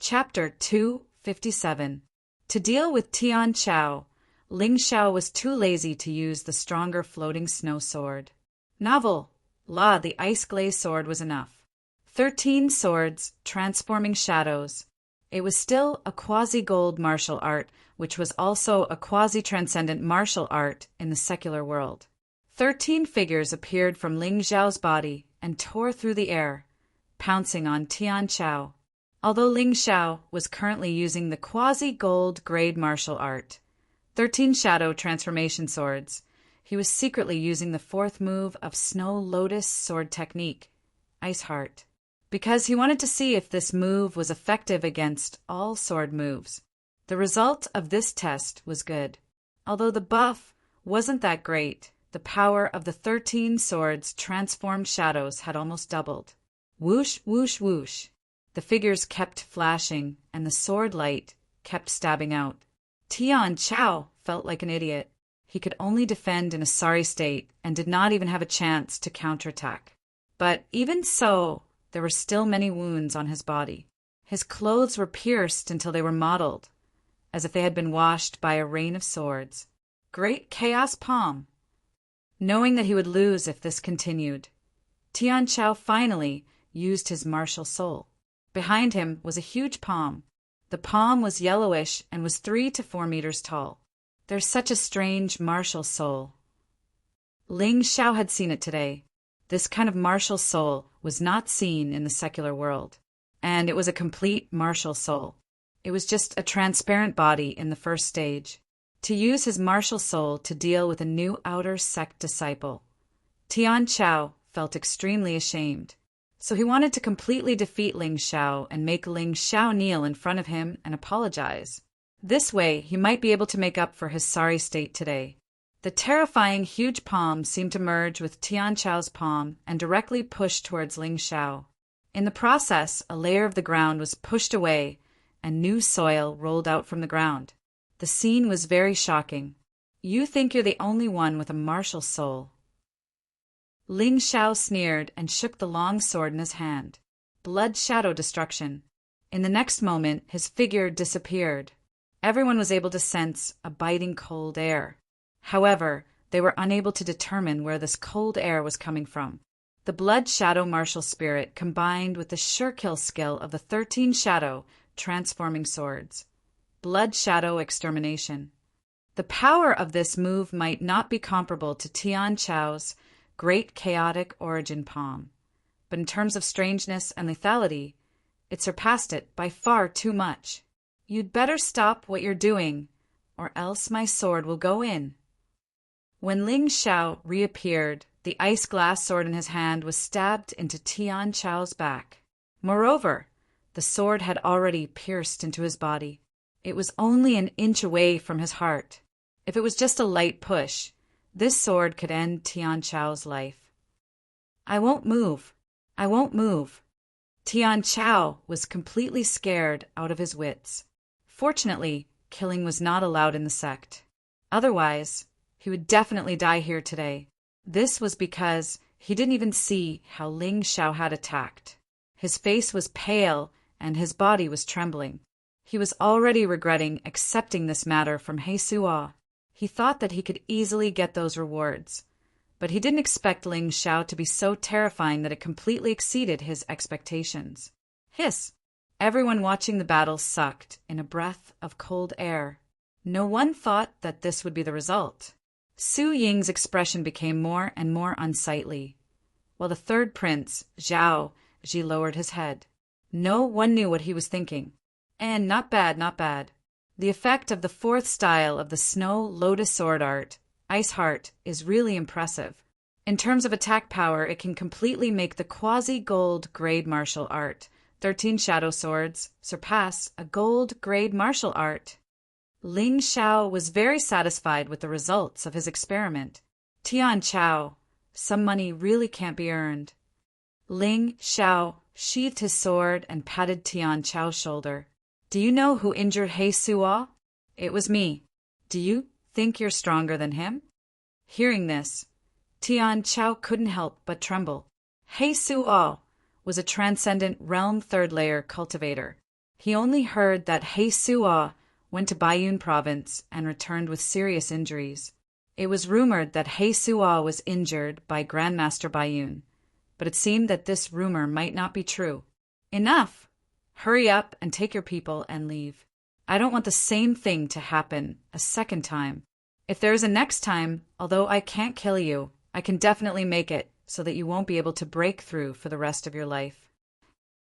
Chapter 257. To deal with Tian Chao, Ling Xiao was too lazy to use the stronger floating snow sword. Novel, the ice glaze sword was enough. 13 swords, transforming shadows. It was still a quasi-gold martial art, which was also a quasi-transcendent martial art in the secular world. 13 figures appeared from Ling Xiao's body and tore through the air, pouncing on Tian Chao. Although Ling Xiao was currently using the quasi-gold grade martial art, 13 shadow transformation swords, he was secretly using the fourth move of Snow Lotus sword technique, Ice Heart, because he wanted to see if this move was effective against all sword moves. The result of this test was good. Although the buff wasn't that great, the power of the 13 swords transformed shadows had almost doubled. Whoosh, whoosh, whoosh. The figures kept flashing, and the sword light kept stabbing out. Tian Chao felt like an idiot. He could only defend in a sorry state and did not even have a chance to counterattack. But even so, there were still many wounds on his body. His clothes were pierced until they were mottled, as if they had been washed by a rain of swords. Great Chaos Palm! Knowing that he would lose if this continued, Tian Chao finally used his martial soul. Behind him was a huge palm. The palm was yellowish and was 3 to 4 meters tall. There's such a strange martial soul. Ling Xiao had seen it today. This kind of martial soul was not seen in the secular world, and it was a complete martial soul. It was just a transparent body in the first stage. To use his martial soul to deal with a new outer sect disciple, Tian Chao felt extremely ashamed. So he wanted to completely defeat Ling Xiao and make Ling Xiao kneel in front of him and apologize. This way, he might be able to make up for his sorry state today. The terrifying huge palm seemed to merge with Tian Chao's palm and directly push towards Ling Xiao. In the process, a layer of the ground was pushed away and new soil rolled out from the ground. The scene was very shocking. You think you're the only one with a martial soul. Ling Xiao sneered and shook the long sword in his hand. Blood shadow destruction. In the next moment, his figure disappeared. Everyone was able to sense a biting cold air. However, they were unable to determine where this cold air was coming from. The blood shadow martial spirit combined with the sure kill skill of the 13 shadow transforming swords. Blood shadow extermination. The power of this move might not be comparable to Tian Chao's great chaotic origin palm, but in terms of strangeness and lethality, it surpassed it by far too much. You'd better stop what you're doing, or else my sword will go in. When Ling Xiao reappeared, the ice glass sword in his hand was stabbed into Tian Chao's back. Moreover, the sword had already pierced into his body. It was only an inch away from his heart. If it was just a light push, this sword could end Tian Chao's life. I won't move. I won't move. Tian Chao was completely scared out of his wits. Fortunately, killing was not allowed in the sect. Otherwise, he would definitely die here today. This was because he didn't even see how Ling Xiao had attacked. His face was pale and his body was trembling. He was already regretting accepting this matter from He Suo. He thought that he could easily get those rewards, but he didn't expect Ling Xiao to be so terrifying that it completely exceeded his expectations. Hiss! Everyone watching the battle sucked in a breath of cold air. No one thought that this would be the result. Su Ying's expression became more and more unsightly, while the third prince, Zhao Ji, lowered his head. No one knew what he was thinking. And not bad, not bad. The effect of the fourth style of the Snow Lotus sword art, Ice Heart, is really impressive. In terms of attack power, it can completely make the quasi-gold grade martial art, 13 shadow swords, surpass a gold grade martial art. Ling Xiao was very satisfied with the results of his experiment. Tian Chao, some money really can't be earned. Ling Xiao sheathed his sword and patted Tian Chao's shoulder. Do you know who injured He Suo? It was me. Do you think you're stronger than him? Hearing this, Tian Chao couldn't help but tremble. He Suo was a transcendent realm third layer cultivator. He only heard that He Suo went to Baiyun province and returned with serious injuries. It was rumored that He Suo was injured by Grandmaster Baiyun, but it seemed that this rumor might not be true. Enough! Hurry up and take your people and leave. I don't want the same thing to happen a second time. If there is a next time, although I can't kill you, I can definitely make it so that you won't be able to break through for the rest of your life.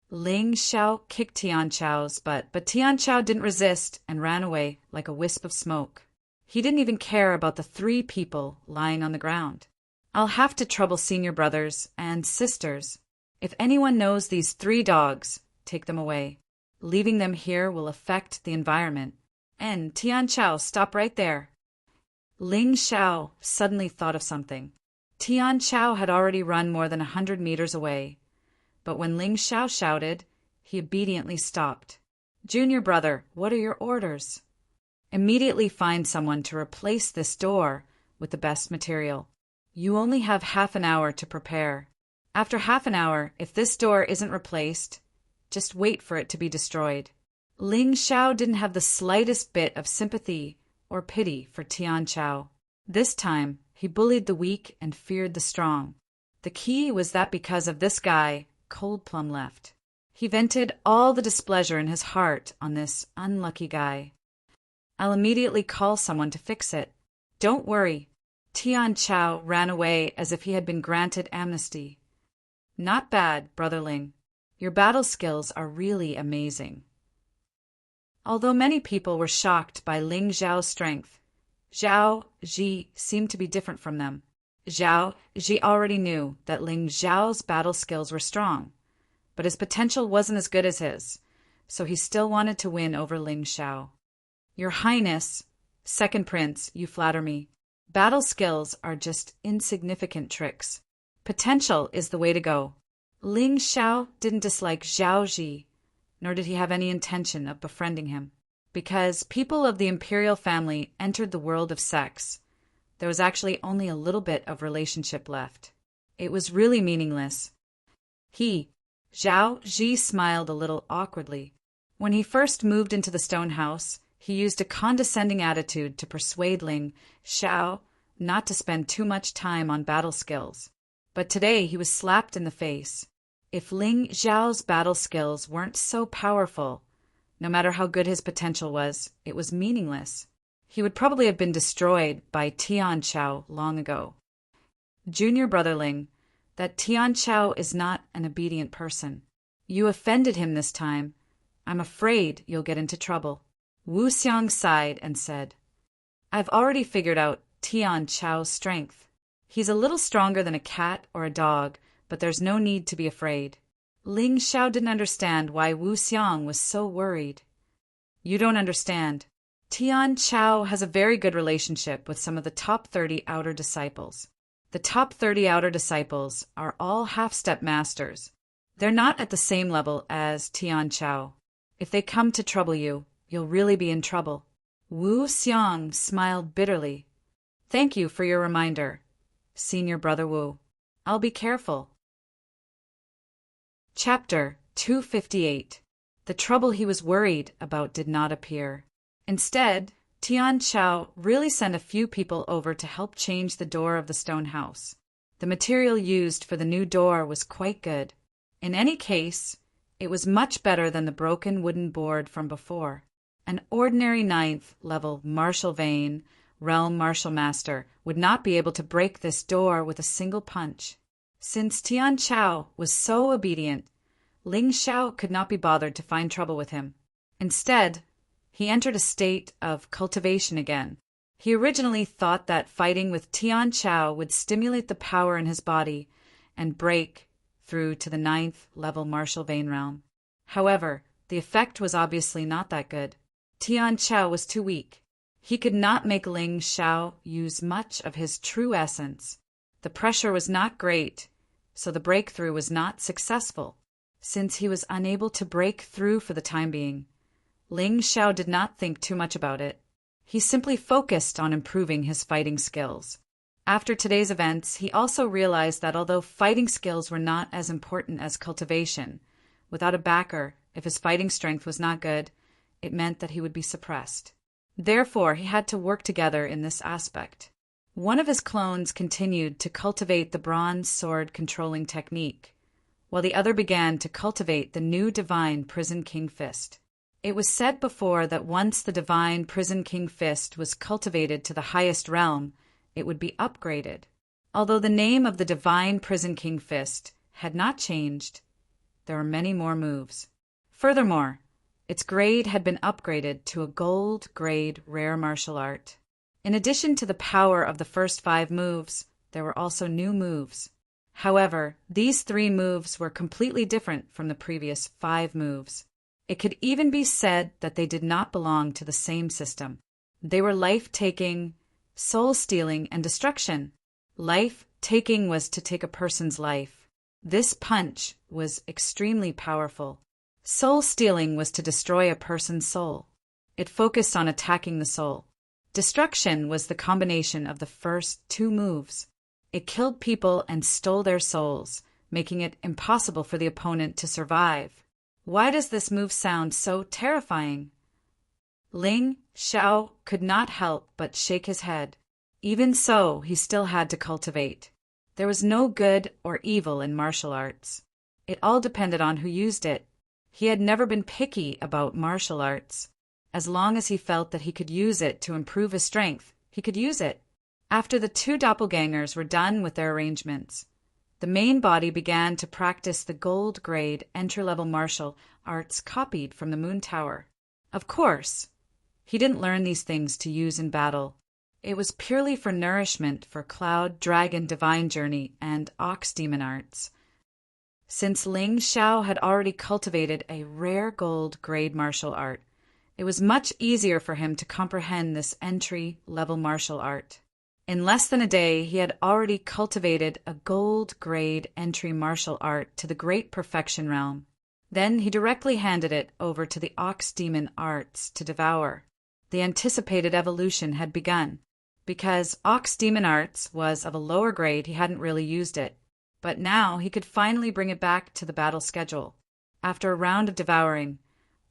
Ling Xiao kicked Tian Chao's butt, but Tian Chao didn't resist and ran away like a wisp of smoke. He didn't even care about the 3 people lying on the ground. I'll have to trouble senior brothers and sisters. If anyone knows these 3 dogs, take them away. Leaving them here will affect the environment. And Tian Chao, stop right there. Ling Xiao suddenly thought of something. Tian Chao had already run more than 100 meters away. But when Ling Xiao shouted, he obediently stopped. Junior brother, what are your orders? Immediately find someone to replace this door with the best material. You only have half an hour to prepare. After half an hour, if this door isn't replaced, just wait for it to be destroyed. Ling Xiao didn't have the slightest bit of sympathy or pity for Tian Chao. This time, he bullied the weak and feared the strong. The key was that because of this guy, Cold Plum left. He vented all the displeasure in his heart on this unlucky guy. I'll immediately call someone to fix it. Don't worry. Tian Chao ran away as if he had been granted amnesty. Not bad, Brother Ling. Your battle skills are really amazing. Although many people were shocked by Ling Xiao's strength, Zhao Ji seemed to be different from them. Zhao Ji already knew that Ling Xiao's battle skills were strong, but his potential wasn't as good as his, so he still wanted to win over Ling Xiao. Your Highness, Second Prince, you flatter me. Battle skills are just insignificant tricks. Potential is the way to go. Ling Xiao didn't dislike Zhao Ji, nor did he have any intention of befriending him. Because people of the imperial family entered the world of sex, there was actually only a little bit of relationship left. It was really meaningless. Zhao Ji smiled a little awkwardly. When he first moved into the stone house, he used a condescending attitude to persuade Ling Xiao not to spend too much time on battle skills. But today he was slapped in the face. If Ling Xiao's battle skills weren't so powerful, no matter how good his potential was, it was meaningless. He would probably have been destroyed by Tian Chao long ago. Junior brother Ling, that Tian Chao is not an obedient person. You offended him this time. I'm afraid you'll get into trouble. Wu Xiang sighed and said, I've already figured out Tian Chao's strength. He's a little stronger than a cat or a dog, but there's no need to be afraid. Ling Xiao didn't understand why Wu Xiang was so worried. You don't understand. Tian Chao has a very good relationship with some of the top 30 outer disciples. The top 30 outer disciples are all half-step masters. They're not at the same level as Tian Chao. If they come to trouble you, you'll really be in trouble. Wu Xiang smiled bitterly. Thank you for your reminder, Senior Brother Wu. I'll be careful. Chapter 258. The trouble he was worried about did not appear. Instead, Tian Chao really sent a few people over to help change the door of the stone house. The material used for the new door was quite good. In any case, it was much better than the broken wooden board from before. An ordinary 9th level Martial Vane, Realm Martial Master, would not be able to break this door with a single punch. Since Tian Chao was so obedient, Ling Xiao could not be bothered to find trouble with him. Instead, he entered a state of cultivation again. He originally thought that fighting with Tian Chao would stimulate the power in his body and break through to the 9th level Martial Vane realm. However, the effect was obviously not that good. Tian Chao was too weak. He could not make Ling Xiao use much of his true essence. The pressure was not great, so the breakthrough was not successful. Since he was unable to break through for the time being, Ling Xiao did not think too much about it. He simply focused on improving his fighting skills. After today's events, he also realized that although fighting skills were not as important as cultivation, without a backer, If his fighting strength was not good, it meant that he would be suppressed. Therefore, he had to work together in this aspect. One of his clones continued to cultivate the bronze sword controlling technique, while the other began to cultivate the new divine Prison King Fist. It was said before that once the divine Prison King Fist was cultivated to the highest realm, it would be upgraded. Although the name of the divine Prison King Fist had not changed, there were many more moves. Furthermore, its grade had been upgraded to a gold grade rare martial art. In addition to the power of the first 5 moves, there were also new moves. However, these 3 moves were completely different from the previous 5 moves. It could even be said that they did not belong to the same system. They were life-taking, soul-stealing, and destruction. Life-taking was to take a person's life. This punch was extremely powerful. Soul-stealing was to destroy a person's soul. It focused on attacking the soul. Destruction was the combination of the first 2 moves. It killed people and stole their souls, making it impossible for the opponent to survive. Why does this move sound so terrifying? Ling Xiao could not help but shake his head. Even so, he still had to cultivate. There was no good or evil in martial arts. It all depended on who used it. He had never been picky about martial arts. As long as he felt that he could use it to improve his strength, he could use it. After the 2 doppelgangers were done with their arrangements, the main body began to practice the gold grade entry-level martial arts copied from the Moon Tower. Of course, he didn't learn these things to use in battle. It was purely for nourishment for Cloud Dragon Divine Journey and Ox Demon Arts. Since Ling Xiao had already cultivated a rare gold grade martial art, it was much easier for him to comprehend this entry-level martial art. In less than a day, he had already cultivated a gold grade entry martial art to the great perfection realm. Then he directly handed it over to the Ox Demon Arts to devour. The anticipated evolution had begun. Because Ox Demon Arts was of a lower grade, he hadn't really used it. But now he could finally bring it back to the battle schedule. After a round of devouring,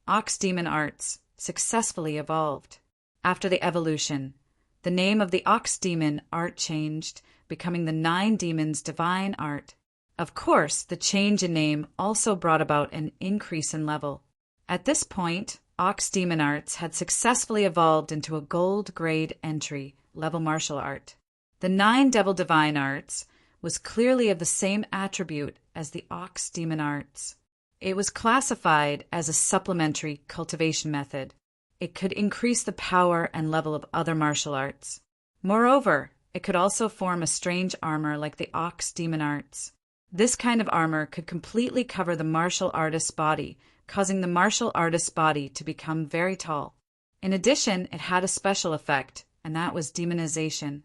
Ox Demon Arts successfully evolved. After the evolution, the name of the Ox Demon Art changed, becoming the 9 Demons Divine Art. Of course, the change in name also brought about an increase in level. At this point, Ox Demon Arts had successfully evolved into a gold grade entry level martial art. The 9 Devil Divine Arts was clearly of the same attribute as the Ox Demon Arts. It was classified as a supplementary cultivation method. It could increase the power and level of other martial arts. Moreover, it could also form a strange armor like the Ox Demon Arts. This kind of armor could completely cover the martial artist's body, causing the martial artist's body to become very tall. In addition, it had a special effect, and that was demonization.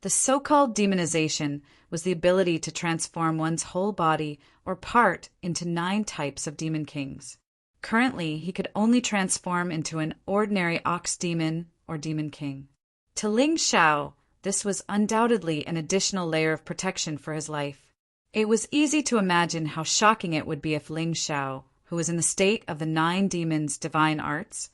The so-called demonization was the ability to transform one's whole body or part into 9 types of demon kings. Currently, he could only transform into an ordinary ox demon or demon king. To Ling Xiao, this was undoubtedly an additional layer of protection for his life. It was easy to imagine how shocking it would be if Ling Xiao, who was in the state of the 9 demons' divine arts,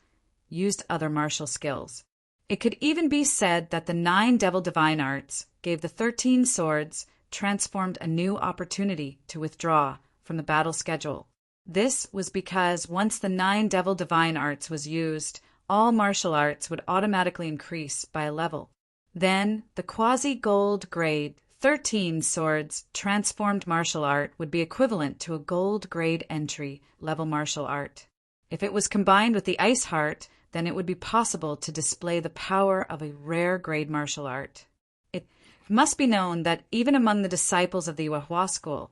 used other martial skills. It could even be said that the 9 devil divine arts gave the 13 swords transformed a new opportunity to withdraw from the battle schedule. This was because once the 9 devil divine arts was used, all martial arts would automatically increase by a level. Then, the quasi-gold grade 13 swords transformed martial art would be equivalent to a gold grade entry level martial art. If it was combined with the ice heart, then it would be possible to display the power of a rare grade martial art. It must be known that even among the disciples of the Yuehua school,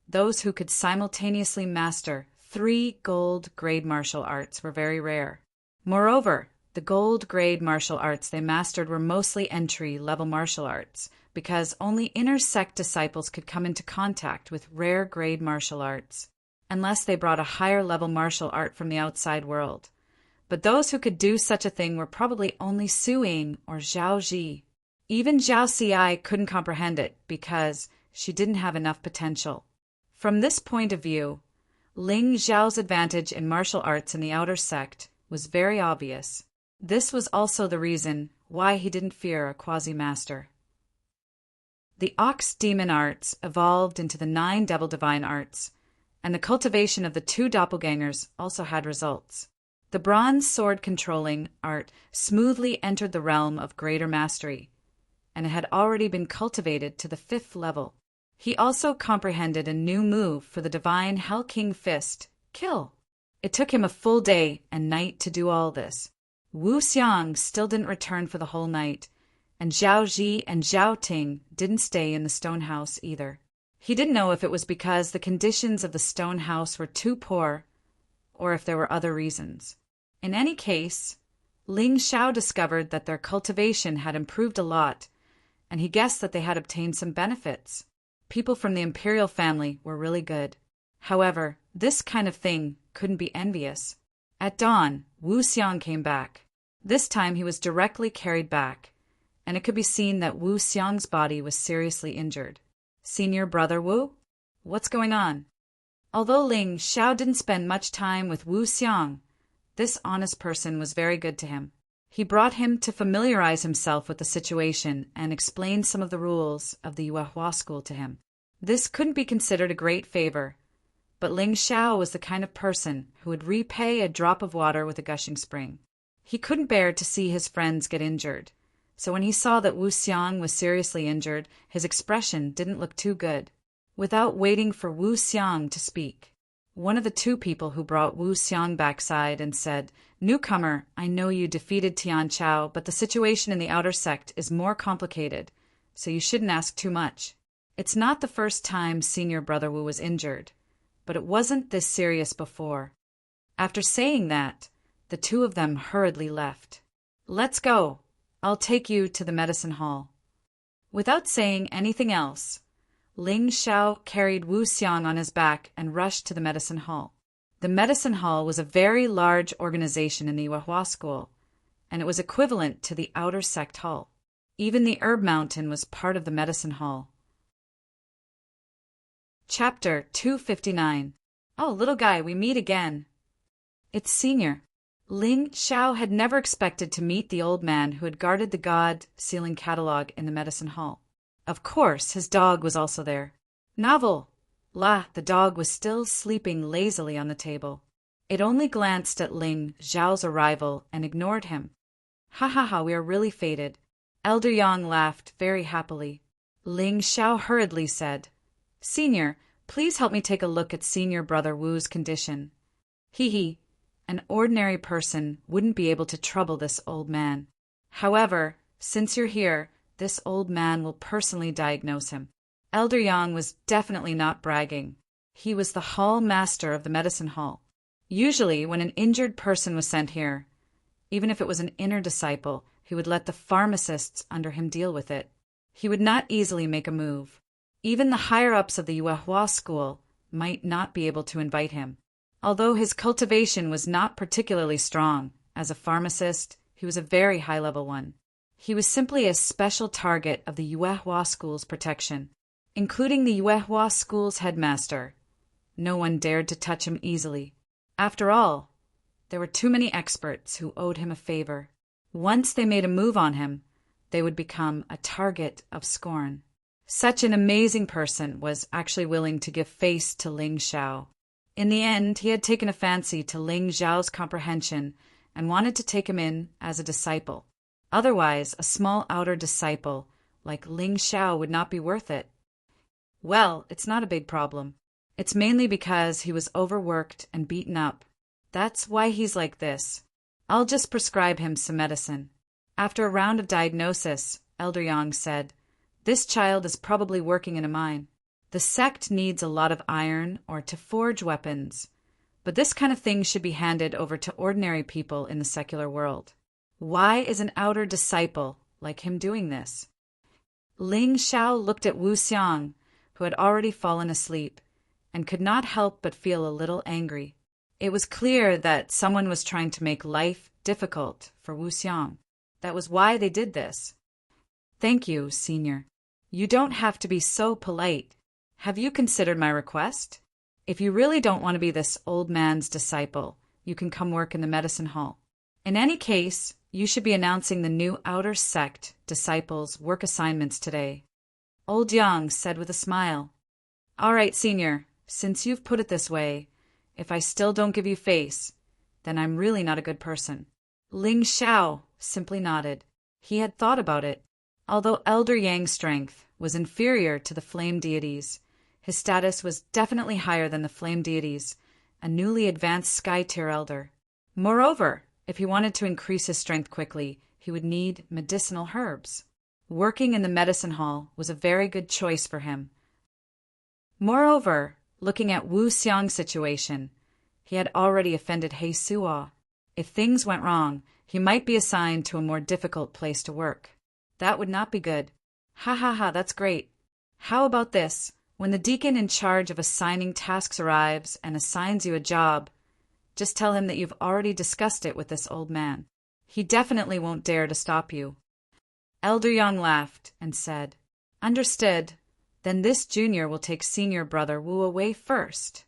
those who could simultaneously master 3 gold grade martial arts were very rare. Moreover, the gold grade martial arts they mastered were mostly entry-level martial arts, because only inner sect disciples could come into contact with rare grade martial arts, unless they brought a higher level martial art from the outside world. But those who could do such a thing were probably only Suing or Zhao Ji. Even Zhao Xi couldn't comprehend it because she didn't have enough potential. From this point of view, Ling Xiao's advantage in martial arts in the outer sect was very obvious. This was also the reason why he didn't fear a quasi-master. The Ox Demon Arts evolved into the 9 Devil Divine Arts, and the cultivation of the 2 doppelgangers also had results. The Bronze Sword Controlling Art smoothly entered the realm of greater mastery, and it had already been cultivated to the 5th level. He also comprehended a new move for the Divine Hell King Fist, Kill. It took him a full day and night to do all this. Wu Xiang still didn't return for the whole night, and Zhao Ji and Zhao Ting didn't stay in the stone house either. He didn't know if it was because the conditions of the stone house were too poor, or if there were other reasons. In any case, Ling Xiao discovered that their cultivation had improved a lot, and he guessed that they had obtained some benefits. People from the imperial family were really good. However, this kind of thing couldn't be envious. At dawn, Wu Xiang came back. This time he was directly carried back, and it could be seen that Wu Xiang's body was seriously injured. Senior brother Wu? What's going on? Although Ling Xiao didn't spend much time with Wu Xiang, this honest person was very good to him. He brought him to familiarize himself with the situation and explained some of the rules of the Yuehua school to him. This couldn't be considered a great favor, but Ling Xiao was the kind of person who would repay a drop of water with a gushing spring. He couldn't bear to see his friends get injured, so when he saw that Wu Xiang was seriously injured, his expression didn't look too good. Without waiting for Wu Xiang to speak, one of the 2 people who brought Wu Xiang backside and said, "Newcomer, I know you defeated Tian Chao, but the situation in the outer sect is more complicated, so you shouldn't ask too much. It's not the first time Senior Brother Wu was injured, but it wasn't this serious before." After saying that, the 2 of them hurriedly left. "Let's go. I'll take you to the medicine hall." Without saying anything else, Ling Xiao carried Wu Xiang on his back and rushed to the medicine hall. The medicine hall was a very large organization in the Yuehua school, and it was equivalent to the outer sect hall. Even the herb mountain was part of the medicine hall. Chapter 259. Oh, little guy, we meet again. It's Senior. Ling Xiao had never expected to meet the old man who had guarded the God sealing catalog in the medicine hall. Of course, his dog was also there. Novel! The dog was still sleeping lazily on the table. It only glanced at Ling Xiao's arrival and ignored him. Ha ha ha, we are really fated. Elder Yang laughed very happily. Ling Xiao hurriedly said, "Senior, please help me take a look at Senior Brother Wu's condition." Hee. An ordinary person wouldn't be able to trouble this old man. However, since you're here, this old man will personally diagnose him. Elder Yang was definitely not bragging. He was the hall master of the medicine hall. Usually, when an injured person was sent here, even if it was an inner disciple, he would let the pharmacists under him deal with it. He would not easily make a move. Even the higher-ups of the Yuehua school might not be able to invite him. Although his cultivation was not particularly strong, as a pharmacist, he was a very high-level one. He was simply a special target of the Yuehua school's protection, including the Yuehua school's headmaster. No one dared to touch him easily. After all, there were too many experts who owed him a favor. Once they made a move on him, they would become a target of scorn. Such an amazing person was actually willing to give face to Ling Xiao. In the end, he had taken a fancy to Ling Xiao's comprehension and wanted to take him in as a disciple. Otherwise, a small outer disciple like Ling Xiao would not be worth it. Well, it's not a big problem. It's mainly because he was overworked and beaten up. That's why he's like this. I'll just prescribe him some medicine. After a round of diagnosis, Elder Yang said, "This child is probably working in a mine. The sect needs a lot of iron or to forge weapons, but this kind of thing should be handed over to ordinary people in the secular world. Why is an outer disciple like him doing this?" Ling Xiao looked at Wu Xiang, who had already fallen asleep, and could not help but feel a little angry. It was clear that someone was trying to make life difficult for Wu Xiang. That was why they did this. "Thank you, Senior. You don't have to be so polite. Have you considered my request?" If you really don't want to be this old man's disciple, you can come work in the medicine hall. In any case, you should be announcing the new outer sect disciples' work assignments today. Old Yang said with a smile. All right, senior, since you've put it this way, if I still don't give you face, then I'm really not a good person. Ling Xiao simply nodded. He had thought about it. Although Elder Yang's strength was inferior to the flame deities, his status was definitely higher than the flame deities, a newly advanced sky-tier elder. Moreover, if he wanted to increase his strength quickly, he would need medicinal herbs. Working in the medicine hall was a very good choice for him. Moreover, looking at Wu Xiang's situation, he had already offended He Suo. If things went wrong, he might be assigned to a more difficult place to work. That would not be good. Ha ha ha, that's great. How about this? When the deacon in charge of assigning tasks arrives and assigns you a job, just tell him that you've already discussed it with this old man. He definitely won't dare to stop you. Elder Yang laughed and said, Understood. Then this junior will take senior brother Wu away first.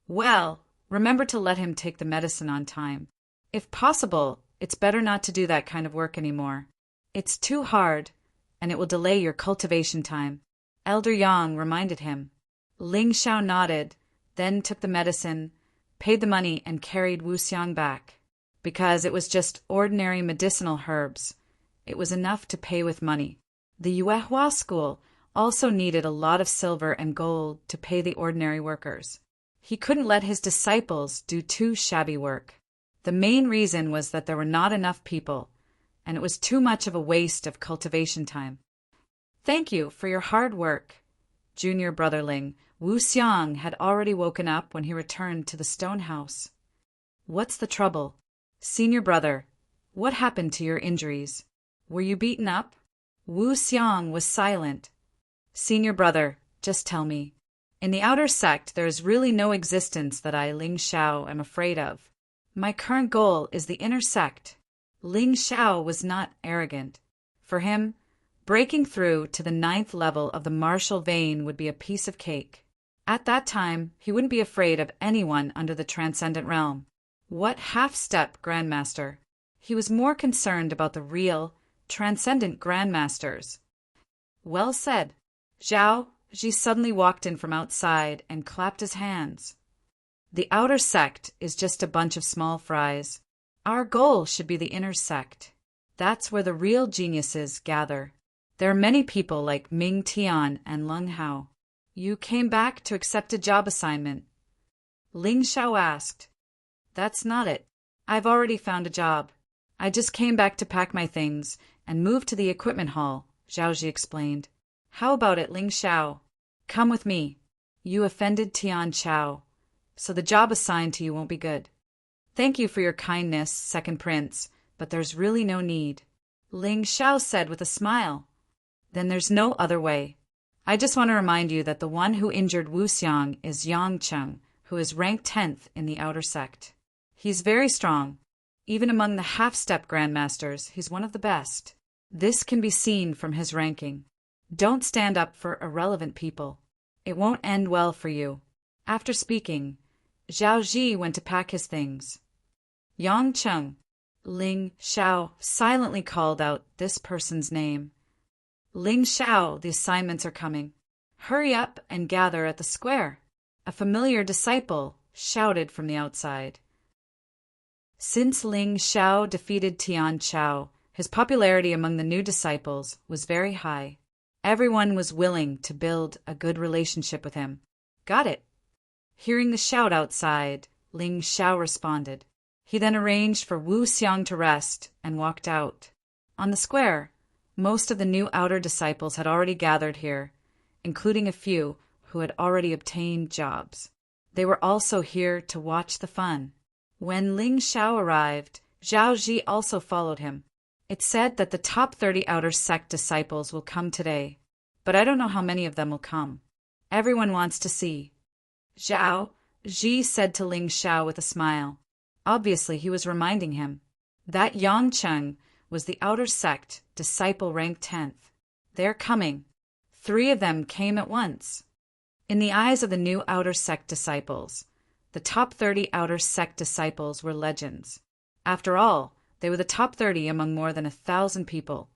Well, remember to let him take the medicine on time. If possible, it's better not to do that kind of work anymore. It's too hard, and it will delay your cultivation time. Elder Yang reminded him. Ling Xiao nodded, then took the medicine, paid the money, and carried Wu Xiang back. Because it was just ordinary medicinal herbs, it was enough to pay with money. The Yuehua school also needed a lot of silver and gold to pay the ordinary workers. He couldn't let his disciples do too shabby work. The main reason was that there were not enough people, and it was too much of a waste of cultivation time. Thank you for your hard work, junior brother Ling. Wu Xiang had already woken up when he returned to the stone house. What's the trouble? Senior brother, what happened to your injuries? Were you beaten up? Wu Xiang was silent. Senior brother, just tell me. In the outer sect, there is really no existence that I, Ling Xiao, am afraid of. My current goal is the inner sect. Ling Xiao was not arrogant. For him, breaking through to the 9th level of the martial vein would be a piece of cake. At that time, he wouldn't be afraid of anyone under the transcendent realm. What half-step grandmaster? He was more concerned about the real, transcendent grandmasters. Well said. Zhao Ji suddenly walked in from outside and clapped his hands. The outer sect is just a bunch of small fries. Our goal should be the inner sect. That's where the real geniuses gather. There are many people like Ming Tian and Lung Hao. You came back to accept a job assignment. Ling Xiao asked. That's not it. I've already found a job. I just came back to pack my things and move to the equipment hall, Zhao Ji explained. How about it, Ling Xiao? Come with me. You offended Tian Chao, so the job assigned to you won't be good. Thank you for your kindness, Second Prince, but there's really no need. Ling Xiao said with a smile. Then there's no other way. I just want to remind you that the one who injured Wu Xiang is Yang Cheng, who is ranked 10th in the outer sect. He's very strong. Even among the half-step grandmasters, he's one of the best. This can be seen from his ranking. Don't stand up for irrelevant people. It won't end well for you. After speaking, Zhao Ji went to pack his things. Yang Cheng. Ling Xiao silently called out this person's name. Ling Xiao, the assignments are coming. Hurry up and gather at the square. A familiar disciple shouted from the outside. Since Ling Xiao defeated Tian Chao, his popularity among the new disciples was very high. Everyone was willing to build a good relationship with him. Got it. Hearing the shout outside, Ling Xiao responded. He then arranged for Wu Xiang to rest and walked out. On the square, most of the new outer disciples had already gathered here, including a few who had already obtained jobs. They were also here to watch the fun. When Ling Xiao arrived, Zhao Ji also followed him. It's said that the top 30 outer sect disciples will come today, but I don't know how many of them will come. Everyone wants to see. Zhao Ji said to Ling Xiao with a smile. Obviously, he was reminding him. That Yang Cheng was the outer sect disciple ranked 10th. They're coming. 3 of them came at once. In the eyes of the new outer sect disciples, the top 30 outer sect disciples were legends. After all, they were the top 30 among more than 1,000 people,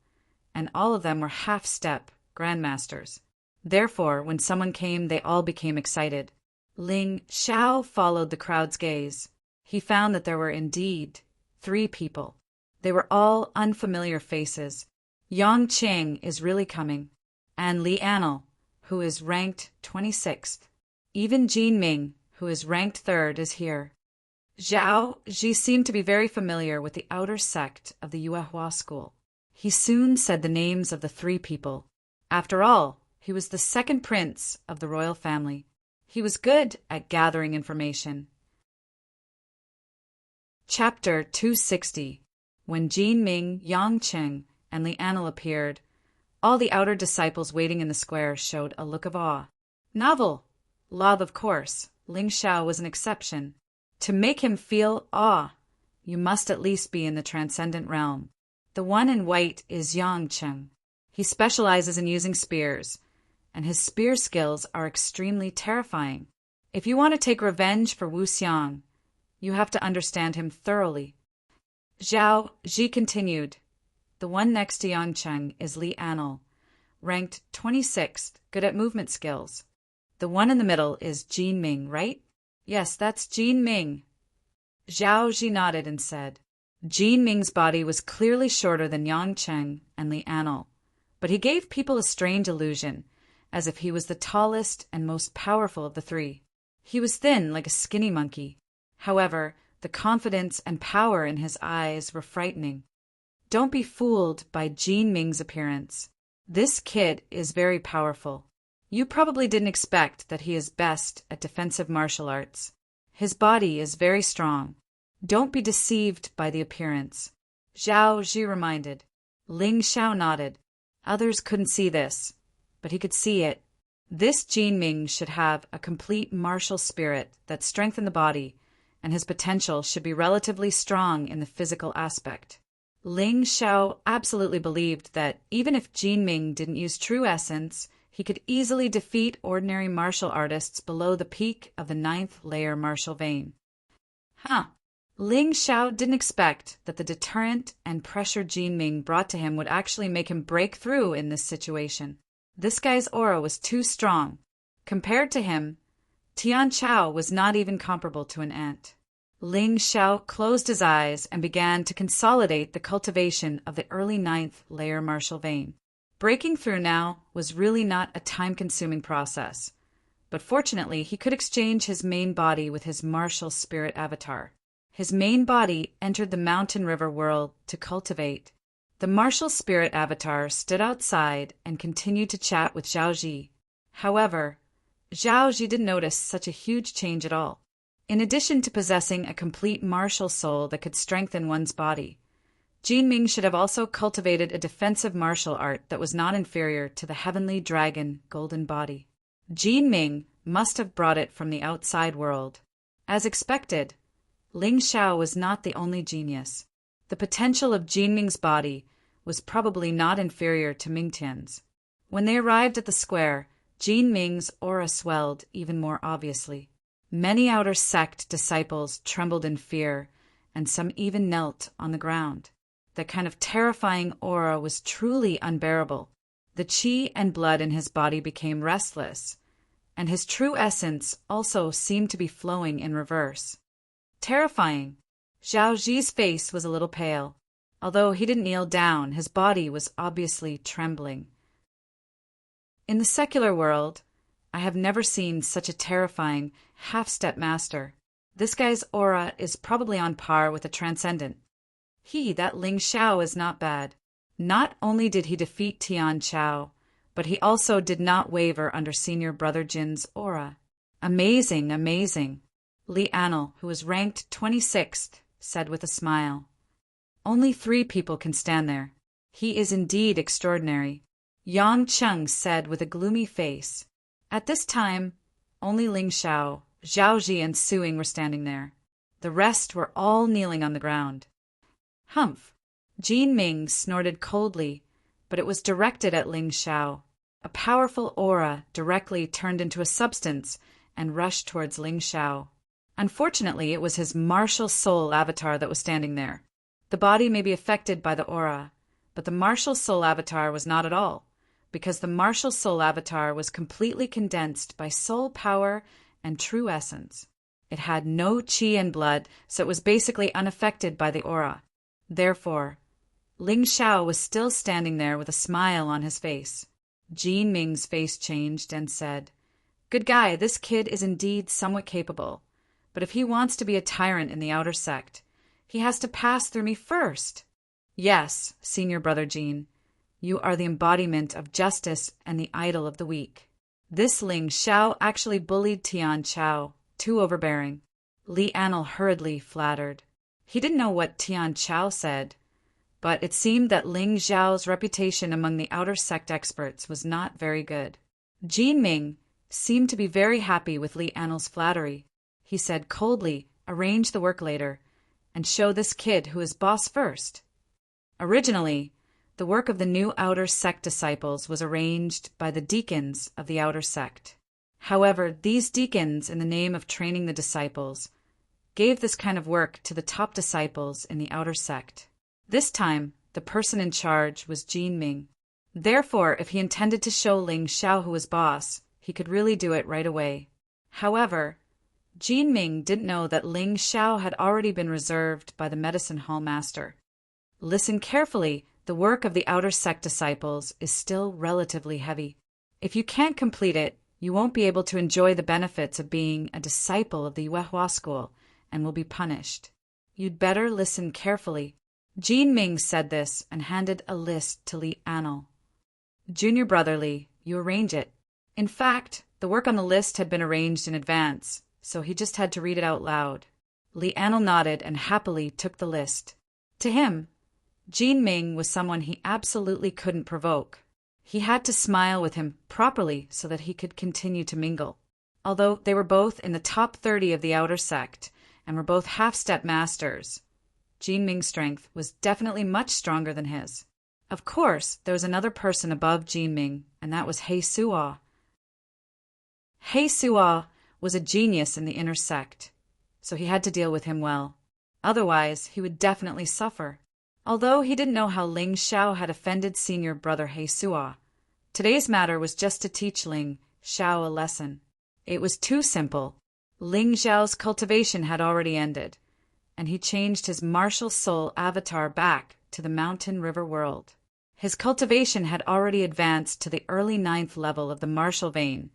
and all of them were half-step grandmasters. Therefore, when someone came, they all became excited. Ling Xiao followed the crowd's gaze. He found that there were indeed 3 people. They were all unfamiliar faces. Yang Qing is really coming, and Li Anil, who is ranked 26th. Even Jin Ming, who is ranked 3rd, is here. Zhao Ji seemed to be very familiar with the outer sect of the Yuehua school. He soon said the names of the 3 people. After all, he was the second prince of the royal family. He was good at gathering information. Chapter 260. When Jin Ming, Yang Qing, and Li Anil appeared, all the outer disciples waiting in the square showed a look of awe. Novel. Love, of course. Ling Xiao was an exception. To make him feel awe, you must at least be in the transcendent realm. The one in white is Yang Qing. He specializes in using spears, and his spear skills are extremely terrifying. If you want to take revenge for Wu Xiang, you have to understand him thoroughly. Zhao Ji continued. The one next to Yang Qing is Li Anil, ranked 26th, good at movement skills. The one in the middle is Jin Ming, right? Yes, that's Jin Ming. Zhao Ji nodded and said. Jin Ming's body was clearly shorter than Yang Qing and Li Anil, but he gave people a strange illusion, as if he was the tallest and most powerful of the 3. He was thin like a skinny monkey. However, the confidence and power in his eyes were frightening. Don't be fooled by Jin Ming's appearance. This kid is very powerful. You probably didn't expect that he is best at defensive martial arts. His body is very strong. Don't be deceived by the appearance. Zhao Ji reminded. Ling Xiao nodded. Others couldn't see this, but he could see it. This Jin Ming should have a complete martial spirit that strengthened the body, and his potential should be relatively strong in the physical aspect. Ling Xiao absolutely believed that even if Jin Ming didn't use true essence, he could easily defeat ordinary martial artists below the peak of the 9th layer martial vein. Ling Xiao didn't expect that the deterrent and pressure Jin Ming brought to him would actually make him break through in this situation. This guy's aura was too strong. Compared to him, Tian Chao was not even comparable to an ant. Ling Xiao closed his eyes and began to consolidate the cultivation of the early 9th layer martial vein. Breaking through now was really not a time-consuming process, but fortunately he could exchange his main body with his martial spirit avatar. His main body entered the mountain river world to cultivate. The martial spirit avatar stood outside and continued to chat with Zhao Ji. However, Zhao Ji didn't notice such a huge change at all. In addition to possessing a complete martial soul that could strengthen one's body, Jin Ming should have also cultivated a defensive martial art that was not inferior to the heavenly dragon golden body. Jin Ming must have brought it from the outside world. As expected, Ling Xiao was not the only genius. The potential of Jin Ming's body was probably not inferior to Ming Tian's. When they arrived at the square, Jin Ming's aura swelled even more obviously. Many outer sect disciples trembled in fear, and some even knelt on the ground. That kind of terrifying aura was truly unbearable. The qi and blood in his body became restless, and his true essence also seemed to be flowing in reverse. Terrifying. Zhao Ji's face was a little pale. Although he didn't kneel down, his body was obviously trembling. In the secular world, I have never seen such a terrifying half-step master. This guy's aura is probably on par with a transcendent. That Ling Xiao, is not bad. Not only did he defeat Tian Chao, but he also did not waver under senior brother Jin's aura. Amazing, amazing. Li Anil, who was ranked 26th, said with a smile. Only 3 people can stand there. He is indeed extraordinary. Yang Qing said with a gloomy face. At this time, only Ling Xiao, Zhao Ji, and Suing were standing there. The rest were all kneeling on the ground. Humph! Jin Ming snorted coldly, but it was directed at Ling Xiao. A powerful aura directly turned into a substance and rushed towards Ling Xiao. Unfortunately, it was his martial soul avatar that was standing there. The body may be affected by the aura, but the martial soul avatar was not at all, because the martial soul avatar was completely condensed by soul power and true essence. It had no qi and blood, so it was basically unaffected by the aura. Therefore, Ling Xiao was still standing there with a smile on his face. Jin Ming's face changed and said, "Good guy, this kid is indeed somewhat capable, but if he wants to be a tyrant in the outer sect, he has to pass through me first." "Yes, senior brother Jin, you are the embodiment of justice and the idol of the weak." This Ling Xiao actually bullied Tian Chao, too overbearing. Li Anil hurriedly flattered. He didn't know what Tian Chao said, but it seemed that Ling Xiao's reputation among the outer sect experts was not very good. Jin Ming seemed to be very happy with Li Anil's flattery. He said coldly, "Arrange the work later, and show this kid who is boss first." Originally, the work of the new outer sect disciples was arranged by the deacons of the outer sect. However, these deacons, in the name of training the disciples, gave this kind of work to the top disciples in the outer sect. This time, the person in charge was Jin Ming. Therefore, if he intended to show Ling Xiao who was boss, he could really do it right away. However, Jin Ming didn't know that Ling Xiao had already been reserved by the medicine hall master. Listen carefully, the work of the outer sect disciples is still relatively heavy. If you can't complete it, you won't be able to enjoy the benefits of being a disciple of the Yuehua school and will be punished. You'd better listen carefully. Jin Ming said this and handed a list to Li Anil. "Junior brother Li, you arrange it." In fact, the work on the list had been arranged in advance, so he just had to read it out loud. Li Anil nodded and happily took the list. To him, Jin Ming was someone he absolutely couldn't provoke. He had to smile with him properly so that he could continue to mingle. Although they were both in the top 30 of the outer sect and were both half-step masters, Jin Ming's strength was definitely much stronger than his. Of course, there was another person above Jin Ming, and that was He Suo. He Suo was a genius in the inner sect, so he had to deal with him well. Otherwise, he would definitely suffer. Although he didn't know how Ling Xiao had offended senior brother He Suo, today's matter was just to teach Ling Xiao a lesson. It was too simple. Ling Xiao's cultivation had already ended, and he changed his martial soul avatar back to the mountain river world. His cultivation had already advanced to the early 9th level of the martial vein,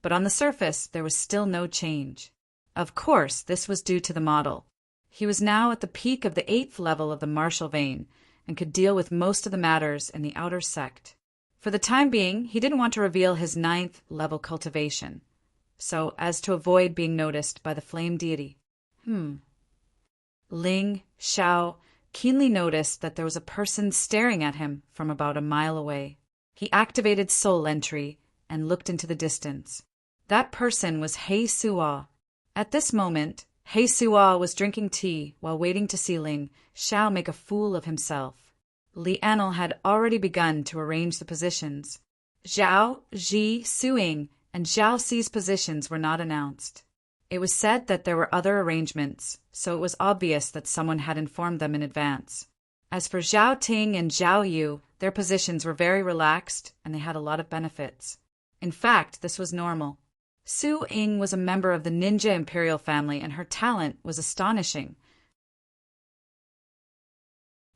but on the surface there was still no change. Of course, this was due to the model. He was now at the peak of the 8th level of the martial vein and could deal with most of the matters in the outer sect. For the time being, he didn't want to reveal his 9th level cultivation, so as to avoid being noticed by the flame deity. Ling Xiao keenly noticed that there was a person staring at him from about a mile away. He activated soul entry and looked into the distance. That person was He Suo. At this moment, He Suo was drinking tea while waiting to see Ling Xiao make a fool of himself. Li Anil had already begun to arrange the positions. Zhao, Ji, Suing, and Zhao Xi's positions were not announced. It was said that there were other arrangements, so it was obvious that someone had informed them in advance. As for Zhao Ting and Zhao Yu, their positions were very relaxed and they had a lot of benefits. In fact, this was normal. Su Ying was a member of the Ninja Imperial family and her talent was astonishing.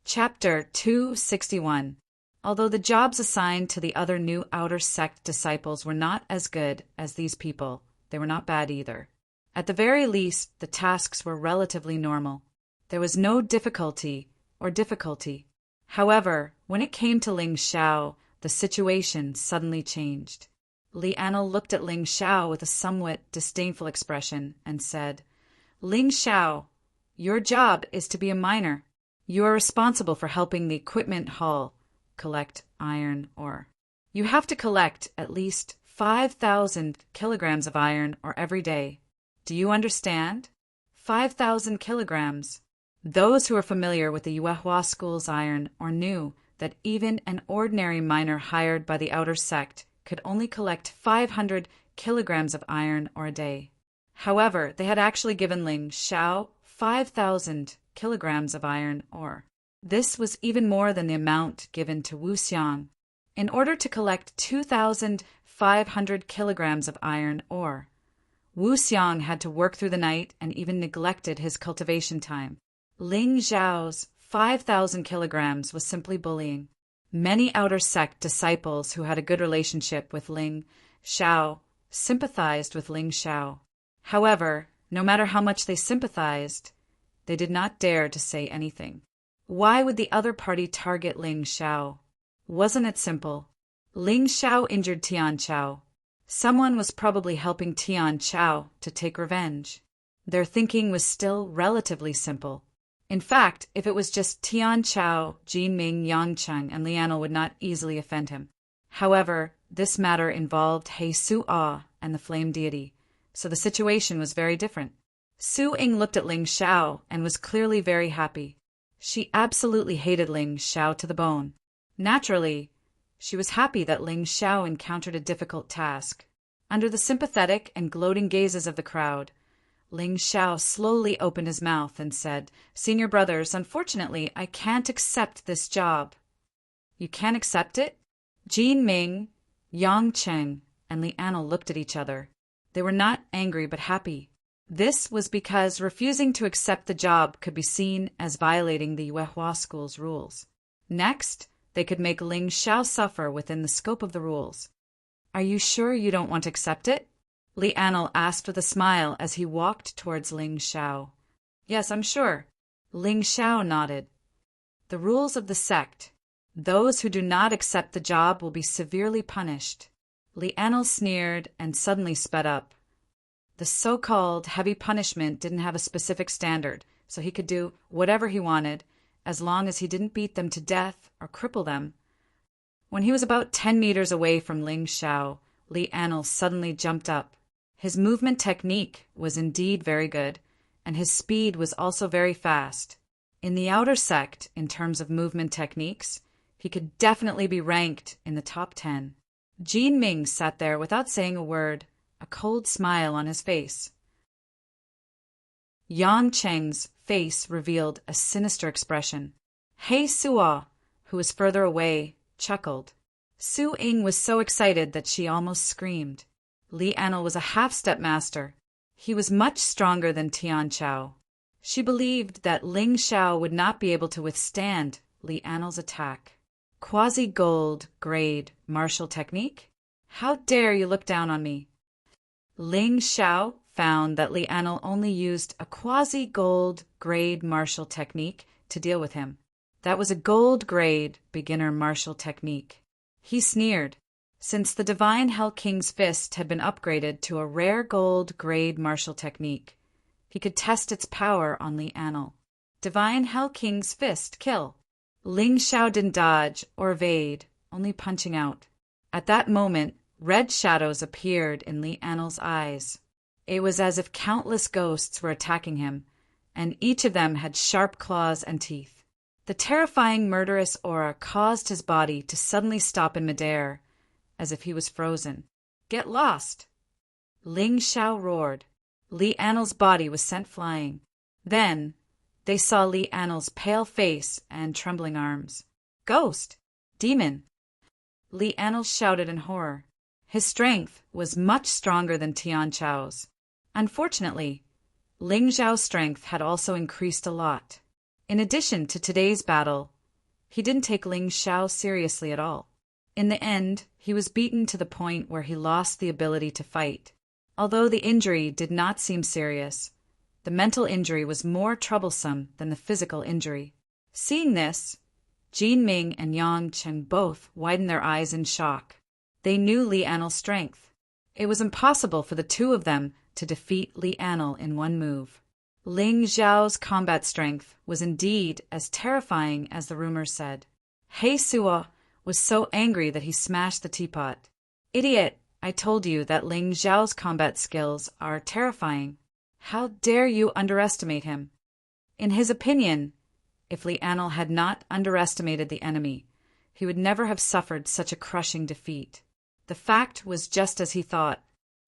Chapter 261. Although the jobs assigned to the other new outer sect disciples were not as good as these people, they were not bad either. At the very least, the tasks were relatively normal. There was no difficulty. However, when it came to Ling Xiao, the situation suddenly changed. Li Anil looked at Ling Xiao with a somewhat disdainful expression and said, "Ling Xiao, your job is to be a miner. You are responsible for helping the equipment hall collect iron ore. You have to collect at least 5,000 kilograms of iron ore every day. Do you understand? 5,000 kilograms. Those who are familiar with the Yuehua school's iron ore knew that even an ordinary miner hired by the outer sect could only collect 500 kilograms of iron ore a day. However, they had actually given Ling Xiao 5,000 kilograms of iron ore. This was even more than the amount given to Wu Xiang. In order to collect 2,500 kilograms of iron ore, Wu Xiang had to work through the night and even neglected his cultivation time. Ling Xiao's 5,000 kilograms was simply bullying. Many outer sect disciples who had a good relationship with Ling Xiao sympathized with Ling Xiao. However, no matter how much they sympathized, they did not dare to say anything. Why would the other party target Ling Xiao? Wasn't it simple? Ling Xiao injured Tian Chao. Someone was probably helping Tian Chao to take revenge. Their thinking was still relatively simple. In fact, if it was just Tian Chao, Jin Ming, Yang Cheng, and Lianl would not easily offend him. However, this matter involved He Su and the flame deity, so the situation was very different. Su Ying looked at Ling Xiao and was clearly very happy. She absolutely hated Ling Xiao to the bone. Naturally, she was happy that Ling Xiao encountered a difficult task. Under the sympathetic and gloating gazes of the crowd, Ling Xiao slowly opened his mouth and said, "Senior brothers, unfortunately, I can't accept this job." "You can't accept it?" Jin Ming, Yang Cheng, and Lianl looked at each other. They were not angry but happy. This was because refusing to accept the job could be seen as violating the Yuehua school's rules. Next, they could make Ling Xiao suffer within the scope of the rules. "Are you sure you don't want to accept it?" Lianl asked with a smile as he walked towards Ling Xiao. "Yes, I'm sure." Ling Xiao nodded. "The rules of the sect. Those who do not accept the job will be severely punished." Lianl sneered and suddenly sped up. The so-called heavy punishment didn't have a specific standard, so he could do whatever he wanted, as long as he didn't beat them to death or cripple them. When he was about 10 meters away from Ling Xiao, Lianl suddenly jumped up. His movement technique was indeed very good, and his speed was also very fast. In the outer sect, in terms of movement techniques, he could definitely be ranked in the top 10. Jin Ming sat there without saying a word, a cold smile on his face. Yang Cheng's face revealed a sinister expression. He Su, who was further away, chuckled. Su Ying was so excited that she almost screamed. Lianl was a half-step master. He was much stronger than Tian Chao. She believed that Ling Xiao would not be able to withstand Lianl's attack. Quasi-gold grade martial technique? How dare you look down on me? Ling Xiao found that Lianl only used a quasi-gold grade martial technique to deal with him. That was a gold grade beginner martial technique. He sneered. Since the Divine Hell King's fist had been upgraded to a rare gold grade martial technique, he could test its power on Lianl. Divine Hell King's fist, kill. Ling Xiao didn't dodge or evade, only punching out. At that moment, red shadows appeared in Lianl's eyes. It was as if countless ghosts were attacking him, and each of them had sharp claws and teeth. The terrifying murderous aura caused his body to suddenly stop in midair, as if he was frozen. "Get lost!" Ling Xiao roared. Lianl's body was sent flying. Then they saw Lianl's pale face and trembling arms. "Ghost! Demon!" Lianl shouted in horror. His strength was much stronger than Tian Chao's. Unfortunately, Ling Xiao's strength had also increased a lot. In addition to today's battle, he didn't take Ling Xiao seriously at all. In the end, he was beaten to the point where he lost the ability to fight. Although the injury did not seem serious, the mental injury was more troublesome than the physical injury. Seeing this, Jin Ming and Yang Cheng both widened their eyes in shock. They knew Lianl's strength. It was impossible for the two of them to defeat Lianl in one move. Ling Xiao's combat strength was indeed as terrifying as the rumors said. He Su was so angry that he smashed the teapot. "Idiot! I told you that Ling Xiao's combat skills are terrifying. How dare you underestimate him?" In his opinion, if Lianl had not underestimated the enemy, he would never have suffered such a crushing defeat. The fact was just as he thought.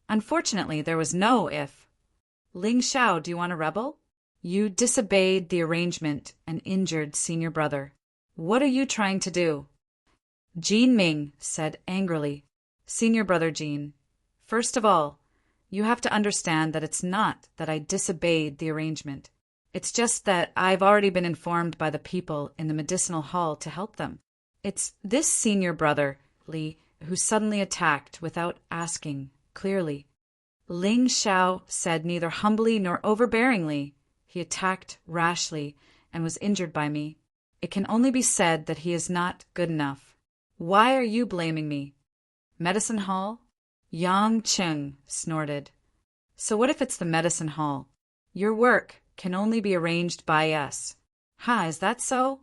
Unfortunately, there was no if. Ling Xiao, do you want to rebel? You disobeyed the arrangement and injured senior brother. What are you trying to do? Jin Ming said angrily. Senior brother Jin, first of all, you have to understand that it's not that I disobeyed the arrangement. It's just that I've already been informed by the people in the medicinal hall to help them. It's this senior brother, Li, who suddenly attacked without asking, clearly. Ling Xiao said neither humbly nor overbearingly. He attacked rashly and was injured by me. It can only be said that he is not good enough. Why are you blaming me? Medicine hall? Yang Cheng snorted. So what if it's the medicine hall? Your work can only be arranged by us. Ha, is that so?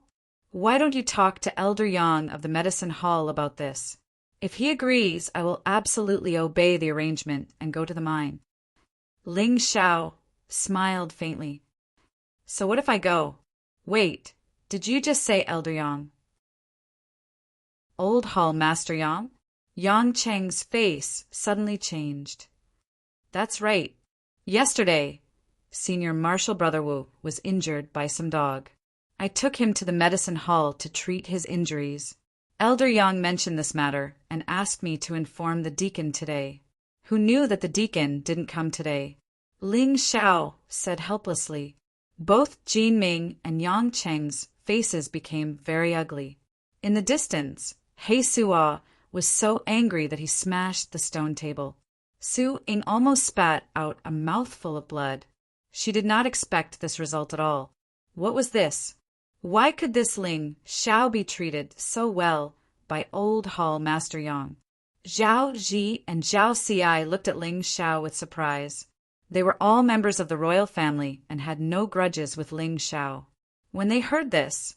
Why don't you talk to Elder Yang of the medicine hall about this? If he agrees, I will absolutely obey the arrangement and go to the mine. Ling Xiao smiled faintly. So what if I go? Wait, did you just say Elder Yang? Old Hall Master Yang? Yang Cheng's face suddenly changed. That's right. Yesterday, Senior Marshal Brother Wu was injured by some dog. I took him to the medicine hall to treat his injuries. Elder Yang mentioned this matter and asked me to inform the deacon today. Who knew that the deacon didn't come today? Ling Xiao said helplessly. Both Jin Ming and Yang Cheng's faces became very ugly. In the distance, He Suo was so angry that he smashed the stone table. Su Ying almost spat out a mouthful of blood. She did not expect this result at all. What was this? Why could this Ling Xiao be treated so well by Old Hall Master Yang? Zhao Ji and Zhao Ci looked at Ling Xiao with surprise. They were all members of the royal family and had no grudges with Ling Xiao. When they heard this,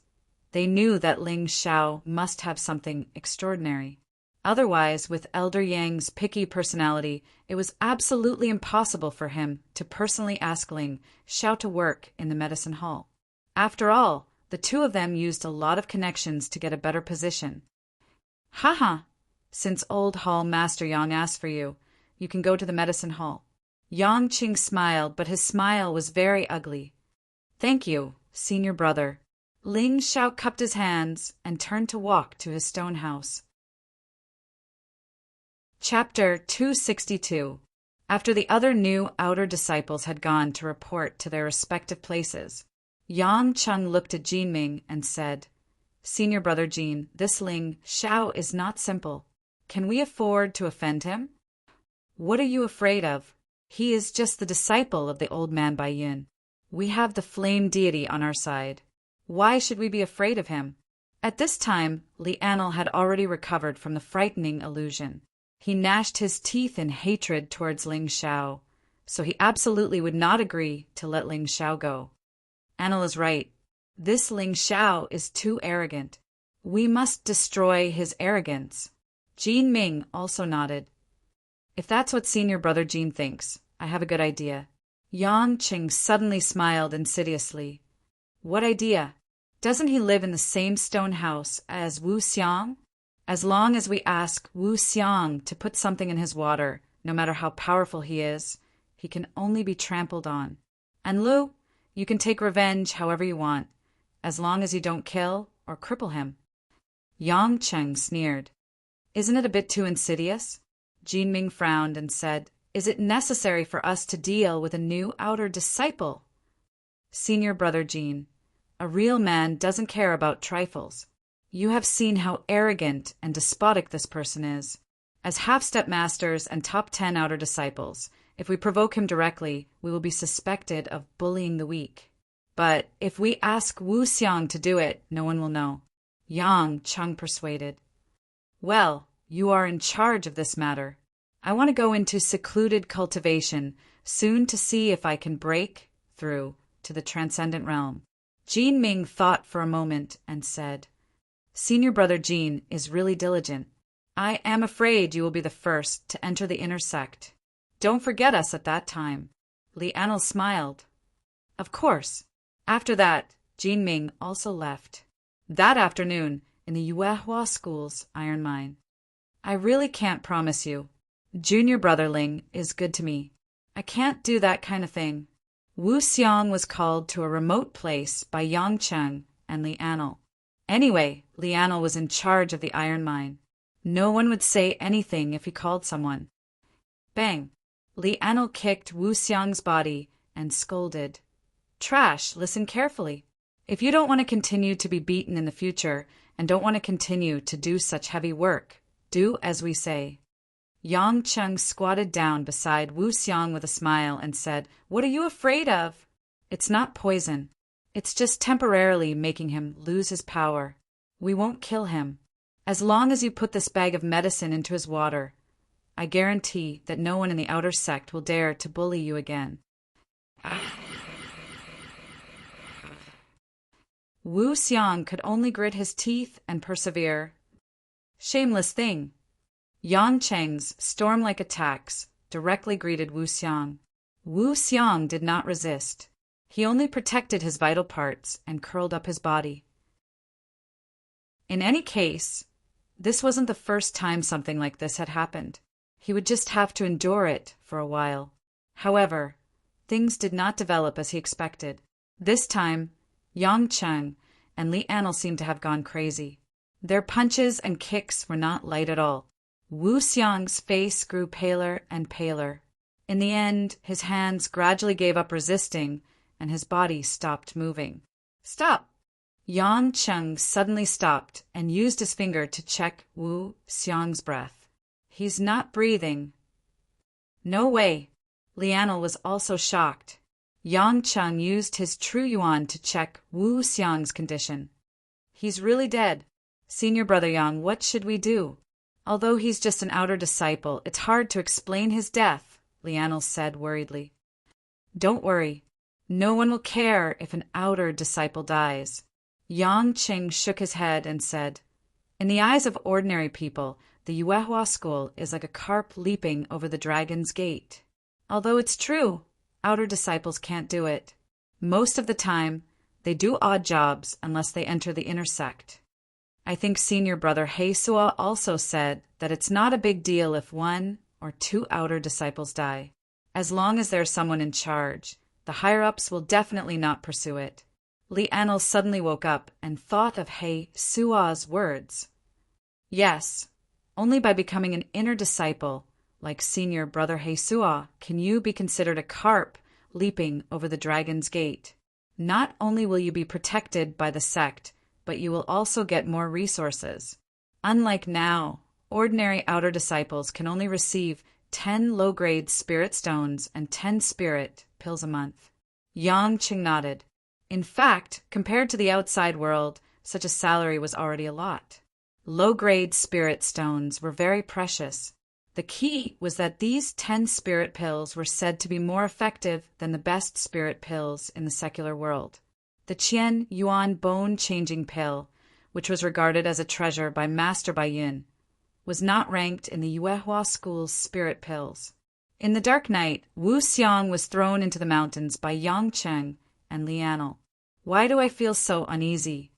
they knew that Ling Xiao must have something extraordinary. Otherwise, with Elder Yang's picky personality, it was absolutely impossible for him to personally ask Ling Xiao to work in the medicine hall. After all, the two of them used a lot of connections to get a better position. Haha, since Old Hall Master Yang asked for you, you can go to the medicine hall. Yang Qing smiled, but his smile was very ugly. Thank you, senior brother. Ling Xiao cupped his hands and turned to walk to his stone house. Chapter 262. After the other new outer disciples had gone to report to their respective places, Yang Cheng looked at Jin Ming and said, Senior brother Jin, this Ling Xiao is not simple. Can we afford to offend him? What are you afraid of? He is just the disciple of the old man Bai Yin. We have the flame deity on our side. Why should we be afraid of him? At this time, Li Anil had already recovered from the frightening illusion. He gnashed his teeth in hatred towards Ling Xiao, so he absolutely would not agree to let Ling Xiao go. Anil is right. This Ling Xiao is too arrogant. We must destroy his arrogance. Jin Ming also nodded. If that's what senior brother Jin thinks, I have a good idea. Yang Qing suddenly smiled insidiously. What idea? Doesn't he live in the same stone house as Wu Xiang? As long as we ask Wu Xiang to put something in his water, no matter how powerful he is, he can only be trampled on. And Lu, you can take revenge however you want, as long as you don't kill or cripple him. Yang Cheng sneered. Isn't it a bit too insidious? Jin Ming frowned and said, Is it necessary for us to deal with a new outer disciple? Senior brother Jin, a real man doesn't care about trifles. You have seen how arrogant and despotic this person is. As half-step masters and top 10 outer disciples, if we provoke him directly, we will be suspected of bullying the weak. But if we ask Wu Xiang to do it, no one will know. Yang Cheng persuaded. Well, you are in charge of this matter. I want to go into secluded cultivation soon to see if I can break through to the transcendent realm. Jin Ming thought for a moment and said, Senior brother Jin is really diligent. I am afraid you will be the first to enter the inner sect. Don't forget us at that time. Li Anil smiled. Of course. After that, Jin Ming also left. That afternoon, in the Yuehua School's iron mine. I really can't promise you. Junior brother Ling is good to me. I can't do that kind of thing. Wu Xiang was called to a remote place by Yang Cheng and Li Anil. Anyway, Li Anil was in charge of the iron mine. No one would say anything if he called someone. Bang! Li Anil kicked Wu Xiang's body and scolded. Trash, listen carefully. If you don't want to continue to be beaten in the future and don't want to continue to do such heavy work, do as we say. Yang Cheng squatted down beside Wu Xiang with a smile and said, What are you afraid of? It's not poison. It's just temporarily making him lose his power. We won't kill him. As long as you put this bag of medicine into his water, I guarantee that no one in the outer sect will dare to bully you again. Wu Xiang could only grit his teeth and persevere. Shameless thing. Yang Cheng's storm-like attacks directly greeted Wu Xiang. Wu Xiang did not resist. He only protected his vital parts and curled up his body. In any case, this wasn't the first time something like this had happened. He would just have to endure it for a while. However, things did not develop as he expected. This time, Yang Cheng and Li Anil seemed to have gone crazy. Their punches and kicks were not light at all. Wu Xiang's face grew paler and paler. In the end, his hands gradually gave up resisting, and his body stopped moving. Stop! Yang Cheng suddenly stopped and used his finger to check Wu Xiang's breath. He's not breathing. No way. Li Anil was also shocked. Yang Cheng used his true yuan to check Wu Xiang's condition. He's really dead. Senior brother Yang, what should we do? Although he's just an outer disciple, it's hard to explain his death, Li Anil said worriedly. Don't worry. No one will care if an outer disciple dies. Yang Cheng shook his head and said, In the eyes of ordinary people, the Yuehua school is like a carp leaping over the dragon's gate. Although it's true, outer disciples can't do it. Most of the time, they do odd jobs unless they enter the inner sect. I think senior brother Heisua also said that it's not a big deal if 1 or 2 outer disciples die. As long as there's someone in charge, the higher-ups will definitely not pursue it. Li Anil suddenly woke up and thought of Heisua's words. Yes, only by becoming an inner disciple, like senior brother Heisua, can you be considered a carp leaping over the dragon's gate. Not only will you be protected by the sect, but you will also get more resources. Unlike now, ordinary outer disciples can only receive 10 low-grade spirit stones and 10 spirit pills a month. Yang Cheng nodded. In fact, compared to the outside world, such a salary was already a lot. Low-grade spirit stones were very precious. The key was that these 10 spirit pills were said to be more effective than the best spirit pills in the secular world. The Qian Yuan bone-changing pill, which was regarded as a treasure by Master Baiyun, was not ranked in the Yuehua school's spirit pills. In the dark night, Wu Xiang was thrown into the mountains by Yang Cheng and Li Anil. Why do I feel so uneasy?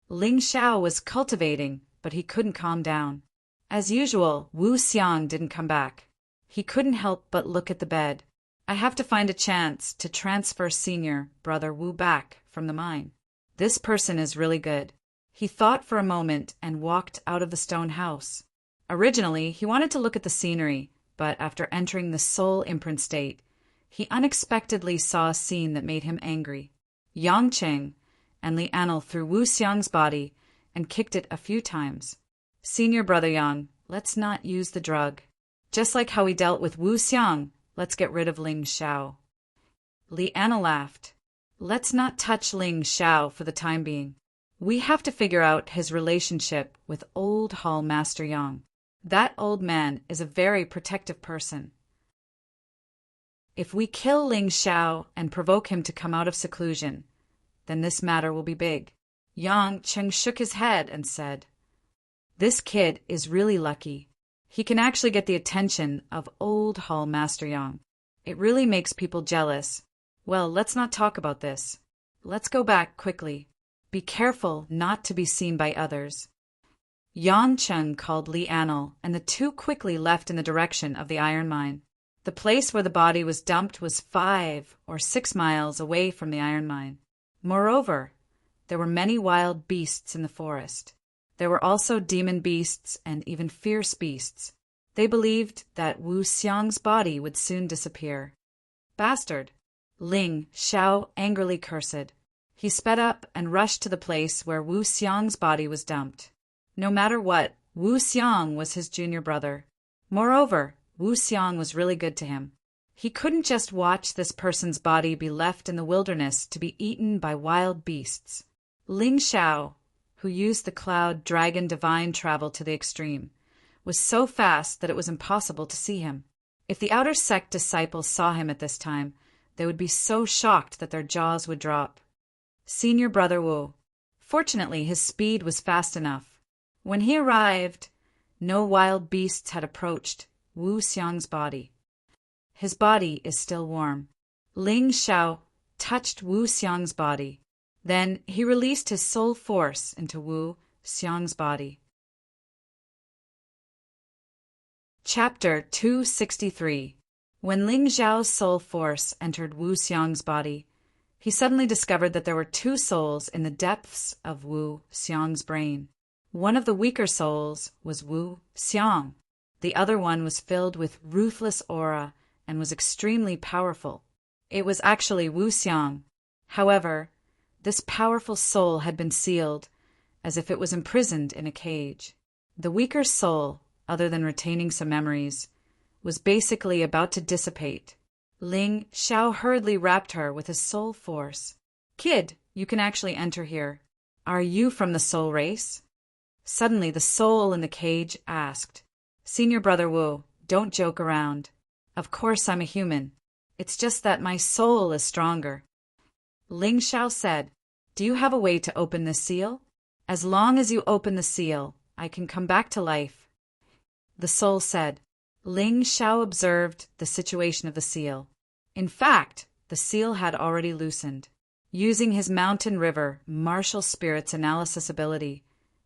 Ling Xiao was cultivating, but he couldn't calm down. As usual, Wu Xiang didn't come back. He couldn't help but look at the bed. I have to find a chance to transfer senior brother Wu back from the mine. This person is really good. He thought for a moment and walked out of the stone house. Originally, he wanted to look at the scenery, but after entering the soul imprint state, he unexpectedly saw a scene that made him angry. Yang Cheng and Li Anil threw Wu Xiang's body and kicked it a few times. Senior brother Yang, let's not use the drug. Just like how we dealt with Wu Xiang, let's get rid of Ling Xiao. Li Anil laughed. Let's not touch Ling Xiao for the time being. We have to figure out his relationship with Old Hall Master Yang. That old man is a very protective person. If we kill Ling Xiao and provoke him to come out of seclusion, then this matter will be big. Yang Cheng shook his head and said, This kid is really lucky. He can actually get the attention of Old Hall Master Yang. It really makes people jealous. Well, let's not talk about this. Let's go back quickly. Be careful not to be seen by others. Yang Cheng called Li Anil, and the two quickly left in the direction of the iron mine. The place where the body was dumped was 5 or 6 miles away from the iron mine. Moreover, there were many wild beasts in the forest. There were also demon beasts and even fierce beasts. They believed that Wu Xiang's body would soon disappear. Bastard! Ling Xiao angrily cursed. He sped up and rushed to the place where Wu Xiang's body was dumped. No matter what, Wu Xiang was his junior brother. Moreover, Wu Xiang was really good to him. He couldn't just watch this person's body be left in the wilderness to be eaten by wild beasts. Ling Xiao, who used the cloud dragon divine travel to the extreme, was so fast that it was impossible to see him. If the outer sect disciples saw him at this time, they would be so shocked that their jaws would drop. Senior brother Wu. Fortunately, his speed was fast enough. When he arrived, no wild beasts had approached Wu Xiang's body. His body is still warm. Ling Xiao touched Wu Xiang's body. Then he released his soul force into Wu Xiang's body. Chapter 263. When Ling Xiao's soul force entered Wu Xiang's body, he suddenly discovered that there were 2 souls in the depths of Wu Xiang's brain. One of the weaker souls was Wu Xiang. The other one was filled with ruthless aura and was extremely powerful. It was actually Wu Xiang. However, this powerful soul had been sealed, as if it was imprisoned in a cage. The weaker soul, other than retaining some memories, was basically about to dissipate. Ling Xiao hurriedly wrapped her with his soul force. "Kid, you can actually enter here. Are you from the soul race?" Suddenly the soul in the cage asked. "Senior brother Wu, don't joke around. Of course I'm a human. It's just that my soul is stronger." Ling Xiao said, "Do you have a way to open this seal? As long as you open the seal, I can come back to life." The soul said. Ling Xiao observed the situation of the seal. In fact, the seal had already loosened. Using his mountain river martial spirits analysis ability,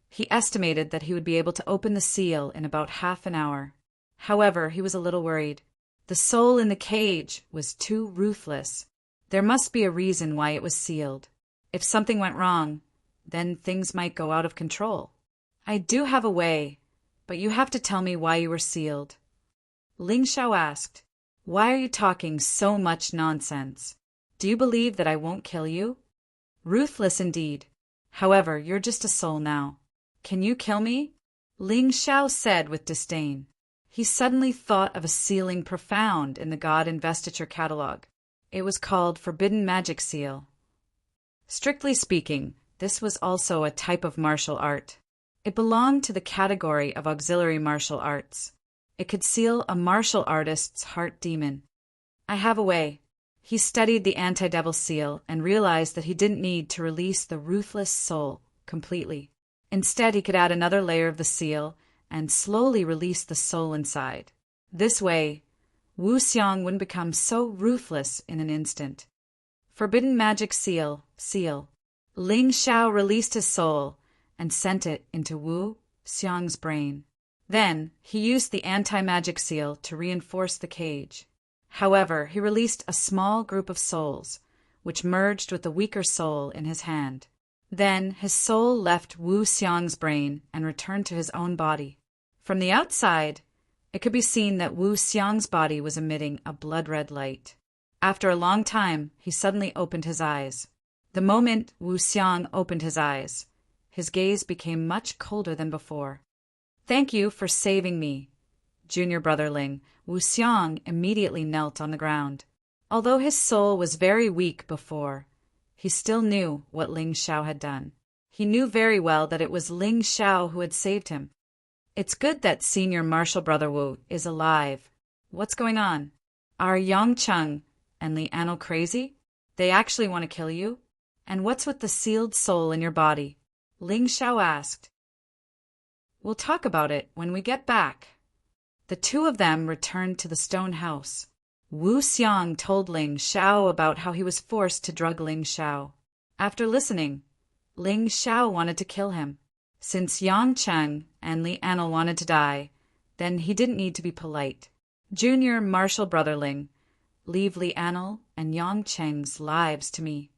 he estimated that he would be able to open the seal in about half an hour. However, he was a little worried. The soul in the cage was too ruthless. There must be a reason why it was sealed. If something went wrong, then things might go out of control. "I do have a way, but you have to tell me why you were sealed." Ling Xiao asked, "Why are you talking so much nonsense? Do you believe that I won't kill you?" "Ruthless indeed. However, you're just a soul now. Can you kill me?" Ling Xiao said with disdain. He suddenly thought of a sealing profound in the God Investiture catalog. It was called Forbidden Magic Seal. Strictly speaking, this was also a type of martial art. It belonged to the category of auxiliary martial arts. It could seal a martial artist's heart demon. "I have a way." He studied the anti-devil seal and realized that he didn't need to release the ruthless soul completely. Instead, he could add another layer of the seal and slowly release the soul inside. This way, Wu Xiang wouldn't become so ruthless in an instant. Forbidden Magic Seal. Ling Xiao released his soul and sent it into Wu Xiang's brain. Then, he used the anti-magic seal to reinforce the cage. However, he released a small group of souls, which merged with the weaker soul in his hand. Then, his soul left Wu Xiang's brain and returned to his own body. From the outside, it could be seen that Wu Xiang's body was emitting a blood-red light. After a long time, he suddenly opened his eyes. The moment Wu Xiang opened his eyes, his gaze became much colder than before. "Thank you for saving me, junior brother Ling." Wu Xiang immediately knelt on the ground. Although his soul was very weak before, he still knew what Ling Xiao had done. He knew very well that it was Ling Xiao who had saved him. "It's good that senior martial brother Wu is alive. What's going on? Are Yang Cheng and Li Anil crazy? They actually want to kill you? And what's with the sealed soul in your body?" Ling Xiao asked. "We'll talk about it when we get back." The two of them returned to the stone house. Wu Xiang told Ling Xiao about how he was forced to drug Ling Xiao. After listening, Ling Xiao wanted to kill him. Since Yang Cheng and Li Anil wanted to die, then he didn't need to be polite. Junior Marshal Brotherling, leave Li Anil and Yang Cheng's lives to me.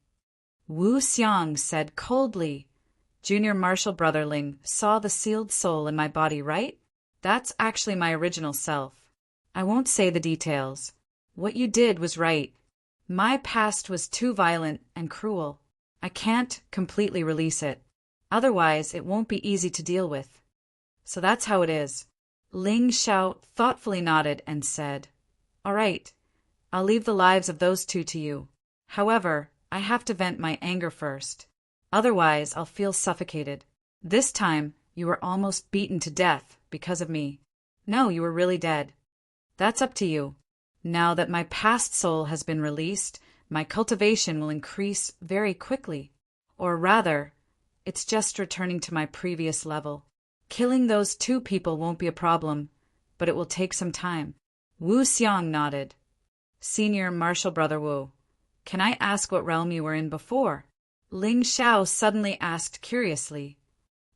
Wu Xiang said coldly. Junior Marshal Brotherling saw the sealed soul in my body, right? That's actually my original self. I won't say the details. What you did was right. My past was too violent and cruel. I can't completely release it. Otherwise, it won't be easy to deal with. So that's how it is. Ling Xiao thoughtfully nodded and said, All right, I'll leave the lives of those two to you. However, I have to vent my anger first. Otherwise, I'll feel suffocated. This time, you were almost beaten to death because of me. No, you were really dead. That's up to you. Now that my past soul has been released, my cultivation will increase very quickly. Or rather, it's just returning to my previous level. Killing those two people won't be a problem, but it will take some time. Wu Xiang nodded. Senior Marshal Brother Wu, can I ask what realm you were in before? Ling Xiao suddenly asked curiously.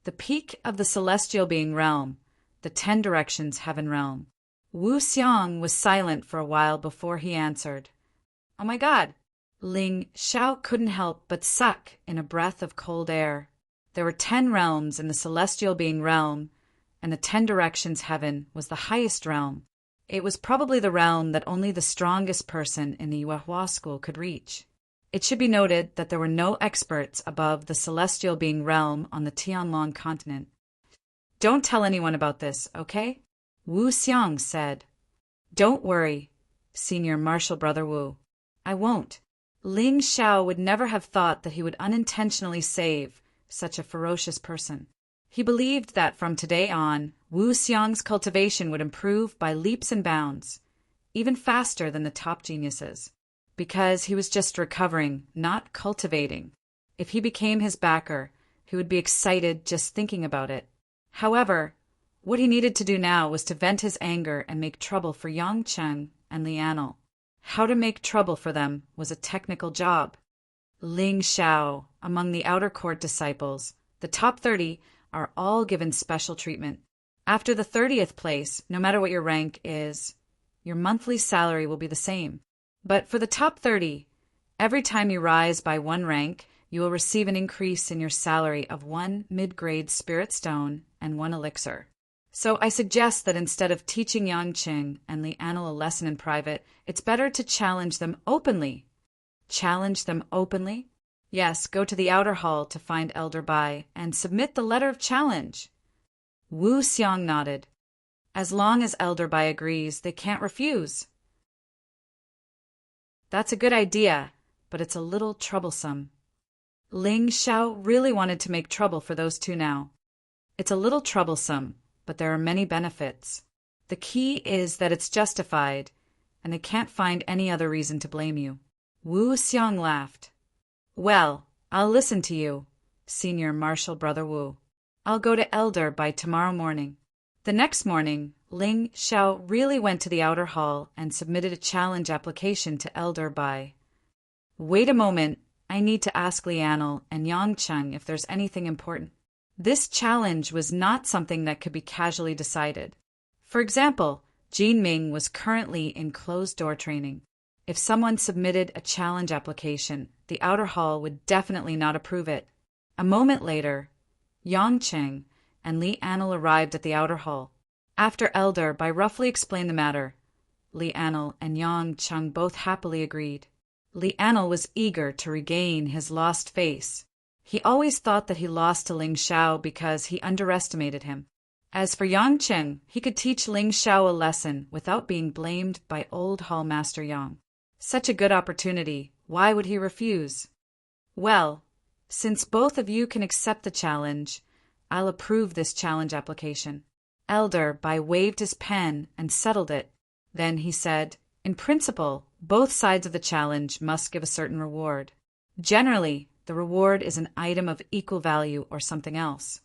The peak of the celestial being realm, the 10 directions heaven realm. Wu Xiang was silent for a while before he answered. Oh my God! Ling Xiao couldn't help but suck in a breath of cold air. There were 10 realms in the celestial being realm, and the 10 directions heaven was the highest realm. It was probably the realm that only the strongest person in the Yuehua school could reach. It should be noted that there were no experts above the celestial being realm on the Tianlong continent. Don't tell anyone about this, okay? Wu Xiang said. Don't worry, Senior Marshal Brother Wu. I won't. Ling Xiao would never have thought that he would unintentionally save such a ferocious person. He believed that from today on, Wu Xiang's cultivation would improve by leaps and bounds, even faster than the top geniuses, because he was just recovering, not cultivating. If he became his backer, he would be excited just thinking about it. However, what he needed to do now was to vent his anger and make trouble for Yang Cheng and Li Anil. How to make trouble for them was a technical job. Ling Xiao, among the outer court disciples, the top 30 are all given special treatment. After the 30th place, no matter what your rank is, your monthly salary will be the same. But for the top 30, every time you rise by 1 rank, you will receive an increase in your salary of 1 mid-grade spirit stone and 1 elixir. So I suggest that instead of teaching Yang Qing and Li Anil a lesson in private, it's better to challenge them openly. Challenge them openly? Yes, go to the outer hall to find Elder Bai and submit the letter of challenge. Wu Xiang nodded. As long as Elder Bai agrees, they can't refuse. That's a good idea, but it's a little troublesome. Ling Xiao really wanted to make trouble for those two now. It's a little troublesome, but there are many benefits. The key is that it's justified, and they can't find any other reason to blame you. Wu Xiang laughed. Well, I'll listen to you, Senior Marshal Brother Wu. I'll go to Elder by tomorrow morning. The next morning, Ling Xiao really went to the outer hall and submitted a challenge application to Elder Bai. Wait a moment, I need to ask Li Anil and Yang Cheng if there's anything important. This challenge was not something that could be casually decided. For example, Jean Ming was currently in closed-door training. If someone submitted a challenge application, the outer hall would definitely not approve it. A moment later, Yang Cheng and Li Anil arrived at the outer hall. After Elder Bai roughly explained the matter, Li Anil and Yang Cheng both happily agreed. Li Anil was eager to regain his lost face. He always thought that he lost to Ling Xiao because he underestimated him. As for Yang Cheng, he could teach Ling Xiao a lesson without being blamed by old Hall Master Yang. Such a good opportunity, why would he refuse? Well, since both of you can accept the challenge, I'll approve this challenge application. Elder Bai waved his pen and settled it. Then he said, in principle, both sides of the challenge must give a certain reward. Generally, the reward is an item of equal value or something else.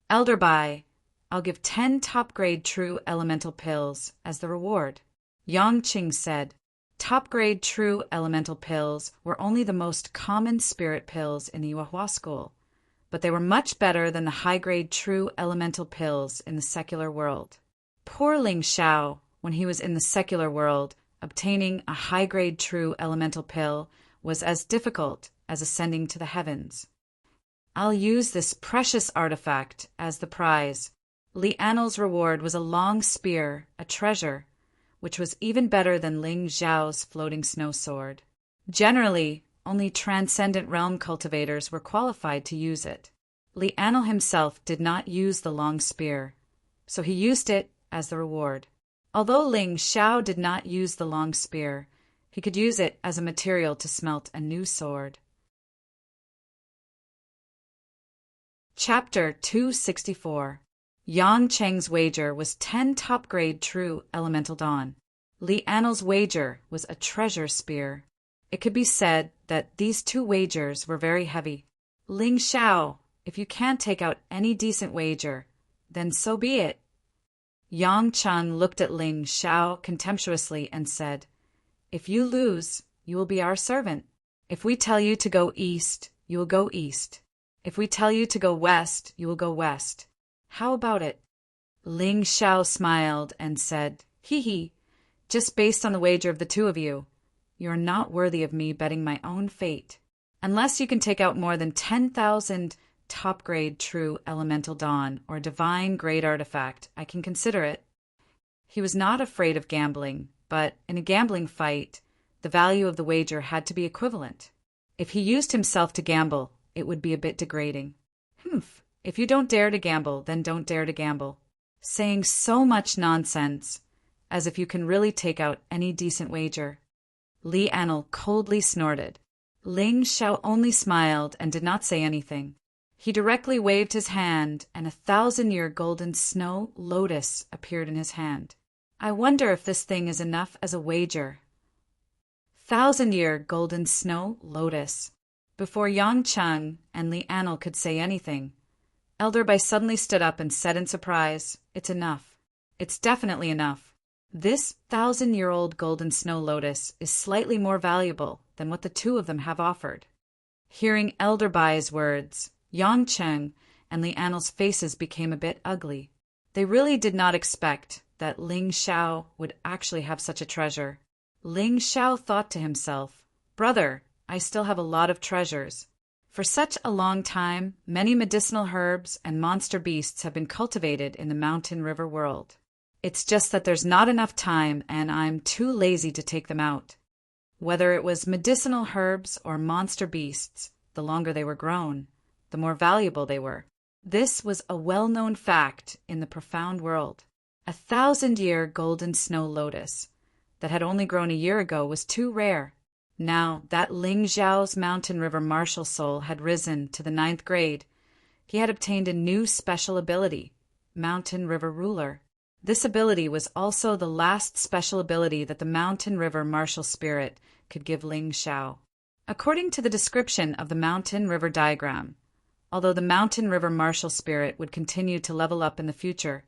Elder Bai, I'll give 10 top-grade true elemental pills as the reward. Yang Qing said, top-grade true elemental pills were only the most common spirit pills in the Yuehua school, but they were much better than the high-grade true elemental pills in the secular world. Poor Ling Xiao, when he was in the secular world, obtaining a high-grade true elemental pill was as difficult as ascending to the heavens. I'll use this precious artifact as the prize. Li Anil's reward was a long spear, a treasure, which was even better than Ling Xiao's floating snow sword. Generally, only transcendent realm cultivators were qualified to use it. Li Anil himself did not use the long spear, so he used it as the reward. Although Ling Xiao did not use the long spear, he could use it as a material to smelt a new sword. Chapter 264. Yang Cheng's wager was 10 top-grade true elemental dawn. Li Anil's wager was a treasure spear. It could be said that these two wagers were very heavy. Ling Xiao, if you can't take out any decent wager, then so be it. Yang Cheng looked at Ling Xiao contemptuously and said, "If you lose, you will be our servant. If we tell you to go east, you will go east. If we tell you to go west, you will go west. How about it?" Ling Xiao smiled and said, "Hee, just based on the wager of the two of you, you are not worthy of me betting my own fate. Unless you can take out more than 10,000 top-grade true elemental dawn or divine grade artifact, I can consider it." He was not afraid of gambling, but in a gambling fight, the value of the wager had to be equivalent. If he used himself to gamble, it would be a bit degrading. If you don't dare to gamble, then don't dare to gamble. Saying so much nonsense, as if you can really take out any decent wager. Li Anil coldly snorted. Ling Xiao only smiled and did not say anything. He directly waved his hand, and a 1,000-year golden snow lotus appeared in his hand. I wonder if this thing is enough as a wager. 1,000-year golden snow lotus. Before Yang Cheng and Li Anil could say anything, Elder Bai suddenly stood up and said in surprise, "It's enough. It's definitely enough. This 1,000-year-old golden snow lotus is slightly more valuable than what the two of them have offered." Hearing Elder Bai's words, Yang Cheng and Li Anil's faces became a bit ugly. They really did not expect that Ling Xiao would actually have such a treasure. Ling Xiao thought to himself, "Brother, I still have a lot of treasures. For such a long time, many medicinal herbs and monster beasts have been cultivated in the mountain river world. It's just that there's not enough time and I'm too lazy to take them out." Whether it was medicinal herbs or monster beasts, the longer they were grown, the more valuable they were. This was a well-known fact in the profound world. 1,000-year golden snow lotus that had only grown a year ago was too rare. Now that Ling Xiao's mountain river martial soul had risen to the 9th grade, he had obtained a new special ability, Mountain River Ruler. This ability was also the last special ability that the Mountain River martial spirit could give Ling Xiao. According to the description of the Mountain River diagram, although the Mountain River martial spirit would continue to level up in the future,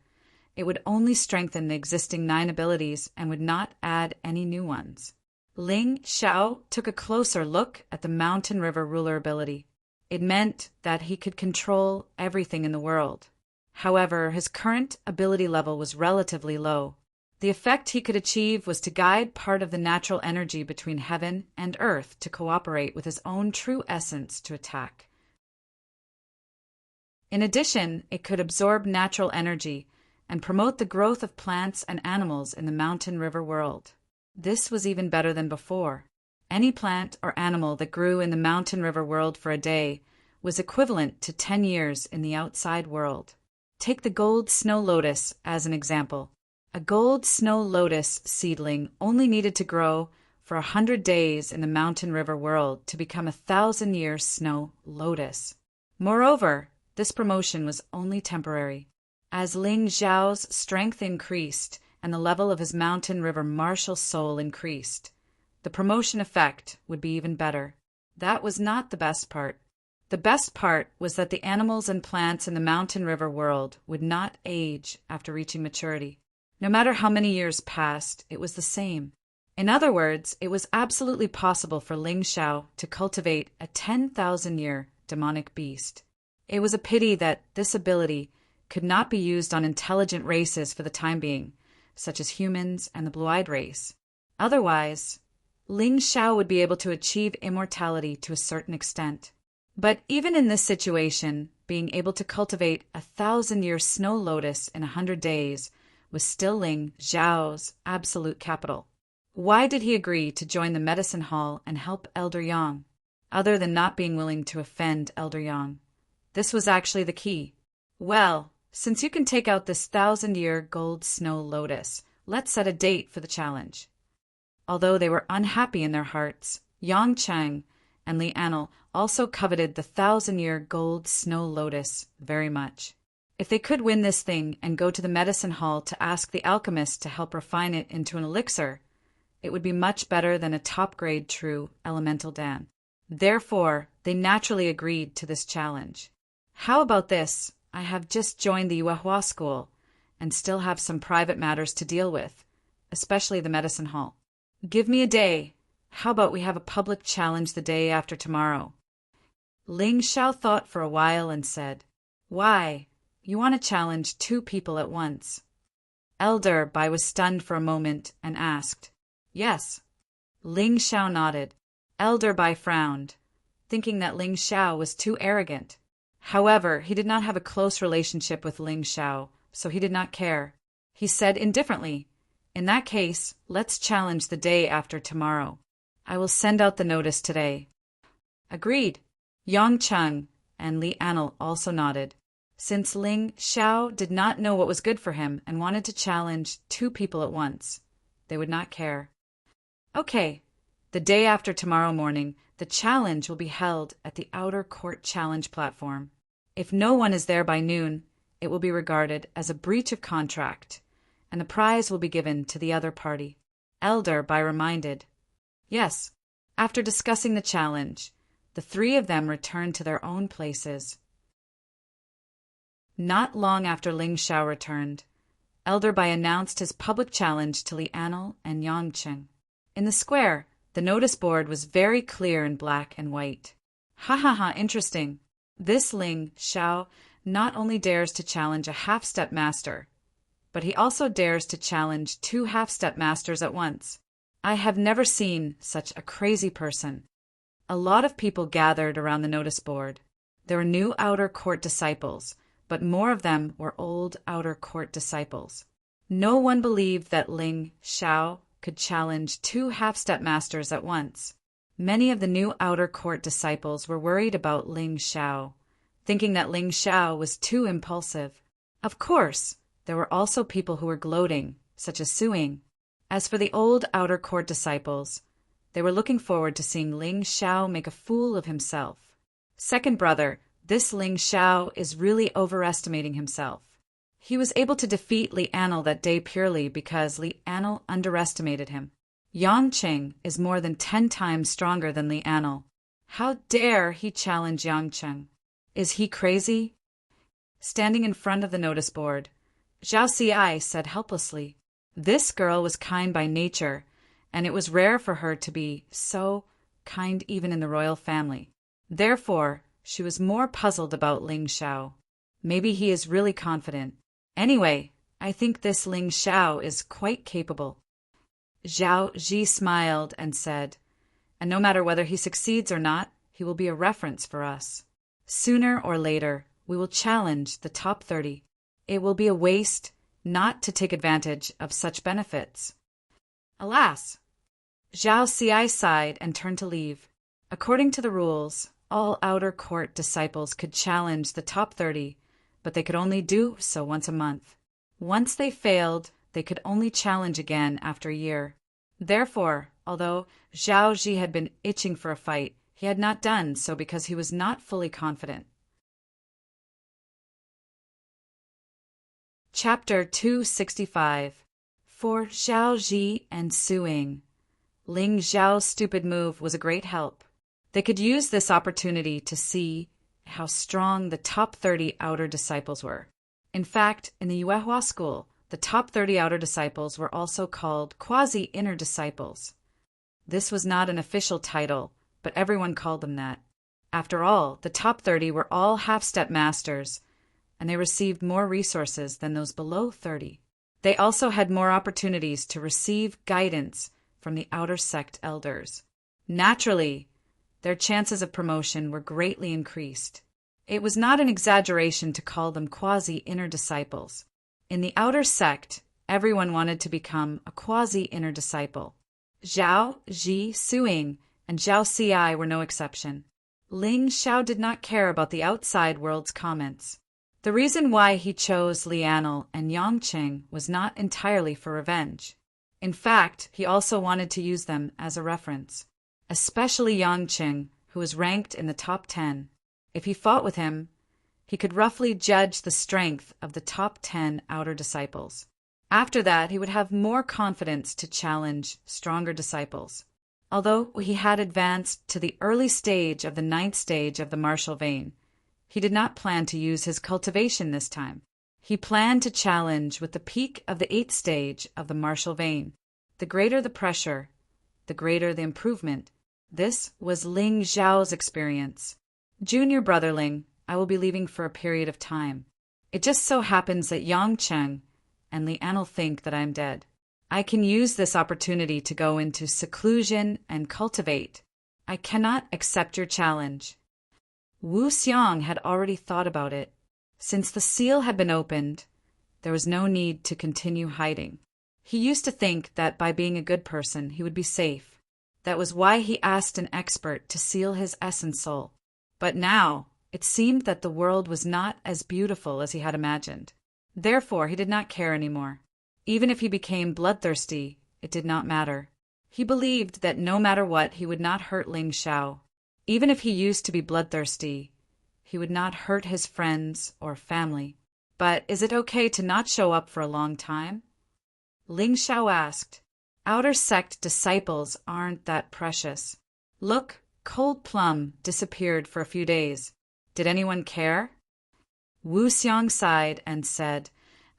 it would only strengthen the existing 9 abilities and would not add any new ones. Ling Xiao took a closer look at the Mountain River Ruler ability. It meant that he could control everything in the world. However, his current ability level was relatively low. The effect he could achieve was to guide part of the natural energy between heaven and earth to cooperate with his own true essence to attack. In addition, it could absorb natural energy and promote the growth of plants and animals in the mountain river world. This was even better than before. Any plant or animal that grew in the mountain river world for a day was equivalent to 10 years in the outside world. Take the gold snow lotus as an example. A gold snow lotus seedling only needed to grow for 100 days in the mountain river world to become a 1,000-year snow lotus. Moreover, this promotion was only temporary. As Ling Xiao's strength increased and the level of his mountain river martial soul increased, the promotion effect would be even better. That was not the best part. The best part was that the animals and plants in the mountain river world would not age after reaching maturity. No matter how many years passed, it was the same. In other words, it was absolutely possible for Ling Xiao to cultivate a 10,000-year demonic beast. It was a pity that this ability could not be used on intelligent races for the time being, such as humans and the blue-eyed race. Otherwise, Ling Xiao would be able to achieve immortality to a certain extent. But even in this situation, being able to cultivate 1,000-year snow lotus in 100 days was still Ling Xiao's absolute capital. Why did he agree to join the medicine hall and help Elder Yang, other than not being willing to offend Elder Yang? This was actually the key. Well, since you can take out this 1,000-year gold snow lotus, let's set a date for the challenge. Although they were unhappy in their hearts, Yang Cheng and Li Anil also coveted the 1,000-year gold snow lotus very much. If they could win this thing and go to the medicine hall to ask the alchemist to help refine it into an elixir, it would be much better than a top-grade true elemental dan. Therefore, they naturally agreed to this challenge. How about this? I have just joined the Yuehua school and still have some private matters to deal with, especially the medicine hall. Give me a day. How about we have a public challenge the day after tomorrow? Ling Xiao thought for a while and said, Why? You want to challenge 2 people at once? Elder Bai was stunned for a moment and asked, Yes. Ling Xiao nodded. Elder Bai frowned, thinking that Ling Xiao was too arrogant. However, he did not have a close relationship with Ling Xiao, so he did not care. He said indifferently, In that case, let's challenge the day after tomorrow. I will send out the notice today. Agreed. Yang Cheng and Li Anil also nodded. Since Ling Xiao did not know what was good for him and wanted to challenge 2 people at once, they would not care. Okay, the day after tomorrow morning, the challenge will be held at the outer court challenge platform. If no one is there by noon, it will be regarded as a breach of contract, and the prize will be given to the other party. Elder Bai reminded. Yes, after discussing the challenge, the 3 of them returned to their own places. Not long after Ling Xiao returned, Elder Bai announced his public challenge to Li Anil and Yang Cheng. In the square, the notice board was very clear in black and white. Ha, interesting. This Ling Xiao not only dares to challenge a half-step master, but he also dares to challenge 2 half-step masters at once. I have never seen such a crazy person. A lot of people gathered around the notice board. There were new outer court disciples, but more of them were old outer court disciples. No one believed that Ling Xiao could challenge 2 half-step masters at once. Many of the new outer court disciples were worried about Ling Xiao, thinking that Ling Xiao was too impulsive. Of course, there were also people who were gloating, such as Suing. As for the old outer court disciples, they were looking forward to seeing Ling Xiao make a fool of himself. Second brother, this Ling Xiao is really overestimating himself. He was able to defeat Li Anil that day purely because Li Anil underestimated him. Yang Cheng is more than 10 times stronger than Li Anil. How dare he challenge Yang Cheng? Is he crazy? Standing in front of the notice board, Zhao Xi said helplessly. This girl was kind by nature, and it was rare for her to be so kind even in the royal family. Therefore, she was more puzzled about Ling Xiao. Maybe he is really confident. Anyway, I think this Ling Xiao is quite capable. Zhao Ji smiled and said, And no matter whether he succeeds or not, he will be a reference for us. Sooner or later, we will challenge the top 30. It will be a waste not to take advantage of such benefits. Alas! Zhao Xi sighed and turned to leave. According to the rules, all outer court disciples could challenge the top 30, but they could only do so once a month. Once they failed, they could only challenge again after a year. Therefore, although Zhao Ji had been itching for a fight, he had not done so because he was not fully confident. Chapter 265. For Zhao Ji and Suing. Ling Xiao's stupid move was a great help. They could use this opportunity to see how strong the top 30 outer disciples were. In fact, in the Yuehua school, the top 30 outer disciples were also called quasi-inner disciples. This was not an official title, but everyone called them that. After all, the top 30 were all half-step masters, and they received more resources than those below 30. They also had more opportunities to receive guidance from the outer sect elders. Naturally, their chances of promotion were greatly increased. It was not an exaggeration to call them quasi-inner disciples. In the outer sect, everyone wanted to become a quasi-inner disciple. Zhao, Ji, Suing, and Zhao Xi were no exception. Ling Xiao did not care about the outside world's comments. The reason why he chose Lianal and Yongqing was not entirely for revenge. In fact, he also wanted to use them as a reference, especially Yongqing, who was ranked in the top 10. If he fought with him, he could roughly judge the strength of the top 10 outer disciples. After that, he would have more confidence to challenge stronger disciples. Although he had advanced to the early stage of the 9th stage of the martial vein, he did not plan to use his cultivation this time. He planned to challenge with the peak of the 8th stage of the martial vein. The greater the pressure, the greater the improvement. This was Ling Xiao's experience. Junior brother Ling, I will be leaving for a period of time. It just so happens that Yongqing and Lianal think that I am dead. I can use this opportunity to go into seclusion and cultivate. I cannot accept your challenge. Wu Xiang had already thought about it. Since the seal had been opened, there was no need to continue hiding. He used to think that by being a good person, he would be safe. That was why he asked an expert to seal his essence soul. But now, it seemed that the world was not as beautiful as he had imagined. Therefore, he did not care anymore. Even if he became bloodthirsty, it did not matter. He believed that no matter what, he would not hurt Ling Xiao. Even if he used to be bloodthirsty, he would not hurt his friends or family. But is it okay to not show up for a long time? Ling Xiao asked. Outer sect disciples aren't that precious. Look, Cold Plum disappeared for a few days. Did anyone care? Wu Xiang sighed and said,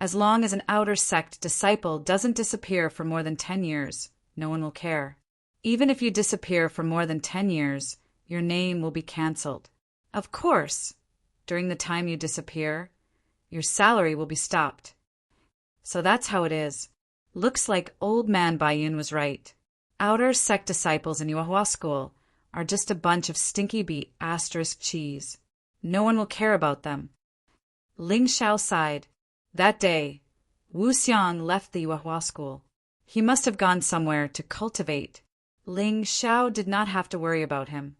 as long as an outer sect disciple doesn't disappear for more than 10 years, no one will care. Even if you disappear for more than 10 years, your name will be cancelled. Of course, during the time you disappear, your salary will be stopped. So that's how it is. Looks like old man Baiyun was right. Outer sect disciples in Yuehua School are just a bunch of stinky beet * cheese. No one will care about them. Ling Xiao sighed. That day, Wu Xiang left the Yuehua School. He must have gone somewhere to cultivate. Ling Xiao did not have to worry about him.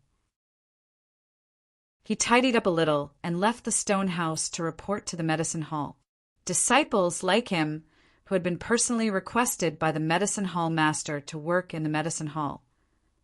He tidied up a little and left the stone house to report to the medicine hall. Disciples like him, who had been personally requested by the medicine hall master to work in the medicine hall,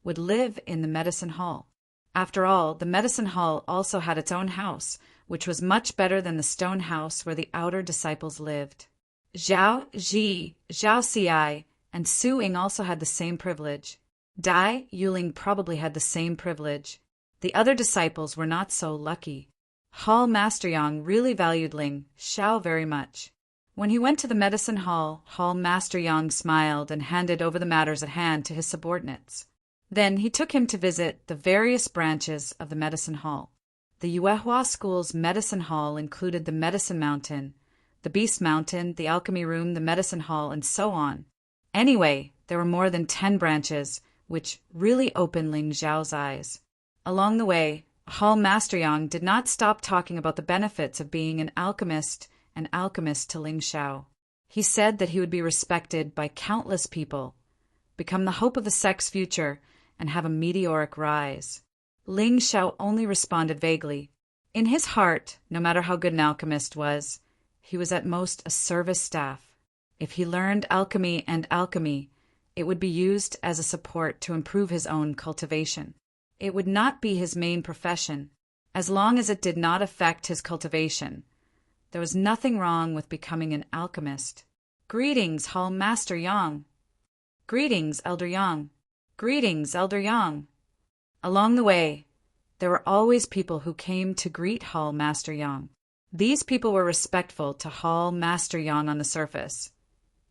would live in the medicine hall. After all, the medicine hall also had its own house, which was much better than the stone house where the outer disciples lived. Zhao, Ji, Zhao Xi, and Su Ying also had the same privilege. Dai Yuling probably had the same privilege. The other disciples were not so lucky. Hall Master Yang really valued Ling Xiao very much. When he went to the medicine hall, Hall Master Yang smiled and handed over the matters at hand to his subordinates. Then he took him to visit the various branches of the medicine hall. The Yuehua School's medicine hall included the medicine mountain, the beast mountain, the alchemy room, the medicine hall, and so on. Anyway, there were more than 10 branches, which really opened Ling Xiao's eyes. Along the way, Hall Master Yang did not stop talking about the benefits of being an alchemist to Ling Xiao. He said that he would be respected by countless people, become the hope of the sect's future, and have a meteoric rise. Ling Xiao only responded vaguely. In his heart, no matter how good an alchemist was, he was at most a service staff. If he learned alchemy, it would be used as a support to improve his own cultivation. It would not be his main profession. As long as it did not affect his cultivation, there was nothing wrong with becoming an alchemist. Greetings, Hall Master Yang. Greetings, Elder Yang. Greetings, Elder Yang. Along the way, there were always people who came to greet Hall Master Yang. These people were respectful to Hall Master Yang on the surface,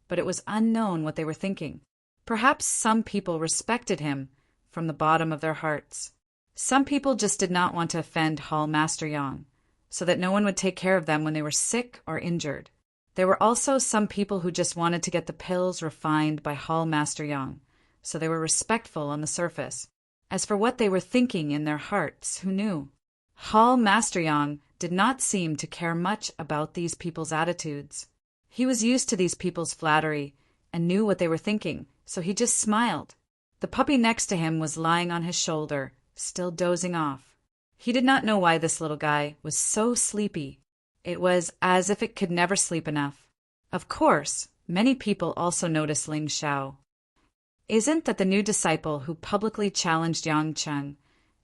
but it was unknown what they were thinking. Perhaps some people respected him from the bottom of their hearts. Some people just did not want to offend Hall Master Yang, so that no one would take care of them when they were sick or injured. There were also some people who just wanted to get the pills refined by Hall Master Yang, so they were respectful on the surface. As for what they were thinking in their hearts, who knew? Hall Master Yang did not seem to care much about these people's attitudes. He was used to these people's flattery and knew what they were thinking, so he just smiled. The puppy next to him was lying on his shoulder, still dozing off. He did not know why this little guy was so sleepy. It was as if it could never sleep enough. Of course, many people also noticed Ling Xiao. Isn't that the new disciple who publicly challenged Yang Cheng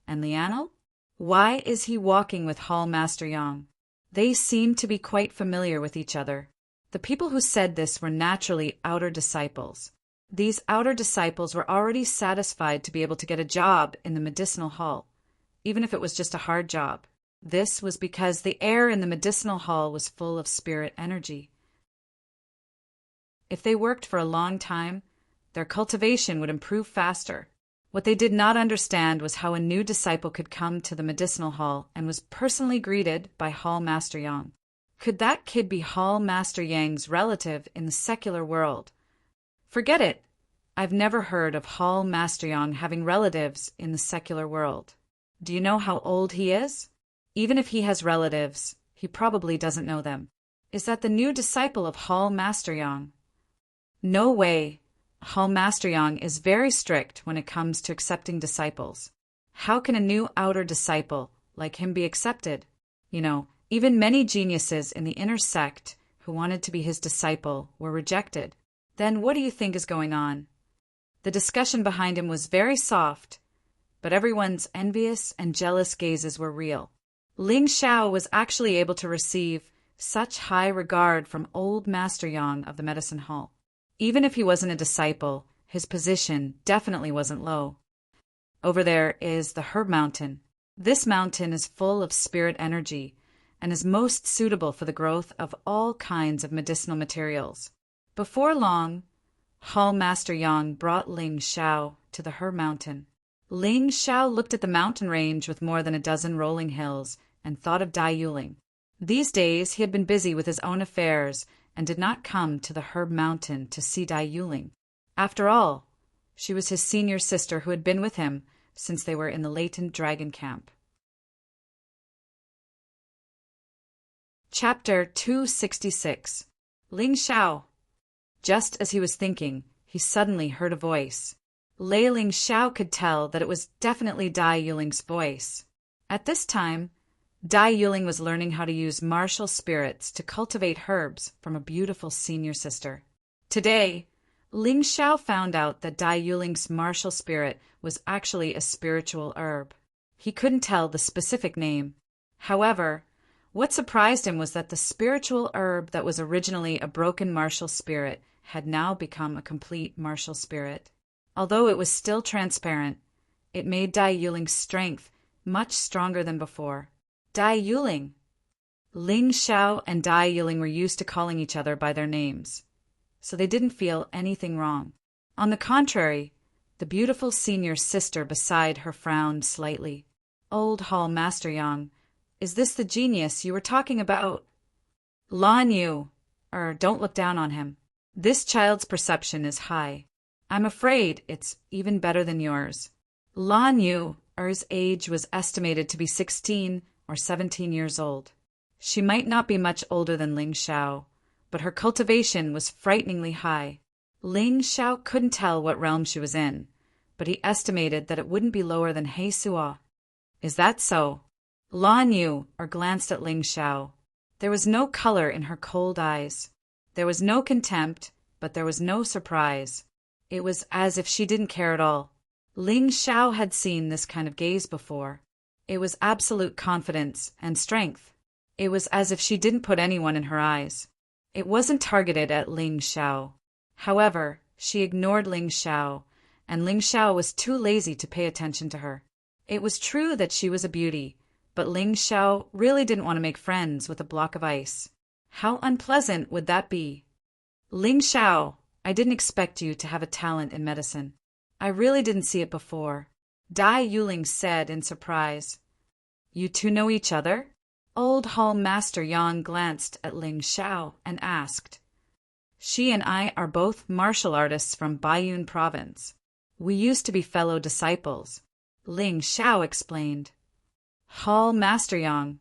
and Lianel? Why is he walking with Hall Master Yang? They seemed to be quite familiar with each other. The people who said this were naturally outer disciples. These outer disciples were already satisfied to be able to get a job in the medicinal hall, even if it was just a hard job. This was because the air in the medicinal hall was full of spirit energy. If they worked for a long time, their cultivation would improve faster. What they did not understand was how a new disciple could come to the medicinal hall and was personally greeted by Hall Master Yang. Could that kid be Hall Master Yang's relative in the secular world? Forget it. I've never heard of Hall Master Yang having relatives in the secular world. Do you know how old he is? Even if he has relatives, he probably doesn't know them. Is that the new disciple of Hall Master Yang? No way. Hall Master Yang is very strict when it comes to accepting disciples. How can a new outer disciple like him be accepted? Even many geniuses in the inner sect who wanted to be his disciple were rejected. Then what do you think is going on? The discussion behind him was very soft, but everyone's envious and jealous gazes were real. Ling Xiao was actually able to receive such high regard from old Master Yang of the medicine hall. Even if he wasn't a disciple, his position definitely wasn't low. Over there is the Herb Mountain. This mountain is full of spirit energy and is most suitable for the growth of all kinds of medicinal materials. Before long, Hall Master Yang brought Ling Xiao to the Herb Mountain. Ling Xiao looked at the mountain range with more than a dozen rolling hills and thought of Dai Yuling. These days he had been busy with his own affairs and did not come to the Herb Mountain to see Dai Yuling. After all, she was his senior sister who had been with him since they were in the latent dragon camp. Chapter 266. Ling Xiao. Just as he was thinking, he suddenly heard a voice. Ling Xiao could tell that it was definitely Dai Yuling's voice. At this time, Dai Yuling was learning how to use martial spirits to cultivate herbs from a beautiful senior sister. Today, Ling Xiao found out that Dai Yuling's martial spirit was actually a spiritual herb. He couldn't tell the specific name. However, what surprised him was that the spiritual herb that was originally a broken martial spirit had now become a complete martial spirit. Although it was still transparent, it made Dai Yuling's strength much stronger than before. Dai Yuling. Ling Xiao and Dai Yuling were used to calling each other by their names, so they didn't feel anything wrong. On the contrary, the beautiful senior sister beside her frowned slightly. Old Hall Master Yang, is this the genius you were talking about? Lan Yu, don't look down on him. This child's perception is high. I'm afraid it's even better than yours. Lan Yu, his age was estimated to be 16 or 17 years old. She might not be much older than Ling Xiao, but her cultivation was frighteningly high. Ling Xiao couldn't tell what realm she was in, but he estimated that it wouldn't be lower than He Sua. Is that so? Lan Yu glanced at Ling Xiao. There was no color in her cold eyes. There was no contempt, but there was no surprise. It was as if she didn't care at all. Ling Xiao had seen this kind of gaze before. It was absolute confidence and strength. It was as if she didn't put anyone in her eyes. It wasn't targeted at Ling Xiao. However, she ignored Ling Xiao, and Ling Xiao was too lazy to pay attention to her. It was true that she was a beauty, but Ling Xiao really didn't want to make friends with a block of ice. How unpleasant would that be? Ling Xiao, I didn't expect you to have a talent in medicine. I really didn't see it before. Dai Yuling said in surprise. You two know each other? Old Hall Master Yang glanced at Ling Xiao and asked. She and I are both martial artists from Baiyun province. We used to be fellow disciples, Ling Xiao explained. Hall Master Yang,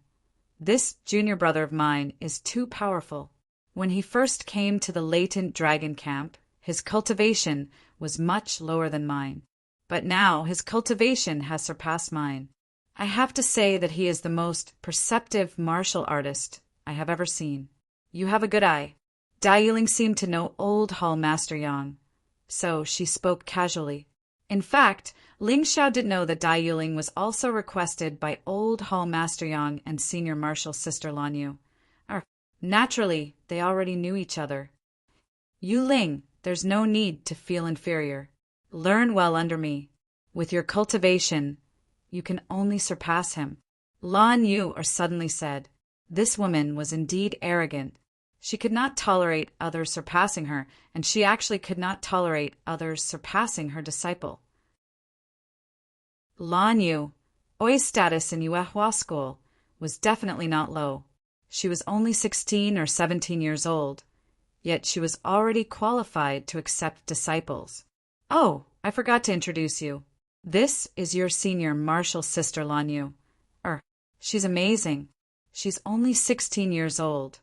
this junior brother of mine is too powerful. When he first came to the latent dragon camp, his cultivation was much lower than mine. But now his cultivation has surpassed mine. I have to say that he is the most perceptive martial artist I have ever seen. You have a good eye. Dai Yuling seemed to know old Hall Master Yang, so she spoke casually. In fact, Ling Xiao didn't know that Dai Yuling was also requested by old Hall Master Yang and senior martial sister Lan Yu. Naturally, they already knew each other. Yu Ling, there's no need to feel inferior. Learn well under me. With your cultivation, you can only surpass him. Lan Yu suddenly said. This woman was indeed arrogant. She could not tolerate others surpassing her, and she actually could not tolerate others surpassing her disciple. Lan Yu, Oi's status in Yuehua school, was definitely not low. She was only 16 or 17 years old, yet she was already qualified to accept disciples. Oh, I forgot to introduce you. This is your senior martial sister Lan Yu. She's amazing. She's only 16 years old,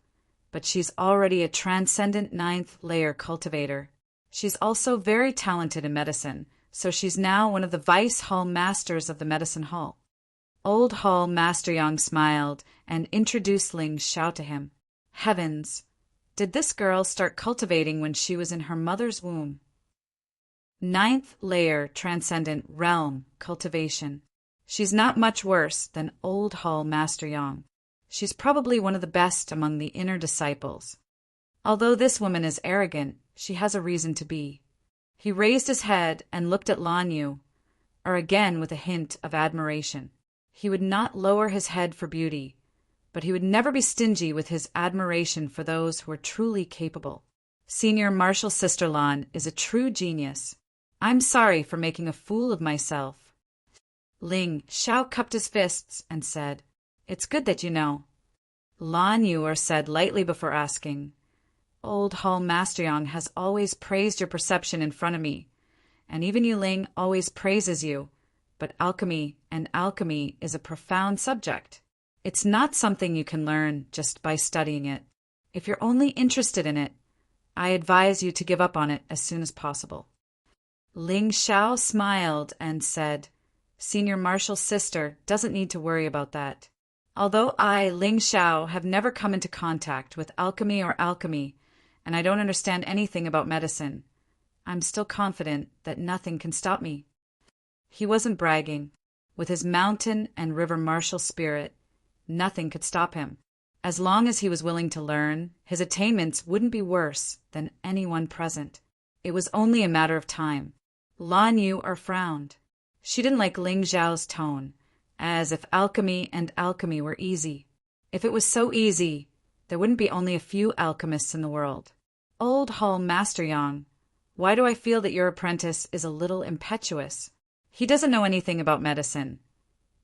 but she's already a transcendent 9th layer cultivator. She's also very talented in medicine, so she's now one of the Vice Hall Masters of the Medicine Hall. Old Hall Master Yang smiled and introduced Ling Xiao to him. Heavens! Did this girl start cultivating when she was in her mother's womb? 9th layer transcendent realm cultivation. She's not much worse than Old Hall Master Yang. She's probably one of the best among the inner disciples. Although this woman is arrogant, she has a reason to be. He raised his head and looked at Lan Yu, again with a hint of admiration. He would not lower his head for beauty, but he would never be stingy with his admiration for those who are truly capable. Senior martial sister Lan is a true genius. I'm sorry for making a fool of myself. Ling Xiao cupped his fists and said, It's good that you know. Lan Yu said lightly before asking, Old Hall Master Yang has always praised your perception in front of me, and even Yu Ling always praises you, but alchemy is a profound subject. It's not something you can learn just by studying it. If you're only interested in it, I advise you to give up on it as soon as possible. Ling Xiao smiled and said, Senior martial sister doesn't need to worry about that. Although I, Ling Xiao, have never come into contact with alchemy, and I don't understand anything about medicine, I'm still confident that nothing can stop me. He wasn't bragging. With his mountain and river martial spirit, nothing could stop him. As long as he was willing to learn, his attainments wouldn't be worse than anyone present. It was only a matter of time. Lan Yu frowned. She didn't like Ling Xiao's tone, as if alchemy were easy. If it was so easy, there wouldn't be only a few alchemists in the world. Old Hall Master Yang, why do I feel that your apprentice is a little impetuous? He doesn't know anything about medicine,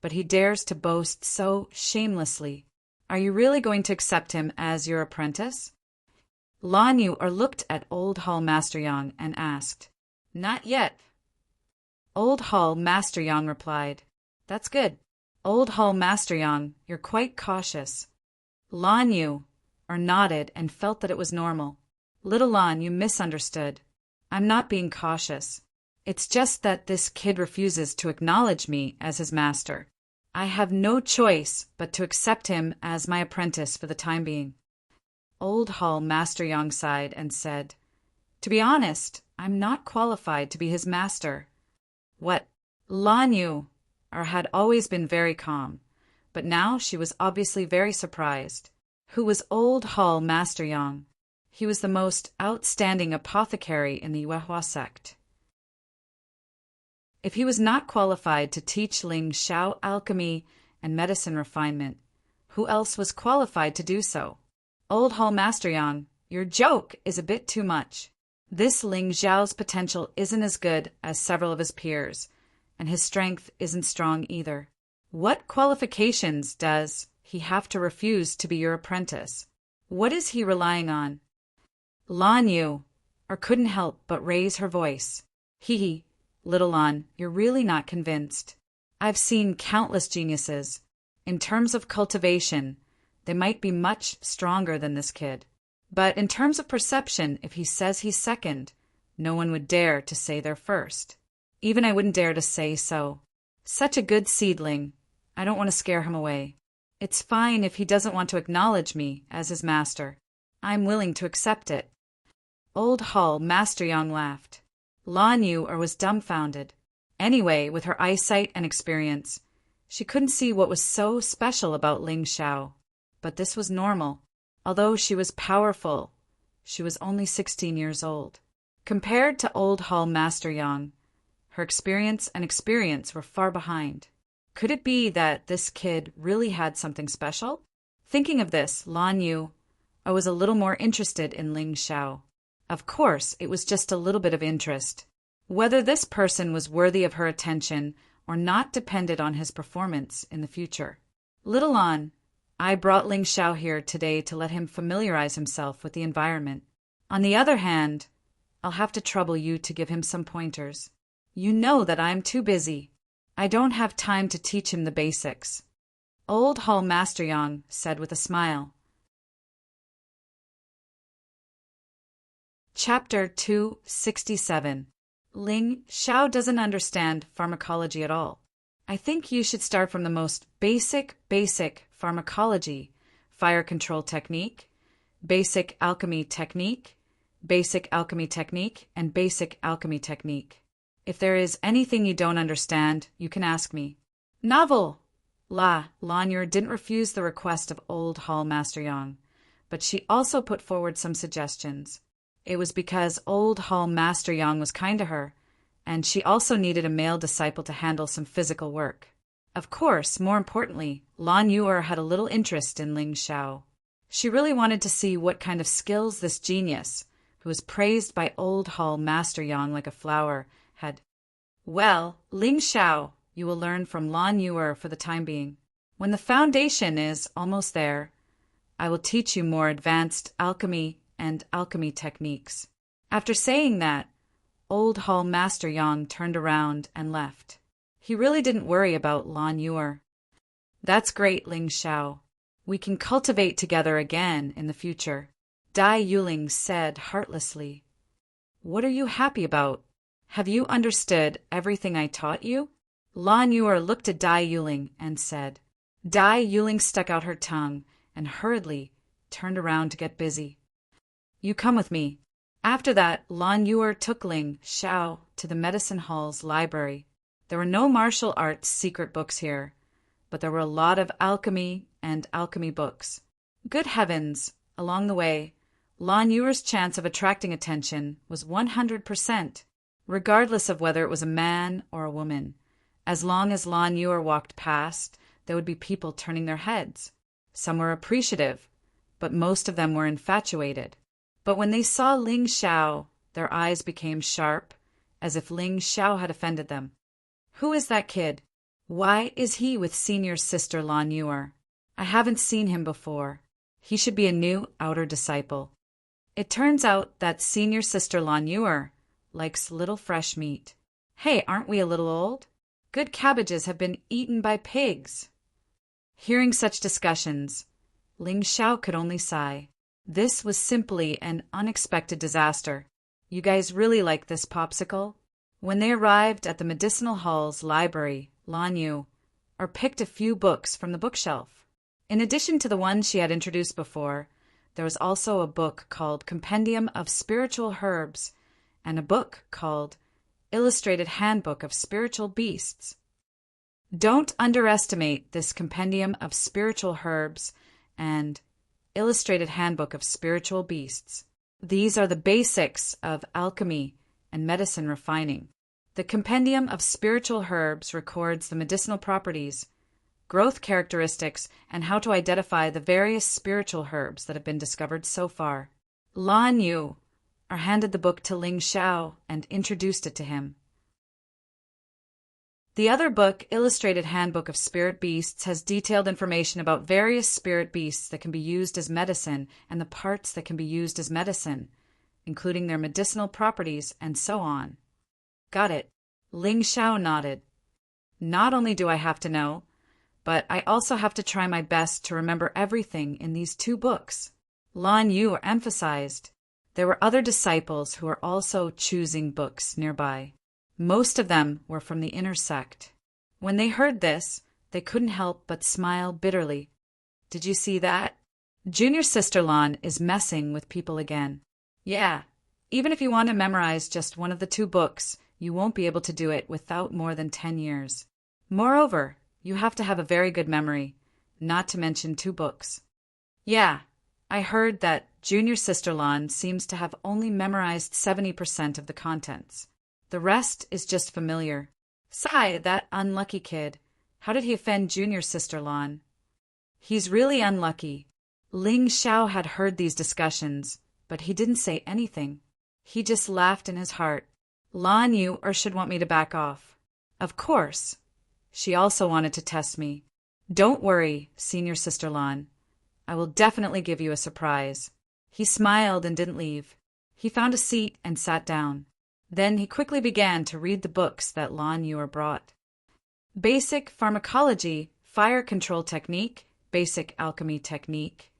but he dares to boast so shamelessly. Are you really going to accept him as your apprentice? Lan Yu looked at Old Hall Master Yang and asked. Not yet. Old Hall Master Yang replied. That's good. Old Hall Master Yang, you're quite cautious. Lan Yu nodded and felt that it was normal. Little Lan, you misunderstood. I'm not being cautious. It's just that this kid refuses to acknowledge me as his master. I have no choice but to accept him as my apprentice for the time being. Old Hall Master Yang sighed and said, To be honest, I'm not qualified to be his master. What? Lan Yu had always been very calm, but now she was obviously very surprised. Who was Old Hall Master Yang? He was the most outstanding apothecary in the Yuehua sect. If he was not qualified to teach Ling Xiao alchemy and medicine refinement, who else was qualified to do so? Old Hall Master Yang, your joke is a bit too much. This Ling Xiao's potential isn't as good as several of his peers, and his strength isn't strong either. What qualifications does he have to refuse to be your apprentice? What is he relying on? Lan Yu, or couldn't help but raise her voice. Hee, little Lan, you're really not convinced. I've seen countless geniuses. In terms of cultivation, they might be much stronger than this kid. But in terms of perception, if he says he's second, no one would dare to say they're first. Even I wouldn't dare to say so. Such a good seedling. I don't want to scare him away. It's fine if he doesn't want to acknowledge me as his master. I'm willing to accept it. Old Hall Master Yang laughed. Lan Yu was dumbfounded. Anyway, with her eyesight and experience, she couldn't see what was so special about Ling Xiao. But this was normal. Although she was powerful, she was only 16 years old. Compared to Old Hall Master Yang, her experience were far behind. Could it be that this kid really had something special? Thinking of this, Lan Yu was a little more interested in Ling Xiao. Of course, it was just a little bit of interest. Whether this person was worthy of her attention or not depended on his performance in the future. Little Lan, I brought Ling Xiao here today to let him familiarize himself with the environment. On the other hand, I'll have to trouble you to give him some pointers. You know that I'm too busy. I don't have time to teach him the basics. Old Hall Master Yang said with a smile. Chapter 267. Ling Xiao doesn't understand pharmacology at all. I think you should start from the most basic pharmacology, fire control technique, basic alchemy technique, and basic alchemy technique. If there is anything you don't understand, you can ask me. Novel! Lan Yu didn't refuse the request of Old Hall Master Yang, but she also put forward some suggestions. It was because Old Hall Master Yang was kind to her, and she also needed a male disciple to handle some physical work. Of course, more importantly, Lan Yu had a little interest in Ling Xiao. She really wanted to see what kind of skills this genius, who was praised by Old Hall Master Yang like a flower, had. Well, Ling Xiao, you will learn from Lan Yu for the time being. When the foundation is almost there, I will teach you more advanced alchemy and alchemy techniques. After saying that, Old Hall Master Yang turned around and left. He really didn't worry about Lan Yu. That's great, Ling Xiao. We can cultivate together again in the future. Dai Yuling said heartlessly. What are you happy about? Have you understood everything I taught you? Lan Yu looked at Dai Yuling and said. Dai Yuling stuck out her tongue and hurriedly turned around to get busy. You come with me. After that, Lan Yu took Ling Xiao to the medicine hall's library. There were no martial arts secret books here, but there were a lot of alchemy and alchemy books. Good heavens! Along the way, Lan Yu's chance of attracting attention was 100%, regardless of whether it was a man or a woman. As long as Lan Yu walked past, there would be people turning their heads. Some were appreciative, but most of them were infatuated. But when they saw Ling Xiao, their eyes became sharp, as if Ling Xiao had offended them. Who is that kid? Why is he with senior sister Lan Yu? I haven't seen him before. He should be a new outer disciple. It turns out that senior sister Lan Yu likes little fresh meat. Hey, aren't we a little old? Good cabbages have been eaten by pigs. Hearing such discussions, Ling Xiao could only sigh. This was simply an unexpected disaster. You guys really like this popsicle? When they arrived at the medicinal hall's library, Lan Yu picked a few books from the bookshelf. In addition to the ones she had introduced before, there was also a book called Compendium of Spiritual Herbs and a book called Illustrated Handbook of Spiritual Beasts. Don't underestimate this Compendium of Spiritual Herbs and Illustrated Handbook of Spiritual Beasts. These are the basics of alchemy and medicine refining. The Compendium of Spiritual Herbs records the medicinal properties, growth characteristics, and how to identify the various spiritual herbs that have been discovered so far. Lan Yu handed the book to Ling Xiao and introduced it to him. The other book, Illustrated Handbook of Spirit Beasts, has detailed information about various spirit beasts that can be used as medicine and the parts that can be used as medicine, including their medicinal properties and so on. Got it. Ling Xiao nodded. Not only do I have to know, but I also have to try my best to remember everything in these 2 books. Lan Yu emphasized. There were other disciples who were also choosing books nearby. Most of them were from the inner sect. When they heard this, they couldn't help but smile bitterly. Did you see that? Junior Sister Lan is messing with people again. Yeah, even if you want to memorize just one of the 2 books, you won't be able to do it without more than 10 years. Moreover, you have to have a very good memory, not to mention 2 books. Yeah, I heard that Junior Sister Lan seems to have only memorized 70% of the contents. The rest is just familiar. Sigh, that unlucky kid. How did he offend Junior Sister Lan? He's really unlucky. Ling Xiao had heard these discussions, but he didn't say anything. He just laughed in his heart. Lan Yu should want me to back off. Of course. She also wanted to test me. Don't worry, Senior Sister Lan. I will definitely give you a surprise. He smiled and didn't leave. He found a seat and sat down. Then he quickly began to read the books that Lan Yu brought. Basic Pharmacology, Fire Control Technique, Basic Alchemy Technique,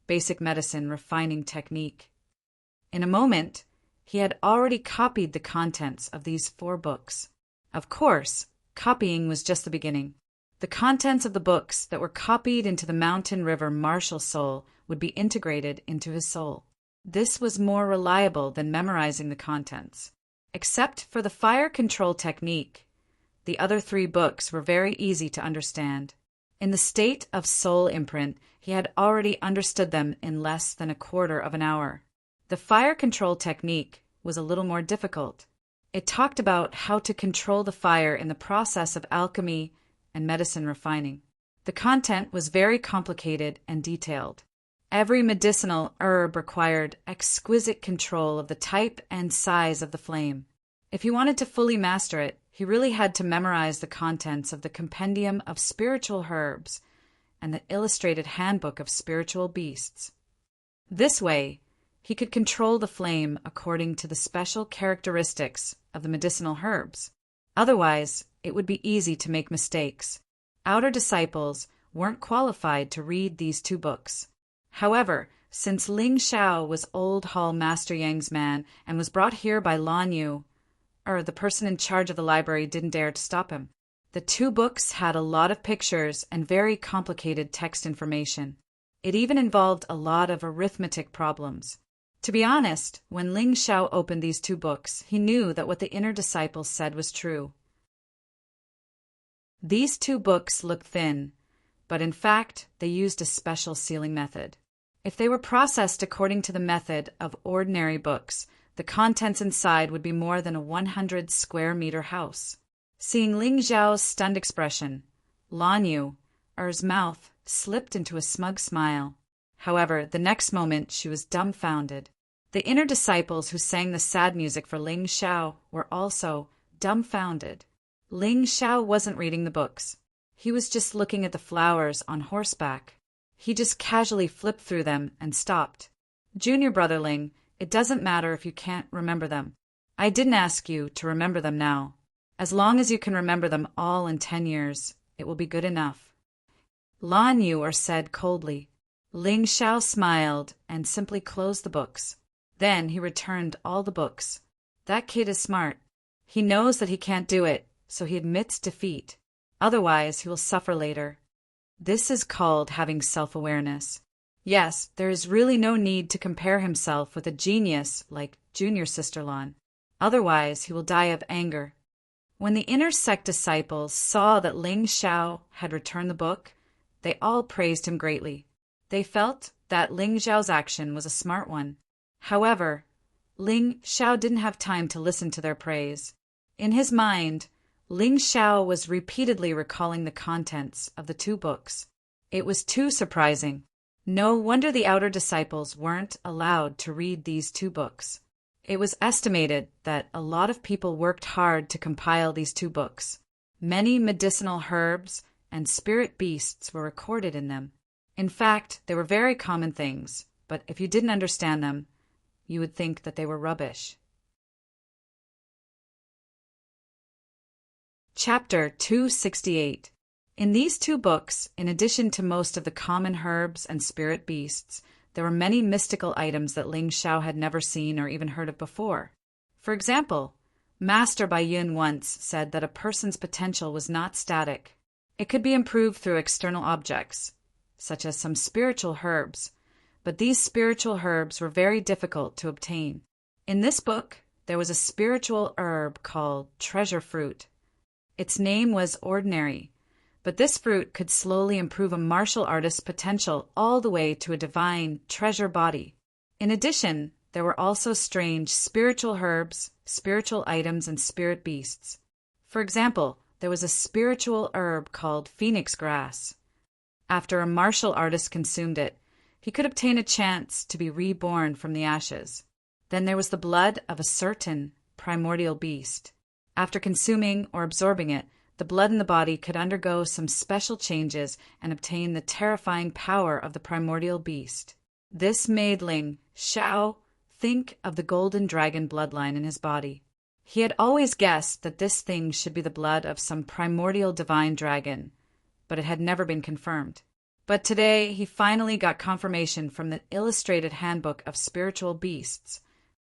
Basic Medicine Refining Technique. In a moment, he had already copied the contents of these 4 books. Of course, copying was just the beginning. The contents of the books that were copied into the mountain river martial soul would be integrated into his soul. This was more reliable than memorizing the contents. Except for the fire control technique, the other 3 books were very easy to understand. In the state of soul imprint, he had already understood them in less than a quarter of an hour. The fire control technique was a little more difficult. It talked about how to control the fire in the process of alchemy and medicine refining. The content was very complicated and detailed. Every medicinal herb required exquisite control of the type and size of the flame. If he wanted to fully master it, he really had to memorize the contents of the Compendium of Spiritual Herbs and the Illustrated Handbook of Spiritual Beasts. This way, he could control the flame according to the special characteristics of the medicinal herbs. Otherwise, it would be easy to make mistakes. Outer disciples weren't qualified to read these 2 books. However, since Ling Xiao was Old Hall Master Yang's man and was brought here by Lan Yu, the person in charge of the library didn't dare to stop him. The 2 books had a lot of pictures and very complicated text information. It even involved a lot of arithmetic problems. To be honest, when Ling Xiao opened these 2 books, he knew that what the inner disciples said was true. These 2 books looked thin, but in fact, they used a special sealing method. If they were processed according to the method of ordinary books, the contents inside would be more than a 100 square meter house. Seeing Ling Xiao's stunned expression, Lan Yu's mouth slipped into a smug smile. However, the next moment she was dumbfounded. The inner disciples who sang the sad music for Ling Xiao were also dumbfounded. Ling Xiao wasn't reading the books. He was just looking at the flowers on horseback. He just casually flipped through them and stopped. Junior Brother Ling, it doesn't matter if you can't remember them. I didn't ask you to remember them now. As long as you can remember them all in 10 years, it will be good enough. Lan Yu said coldly. Ling Xiao smiled and simply closed the books. Then he returned all the books. That kid is smart. He knows that he can't do it, so he admits defeat. Otherwise, he will suffer later. This is called having self-awareness. Yes, there is really no need to compare himself with a genius like Junior Sister Lan. Otherwise, he will die of anger. When the inner sect disciples saw that Ling Xiao had returned the book, they all praised him greatly. They felt that Ling Xiao's action was a smart one. However, Ling Xiao didn't have time to listen to their praise. In his mind, Ling Xiao was repeatedly recalling the contents of the 2 books. It was too surprising. No wonder the outer disciples weren't allowed to read these 2 books. It was estimated that a lot of people worked hard to compile these 2 books. Many medicinal herbs and spirit beasts were recorded in them. In fact, they were very common things, but if you didn't understand them, you would think that they were rubbish. Chapter 268. In these two books, in addition to most of the common herbs and spirit beasts, there were many mystical items that Ling Xiao had never seen or even heard of before. For example, Master Bai Yun once said that a person's potential was not static. It could be improved through external objects, such as some spiritual herbs, but these spiritual herbs were very difficult to obtain. In this book, there was a spiritual herb called treasure fruit. Its name was ordinary, but this fruit could slowly improve a martial artist's potential all the way to a divine treasure body. In addition, there were also strange spiritual herbs, spiritual items, and spirit beasts. For example, there was a spiritual herb called phoenix grass. After a martial artist consumed it, he could obtain a chance to be reborn from the ashes. Then there was the blood of a certain primordial beast. After consuming or absorbing it, the blood in the body could undergo some special changes and obtain the terrifying power of the primordial beast. This made Ling Xiao think of the golden dragon bloodline in his body. He had always guessed that this thing should be the blood of some primordial divine dragon, but it had never been confirmed. But today he finally got confirmation from the illustrated handbook of spiritual beasts.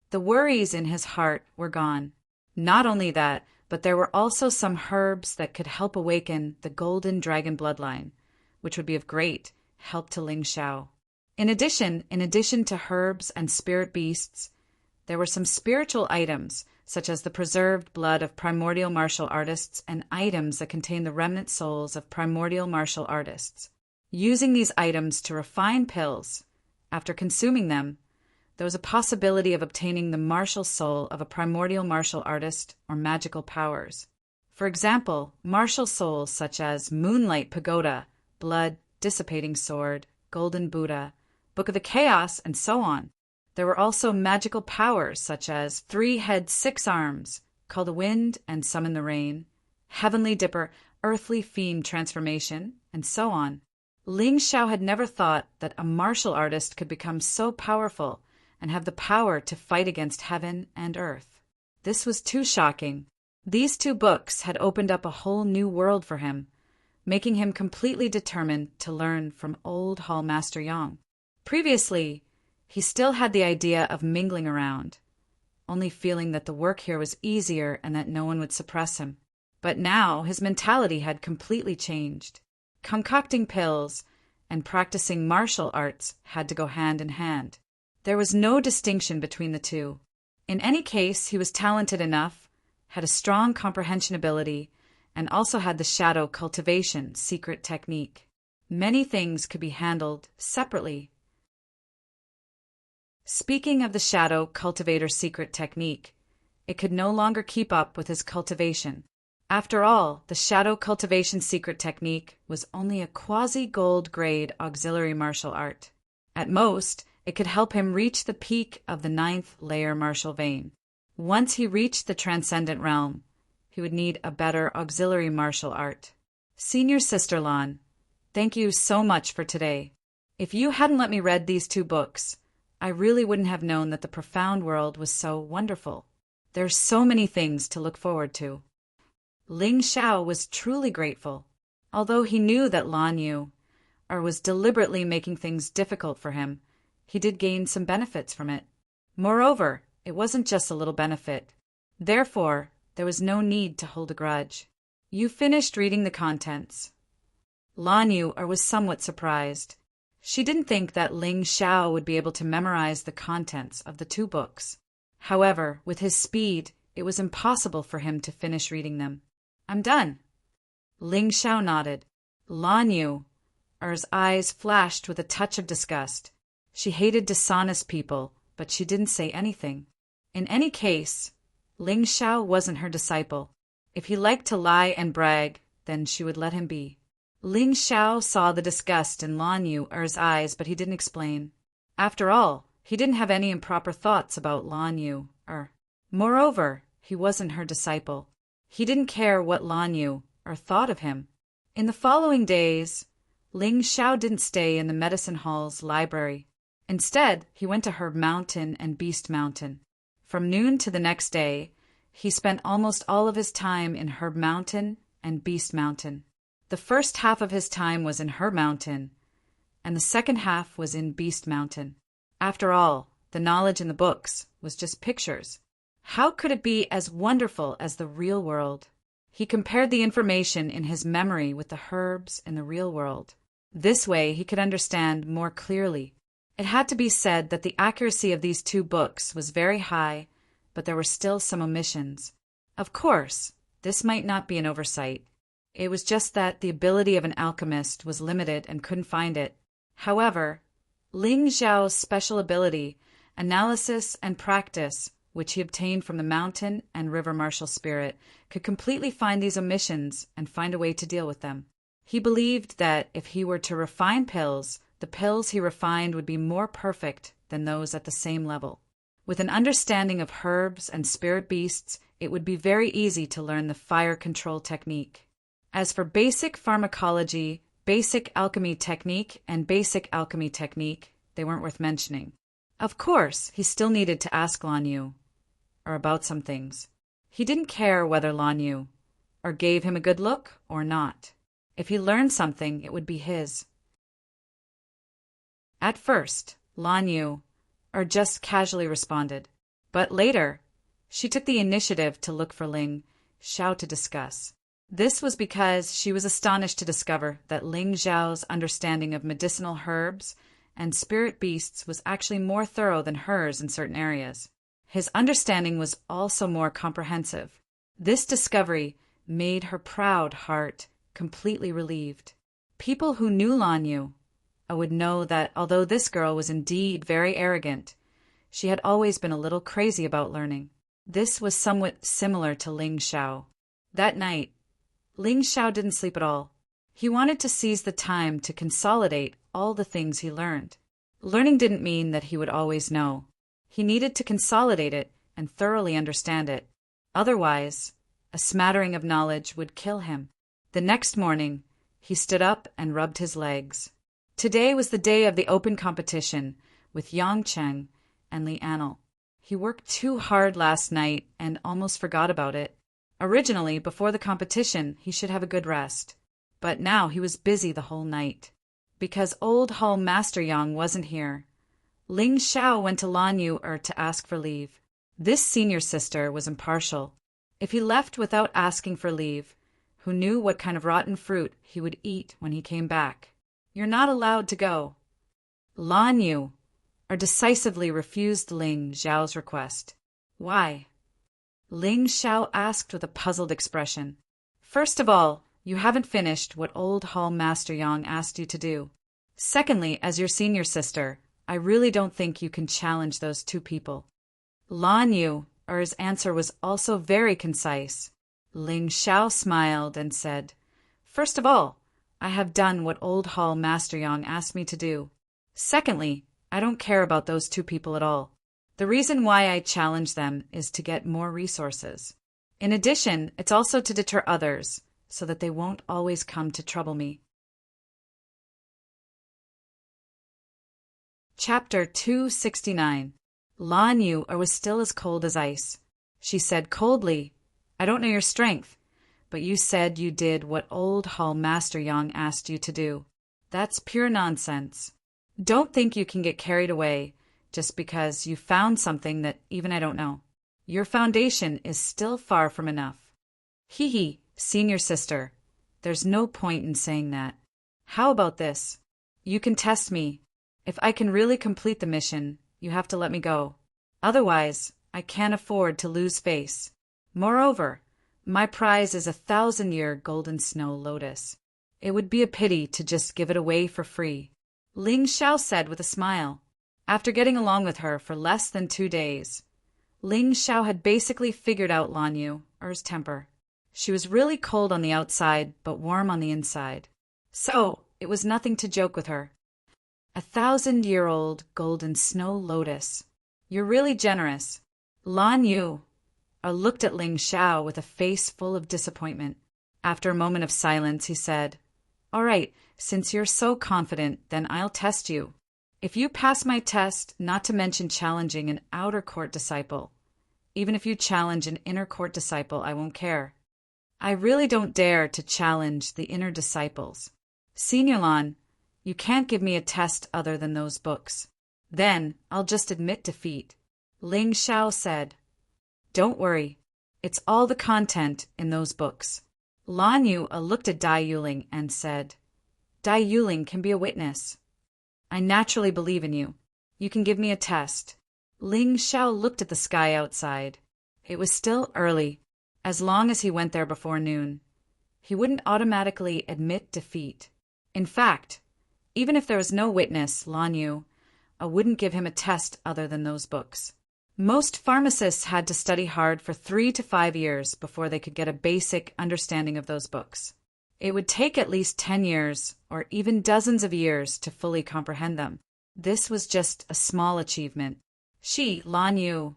The worries in his heart were gone. Not only that, but there were also some herbs that could help awaken the golden dragon bloodline, which would be of great help to Ling Xiao. In addition to herbs and spirit beasts, there were some spiritual items, such as the preserved blood of primordial martial artists and items that contain the remnant souls of primordial martial artists. Using these items to refine pills, after consuming them, there was a possibility of obtaining the martial soul of a primordial martial artist or magical powers. For example, martial souls such as Moonlight Pagoda, Blood Dissipating Sword, Golden Buddha, Book of the Chaos, and so on. There were also magical powers such as Three-Head Six Arms, Call the Wind and Summon the Rain, Heavenly Dipper, Earthly Fiend Transformation, and so on. Ling Xiao had never thought that a martial artist could become so powerful and have the power to fight against heaven and earth. This was too shocking. These two books had opened up a whole new world for him, making him completely determined to learn from old Hall Master Yang. Previously, he still had the idea of mingling around, only feeling that the work here was easier and that no one would suppress him. But now his mentality had completely changed. Concocting pills and practicing martial arts had to go hand in hand. There was no distinction between the two. In any case, he was talented enough, had a strong comprehension ability, and also had the shadow cultivation secret technique. Many things could be handled separately. Speaking of the shadow cultivator secret technique, it could no longer keep up with his cultivation. After all, the shadow cultivation secret technique was only a quasi-gold grade auxiliary martial art. At most, it could help him reach the peak of the 9th layer martial vein. Once he reached the transcendent realm, he would need a better auxiliary martial art. Senior Sister Lan, thank you so much for today. If you hadn't let me read these two books, I really wouldn't have known that the profound world was so wonderful. There's so many things to look forward to. Ling Xiao was truly grateful. Although he knew that Lan Yu was deliberately making things difficult for him, he did gain some benefits from it. Moreover, it wasn't just a little benefit. Therefore, there was no need to hold a grudge. You finished reading the contents. Lan Yu was somewhat surprised. She didn't think that Ling Xiao would be able to memorize the contents of the two books. However, with his speed, it was impossible for him to finish reading them. I'm done. Ling Xiao nodded. Lan Yu's eyes flashed with a touch of disgust. She hated dishonest people, but she didn't say anything. In any case, Ling Xiao wasn't her disciple. If he liked to lie and brag, then she would let him be. Ling Xiao saw the disgust in Lan Yu's eyes, but he didn't explain. After all, he didn't have any improper thoughts about Lan Yu. Moreover, he wasn't her disciple. He didn't care what Lan Yu or thought of him. In the following days, Ling Xiao didn't stay in the medicine hall's library. Instead, he went to Herb Mountain and Beast Mountain. From noon to the next day, he spent almost all of his time in Herb Mountain and Beast Mountain. The first half of his time was in Herb Mountain, and the second half was in Beast Mountain. After all, the knowledge in the books was just pictures. How could it be as wonderful as the real world? He compared the information in his memory with the herbs in the real world. This way he could understand more clearly. It had to be said that the accuracy of these two books was very high, but there were still some omissions. Of course, this might not be an oversight. It was just that the ability of an alchemist was limited and couldn't find it. However, Ling Xiao's special ability, analysis and practice, which he obtained from the mountain and river martial spirit, could completely find these omissions and find a way to deal with them. He believed that if he were to refine pills, the pills he refined would be more perfect than those at the same level. With an understanding of herbs and spirit beasts, it would be very easy to learn the fire control technique. As for basic pharmacology, basic alchemy technique, and basic alchemy technique, they weren't worth mentioning. Of course, he still needed to ask Lan Yu, or about some things. He didn't care whether Lan Yu, or gave him a good look or not. If he learned something, it would be his. At first, Lan Yu, or just casually responded, but later, she took the initiative to look for Ling Xiao to discuss. This was because she was astonished to discover that Ling Xiao's understanding of medicinal herbs and spirit beasts was actually more thorough than hers in certain areas. His understanding was also more comprehensive. This discovery made her proud heart completely relieved. People who knew Lan Yu would know that although this girl was indeed very arrogant, she had always been a little crazy about learning. This was somewhat similar to Ling Xiao. That night, Ling Xiao didn't sleep at all. He wanted to seize the time to consolidate all the things he learned. Learning didn't mean that he would always know. He needed to consolidate it and thoroughly understand it. Otherwise, a smattering of knowledge would kill him. The next morning, he stood up and rubbed his legs. Today was the day of the open competition with Yang Cheng and Li Anil. He worked too hard last night and almost forgot about it. Originally, before the competition, he should have a good rest. But now he was busy the whole night. Because Old Hall Master Yang wasn't here, Ling Xiao went to Lan Yu to ask for leave. This senior sister was impartial. If he left without asking for leave, who knew what kind of rotten fruit he would eat when he came back? You're not allowed to go. Lan Yu decisively refused Ling Xiao's request. Why? Ling Xiao asked with a puzzled expression. First of all, you haven't finished what Old Hall Master Yang asked you to do. Secondly, as your senior sister, I really don't think you can challenge those two people. Lan Yu's answer was also very concise. Ling Xiao smiled and said, First of all, I have done what Old Hall Master Yang asked me to do. Secondly, I don't care about those two people at all. The reason why I challenge them is to get more resources. In addition, it's also to deter others, so that they won't always come to trouble me. Chapter 269. Lan Yu was still as cold as ice. She said coldly, I don't know your strength, but you said you did what Old Hall Master Yang asked you to do. That's pure nonsense. Don't think you can get carried away just because you found something that even I don't know. Your foundation is still far from enough. Hee, senior sister, there's no point in saying that. How about this? You can test me. If I can really complete the mission, you have to let me go. Otherwise, I can't afford to lose face. Moreover, my prize is 1,000-year golden snow lotus. It would be a pity to just give it away for free. Ling Xiao said with a smile. After getting along with her for less than 2 days, Ling Xiao had basically figured out Lan Yu's temper. She was really cold on the outside, but warm on the inside. So, it was nothing to joke with her. 1,000-year-old golden snow lotus. You're really generous. Lan Yu looked at Ling Xiao with a face full of disappointment. After a moment of silence, he said, "All right, since you're so confident, then I'll test you. If you pass my test, not to mention challenging an outer court disciple, even if you challenge an inner court disciple, I won't care. I really don't dare to challenge the inner disciples. Senior Lan, you can't give me a test other than those books. Then I'll just admit defeat." Ling Xiao said, "Don't worry. It's all the content in those books." Lan Yu looked at Dai Yuling and said, "Dai Yuling can be a witness. I naturally believe in you. You can give me a test." Ling Xiao looked at the sky outside. It was still early. As long as he went there before noon, he wouldn't automatically admit defeat. In fact, even if there was no witness, Lan Yu wouldn't give him a test other than those books. Most pharmacists had to study hard for 3 to 5 years before they could get a basic understanding of those books. It would take at least 10 years, or even dozens of years, to fully comprehend them. This was just a small achievement. She, Lan Yu,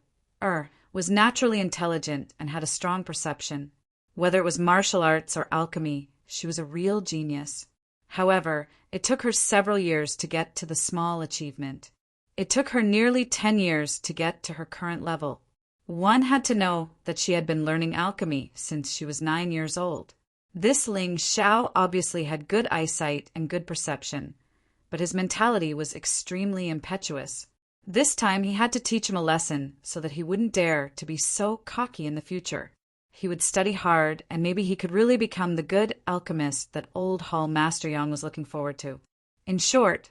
was naturally intelligent and had a strong perception. Whether it was martial arts or alchemy, she was a real genius. However, it took her several years to get to the small achievement. It took her nearly 10 years to get to her current level. One had to know that she had been learning alchemy since she was 9 years old. This Ling Xiao obviously had good eyesight and good perception, but his mentality was extremely impetuous. This time he had to teach him a lesson so that he wouldn't dare to be so cocky in the future. He would study hard, and maybe he could really become the good alchemist that old Hall Master Yang was looking forward to. In short,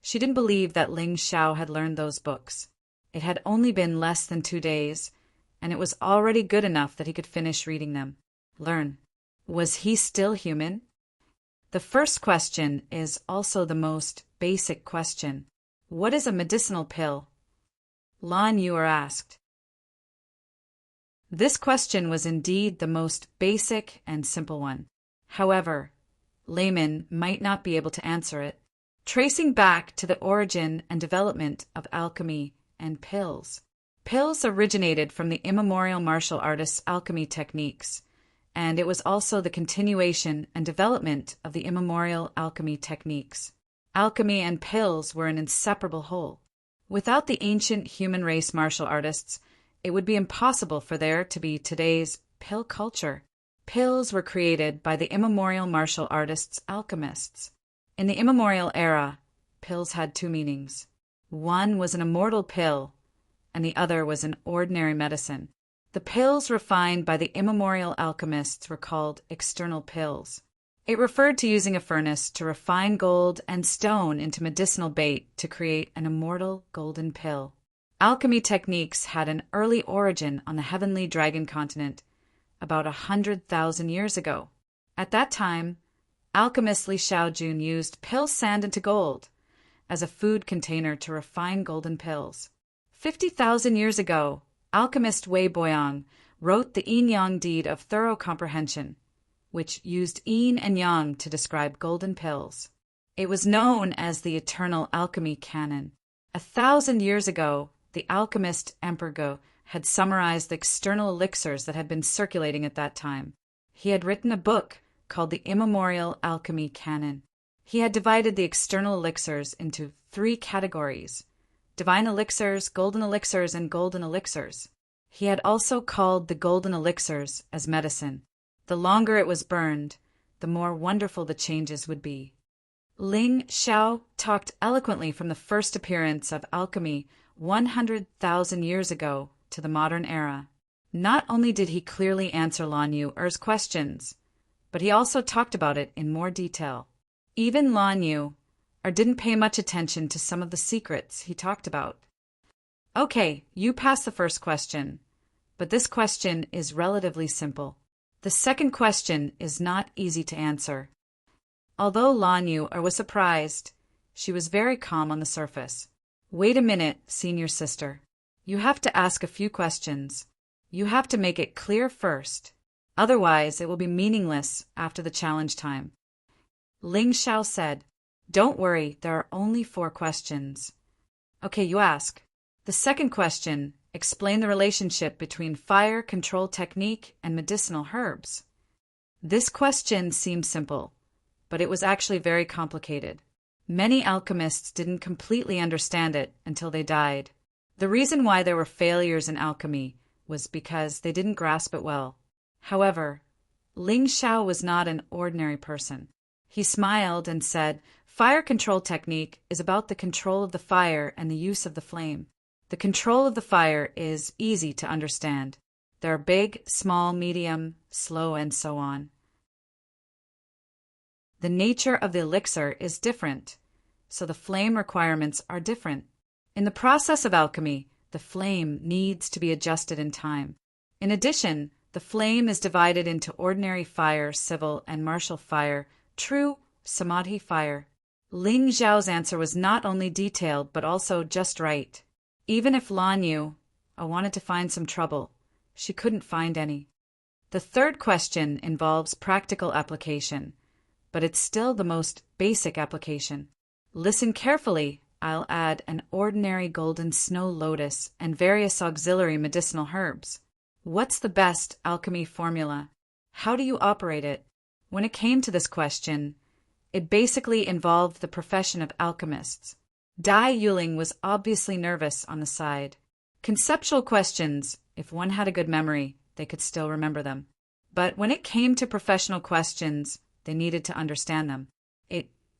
she didn't believe that Ling Xiao had learned those books. It had only been less than 2 days, and it was already good enough that he could finish reading them. Learn. Was he still human? The first question is also the most basic question. What is a medicinal pill? Lan Yu asked. This question was indeed the most basic and simple one. However, laymen might not be able to answer it. Tracing back to the origin and development of alchemy and pills. Pills originated from the immemorial martial artists' alchemy techniques, and it was also the continuation and development of the immemorial alchemy techniques. Alchemy and pills were an inseparable whole. Without the ancient human race martial artists, it would be impossible for there to be today's pill culture. Pills were created by the immemorial martial artists' alchemists. In the immemorial era, pills had 2 meanings. One was an immortal pill, and the other was an ordinary medicine. The pills refined by the immemorial alchemists were called external pills. It referred to using a furnace to refine gold and stone into medicinal bait to create an immortal golden pill. Alchemy techniques had an early origin on the heavenly dragon continent, about 100,000 years ago. At that time, alchemist Li Xiaojun used pill sand into gold as a food container to refine golden pills. 50,000 years ago, alchemist Wei Boyang wrote the yin-yang deed of thorough comprehension, which used yin and yang to describe golden pills. It was known as the Eternal Alchemy Canon. 1,000 years ago, the alchemist Emperor Go had summarized the external elixirs that had been circulating at that time. He had written a book called the Immemorial Alchemy Canon. He had divided the external elixirs into 3 categories: divine elixirs, golden elixirs, and golden elixirs. He had also called the golden elixirs as medicine. The longer it was burned, the more wonderful the changes would be. Ling Xiao talked eloquently from the first appearance of alchemy 100,000 years ago to the modern era. Not only did he clearly answer Lan Yu's questions, but he also talked about it in more detail. Even Lan Yu didn't pay much attention to some of the secrets he talked about. Okay, you passed the first question, but this question is relatively simple. The second question is not easy to answer. Although Lan Yu was surprised, she was very calm on the surface. Wait a minute, senior sister. You have to ask a few questions. You have to make it clear first. Otherwise, it will be meaningless after the challenge time. Ling Xiao said, "Don't worry, there are only 4 questions." Okay, you ask. The second question, explain the relationship between fire control technique and medicinal herbs. This question seems simple, but it was actually very complicated. Many alchemists didn't completely understand it until they died. The reason why there were failures in alchemy was because they didn't grasp it well. However, Ling Xiao was not an ordinary person. He smiled and said, "Fire control technique is about the control of the fire and the use of the flame. The control of the fire is easy to understand. There are big, small, medium, slow, and so on. The nature of the elixir is different, so the flame requirements are different. In the process of alchemy, the flame needs to be adjusted in time. In addition, the flame is divided into ordinary fire, civil, and martial fire, true samadhi fire." Ling Xiao's answer was not only detailed but also just right. Even if Lan Yu wanted to find some trouble, she couldn't find any. The third question involves practical application, but it's still the most basic application. Listen carefully. I'll add an ordinary golden snow lotus and various auxiliary medicinal herbs. What's the best alchemy formula? How do you operate it? When it came to this question, it basically involved the profession of alchemists. Dai Yuling was obviously nervous on the side. Conceptual questions, if one had a good memory, they could still remember them. But when it came to professional questions, they needed to understand them.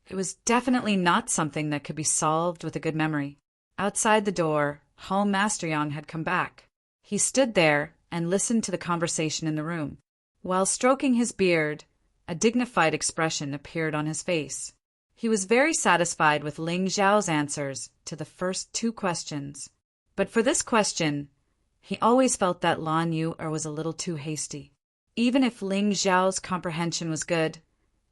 It was definitely not something that could be solved with a good memory. Outside the door, Hall Master Yang had come back. He stood there and listened to the conversation in the room. While stroking his beard, a dignified expression appeared on his face. He was very satisfied with Ling Xiao's answers to the first two questions. But for this question, he always felt that Lan Yu was a little too hasty. Even if Ling Xiao's comprehension was good,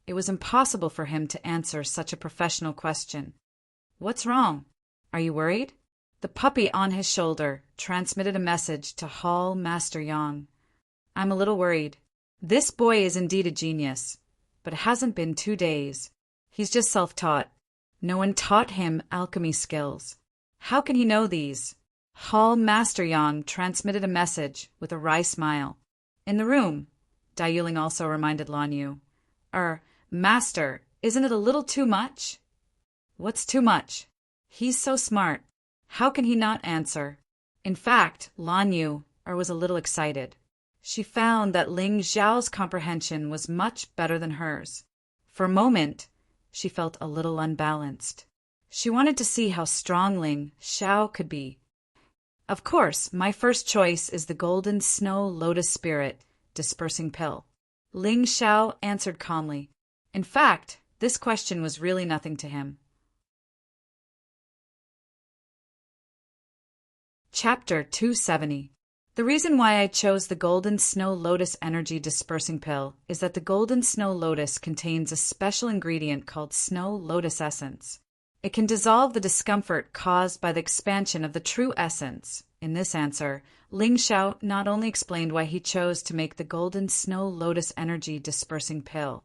it was impossible for him to answer such a professional question. "What's wrong? Are you worried?" The puppy on his shoulder transmitted a message to Hall Master Yang. "I'm a little worried. This boy is indeed a genius, but it hasn't been 2 days. He's just self-taught. No one taught him alchemy skills. How can he know these?" Hall Master Yang transmitted a message with a wry smile. In the room, Dai Yuling also reminded Lan Yu, "Master, isn't it a little too much?" "What's too much? He's so smart. How can he not answer?" In fact, Lan Yu was a little excited. She found that Ling Xiao's comprehension was much better than hers. For a moment, she felt a little unbalanced. She wanted to see how strong Ling Xiao could be. "Of course, my first choice is the golden snow lotus spirit dispersing pill," Ling Xiao answered calmly. In fact, this question was really nothing to him. Chapter 270. The reason why I chose the Golden Snow Lotus Energy Dispersing Pill is that the Golden Snow Lotus contains a special ingredient called Snow Lotus Essence. It can dissolve the discomfort caused by the expansion of the true essence. In this answer, Ling Xiao not only explained why he chose to make the Golden Snow Lotus Energy Dispersing Pill,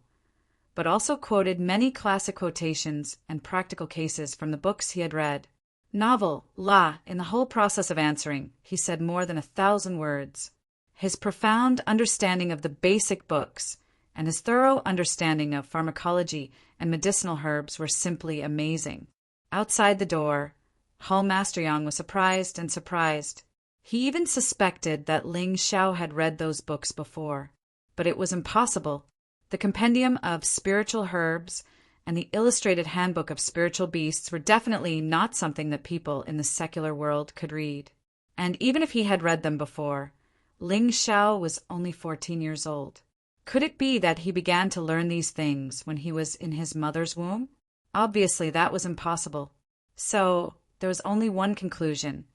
but also quoted many classic quotations and practical cases from the books he had read. Novel, La, in the whole process of answering, he said more than 1,000 words. His profound understanding of the basic books and his thorough understanding of pharmacology and medicinal herbs were simply amazing. Outside the door, Hall Master Yang was surprised. He even suspected that Ling Xiao had read those books before, but it was impossible. The Compendium of Spiritual Herbs and the Illustrated Handbook of Spiritual Beasts were definitely not something that people in the secular world could read. And even if he had read them before, Ling Xiao was only 14 years old. Could it be that he began to learn these things when he was in his mother's womb? Obviously, that was impossible. So, there was only one conclusion,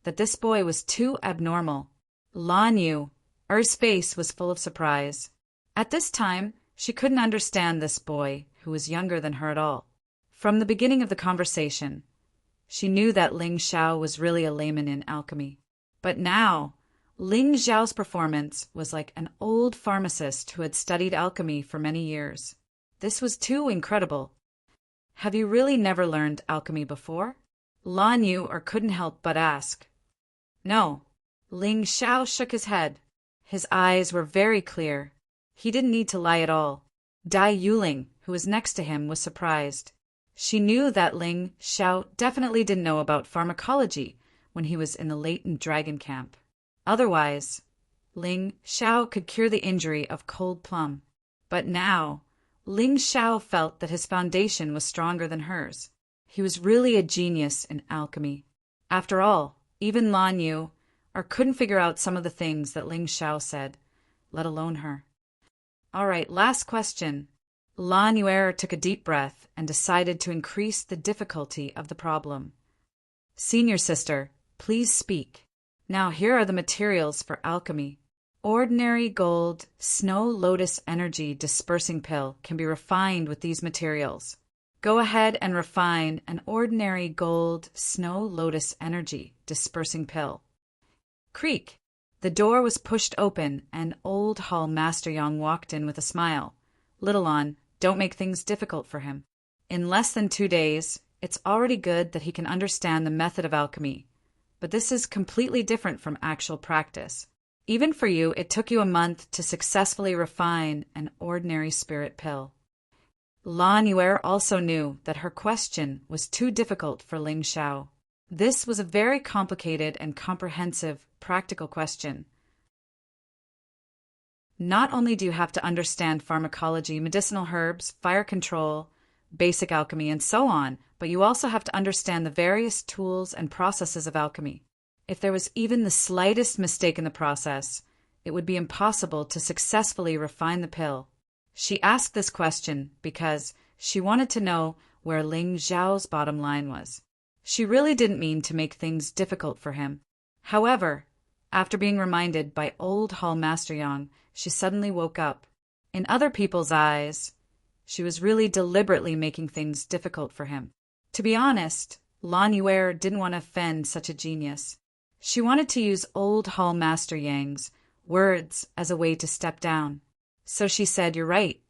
that this boy was too abnormal. Lan Yu's face was full of surprise. At this time, she couldn't understand this boy, who was younger than her at all. From the beginning of the conversation, she knew that Ling Xiao was really a layman in alchemy. But now, Ling Xiao's performance was like an old pharmacist who had studied alchemy for many years. This was too incredible. "Have you really never learned alchemy before?" Lan Yu couldn't help but ask. "No." Ling Xiao shook his head. His eyes were very clear. He didn't need to lie at all. Dai Yuling, who was next to him, was surprised. She knew that Ling Xiao definitely didn't know about pharmacology when he was in the latent dragon camp. Otherwise, Ling Xiao could cure the injury of cold plum. But now, Ling Xiao felt that his foundation was stronger than hers. He was really a genius in alchemy. After all, even Lan Yu couldn't figure out some of the things that Ling Xiao said, let alone her. All right, last question. Lan Yu took a deep breath and decided to increase the difficulty of the problem. Senior sister, please speak. Now here are the materials for alchemy. Ordinary gold snow lotus energy dispersing pill can be refined with these materials. Go ahead and refine an ordinary gold snow lotus energy dispersing pill. Creak. The door was pushed open and Old Hall Master Yang walked in with a smile. Little on, don't make things difficult for him. In less than 2 days, it's already good that he can understand the method of alchemy. But this is completely different from actual practice. Even for you, it took you a month to successfully refine an ordinary spirit pill. Lan Yu also knew that her question was too difficult for Ling Xiao. This was a very complicated and comprehensive practical question. Not only do you have to understand pharmacology, medicinal herbs, fire control, basic alchemy, and so on, but you also have to understand the various tools and processes of alchemy. If there was even the slightest mistake in the process, it would be impossible to successfully refine the pill. She asked this question because she wanted to know where Ling Xiao's bottom line was. She really didn't mean to make things difficult for him. However, after being reminded by Old Hall Master Yang, she suddenly woke up. In other people's eyes, she was really deliberately making things difficult for him. To be honest, Lan Yu didn't want to offend such a genius. She wanted to use Old Hall Master Yang's words as a way to step down. So she said, "You're right.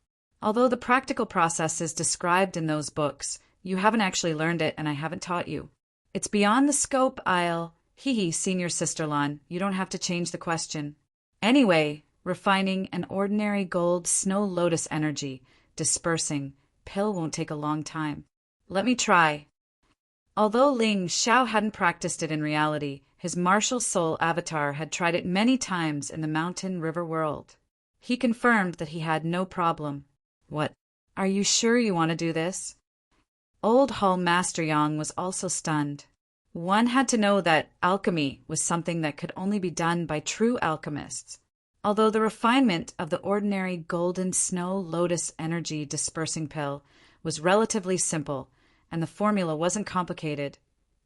Although the practical process is described in those books, you haven't actually learned it and I haven't taught you. It's beyond the scope, senior sister Lan, you don't have to change the question. Anyway, refining an ordinary gold snow lotus energy, dispersing, pill won't take a long time. Let me try." Although Ling Xiao hadn't practiced it in reality, his martial soul avatar had tried it many times in the mountain river world. He confirmed that he had no problem. "What? Are you sure you want to do this?" Old Hall Master Yang was also stunned. One had to know that alchemy was something that could only be done by true alchemists. Although the refinement of the ordinary golden snow lotus energy dispersing pill was relatively simple, and the formula wasn't complicated,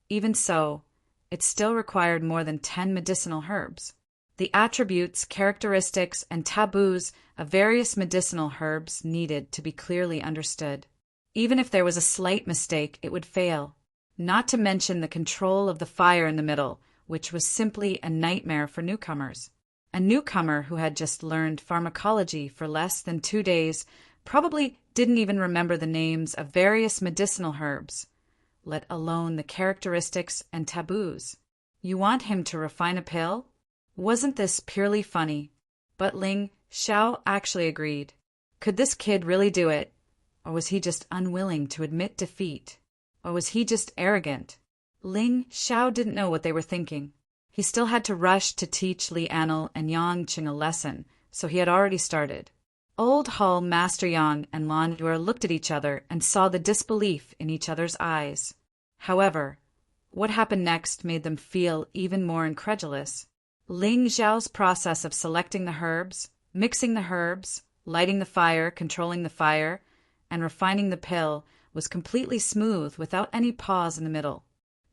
even so, it still required more than 10 medicinal herbs. The attributes, characteristics, and taboos of various medicinal herbs needed to be clearly understood. Even if there was a slight mistake, it would fail. Not to mention the control of the fire in the middle, which was simply a nightmare for newcomers. A newcomer who had just learned pharmacology for less than 2 days probably didn't even remember the names of various medicinal herbs, let alone the characteristics and taboos. You want him to refine a pill? Wasn't this purely funny? But Ling Xiao actually agreed. Could this kid really do it? Or was he just unwilling to admit defeat? Or was he just arrogant? Ling Xiao didn't know what they were thinking. He still had to rush to teach Li Anil and Yang Qing a lesson, so he had already started. Old Hall Master Yang and Lan Yu looked at each other and saw the disbelief in each other's eyes. However, what happened next made them feel even more incredulous. Ling Xiao's process of selecting the herbs, mixing the herbs, lighting the fire, controlling the fire, and refining the pill was completely smooth without any pause in the middle.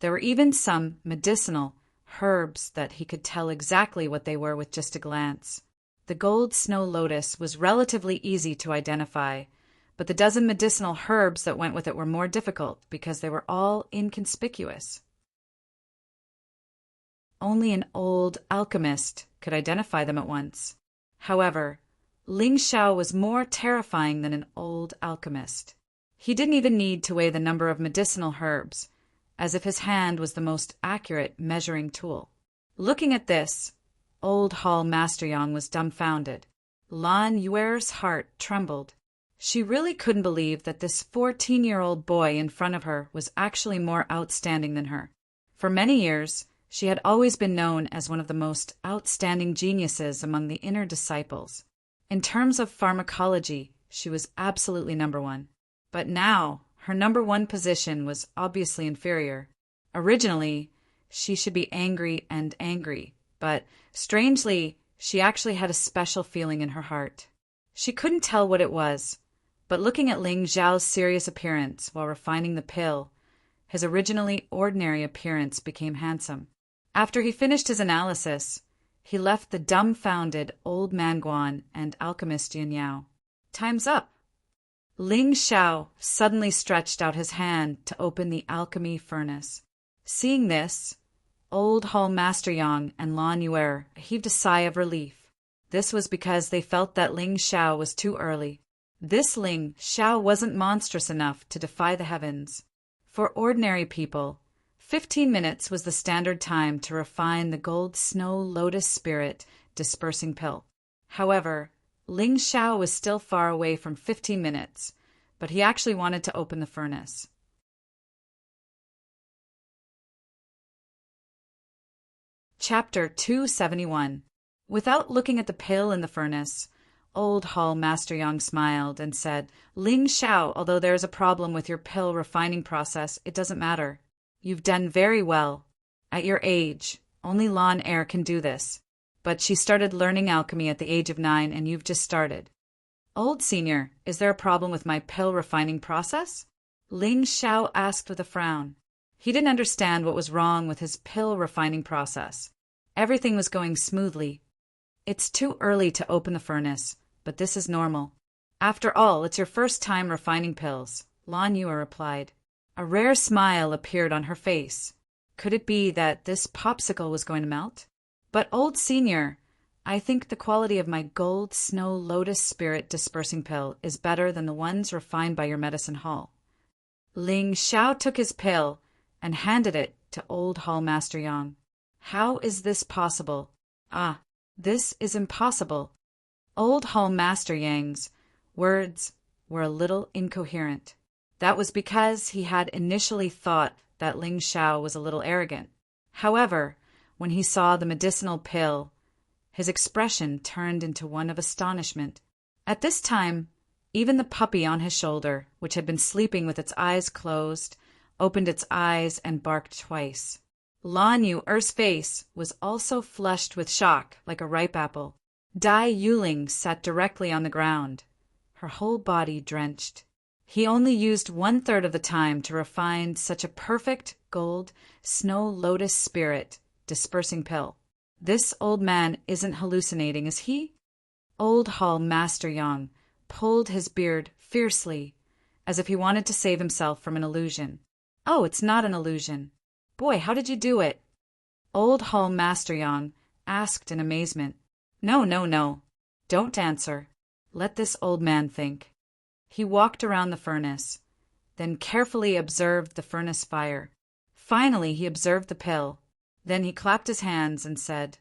There were even some medicinal herbs that he could tell exactly what they were with just a glance. The gold snow lotus was relatively easy to identify, but the dozen medicinal herbs that went with it were more difficult because they were all inconspicuous. Only an old alchemist could identify them at once. However, Ling Xiao was more terrifying than an old alchemist. He didn't even need to weigh the number of medicinal herbs, as if his hand was the most accurate measuring tool. Looking at this, Old Hall Master Yang was dumbfounded. Lan Yuer's heart trembled. She really couldn't believe that this 14-year-old boy in front of her was actually more outstanding than her. For many years, she had always been known as one of the most outstanding geniuses among the inner disciples. In terms of pharmacology, she was absolutely number one. But now, her number one position was obviously inferior. Originally, she should be angry, but strangely, she actually had a special feeling in her heart. She couldn't tell what it was, but looking at Ling Xiao's serious appearance while refining the pill, his originally ordinary appearance became handsome. After he finished his analysis, he left the dumbfounded old man Guan and alchemist Yun Yao. Time's up. Ling Xiao suddenly stretched out his hand to open the alchemy furnace. Seeing this, Old Hall Master Yang and Lan Yuer heaved a sigh of relief. This was because they felt that Ling Xiao was too early. This Ling Xiao wasn't monstrous enough to defy the heavens. For ordinary people, 15 minutes was the standard time to refine the gold snow lotus spirit dispersing pill. However, Ling Xiao was still far away from 15 minutes, but he actually wanted to open the furnace. Chapter 271. Without looking at the pill in the furnace, Old Hall Master Yang smiled and said, "Ling Xiao, although there is a problem with your pill refining process, it doesn't matter. You've done very well. At your age, only Lan Er can do this. But she started learning alchemy at the age of 9 and you've just started. Old Senior, is there a problem with my pill refining process?" Ling Xiao asked with a frown. He didn't understand what was wrong with his pill refining process. Everything was going smoothly. "It's too early to open the furnace, but this is normal. After all, it's your first time refining pills," Lan Yuer replied. A rare smile appeared on her face. Could it be that this popsicle was going to melt? "But Old Senior, I think the quality of my gold snow lotus spirit dispersing pill is better than the ones refined by your medicine hall." Ling Xiao took his pill and handed it to Old Hall Master Yang. "How is this possible?" "Ah, this is impossible." Old Hall Master Yang's words were a little incoherent. That was because he had initially thought that Ling Xiao was a little arrogant. However, when he saw the medicinal pill, his expression turned into one of astonishment. At this time, even the puppy on his shoulder, which had been sleeping with its eyes closed, opened its eyes and barked twice. Lan Yuer's face was also flushed with shock like a ripe apple. Dai Yuling sat directly on the ground, her whole body drenched. He only used 1/3 of the time to refine such a perfect gold snow lotus spirit dispersing pill. This old man isn't hallucinating, is he? Old Hall Master Yang pulled his beard fiercely, as if he wanted to save himself from an illusion. "Oh, it's not an illusion. Boy, how did you do it?" Old Hall Master Yang asked in amazement. No, don't answer. Let this old man think." He walked around the furnace, then carefully observed the furnace fire. Finally, he observed the pill. Then he clapped his hands and said,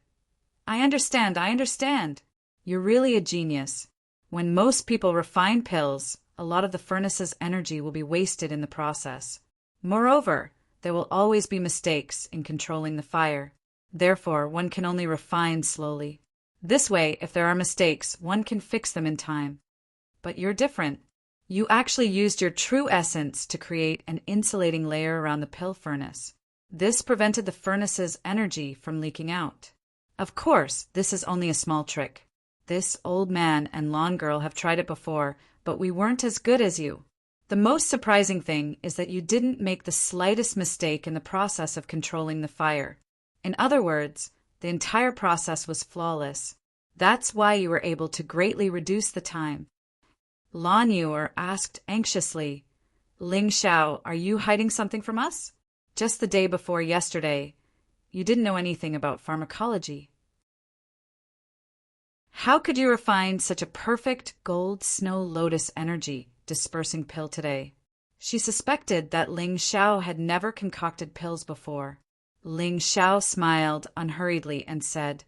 I understand. You're really a genius. When most people refine pills, a lot of the furnace's energy will be wasted in the process. Moreover, there will always be mistakes in controlling the fire. Therefore, one can only refine slowly. This way, if there are mistakes, one can fix them in time. But you're different. You actually used your true essence to create an insulating layer around the pill furnace. This prevented the furnace's energy from leaking out. Of course, this is only a small trick. This old man and lawn girl have tried it before, but we weren't as good as you. The most surprising thing is that you didn't make the slightest mistake in the process of controlling the fire. In other words, the entire process was flawless. That's why you were able to greatly reduce the time. Lan Yuer asked anxiously, Ling Xiao, are you hiding something from us? Just the day before yesterday, you didn't know anything about pharmacology. How could you refine such a perfect gold snow lotus energy dispersing pill today? She suspected that Ling Xiao had never concocted pills before. Ling Xiao smiled unhurriedly and said,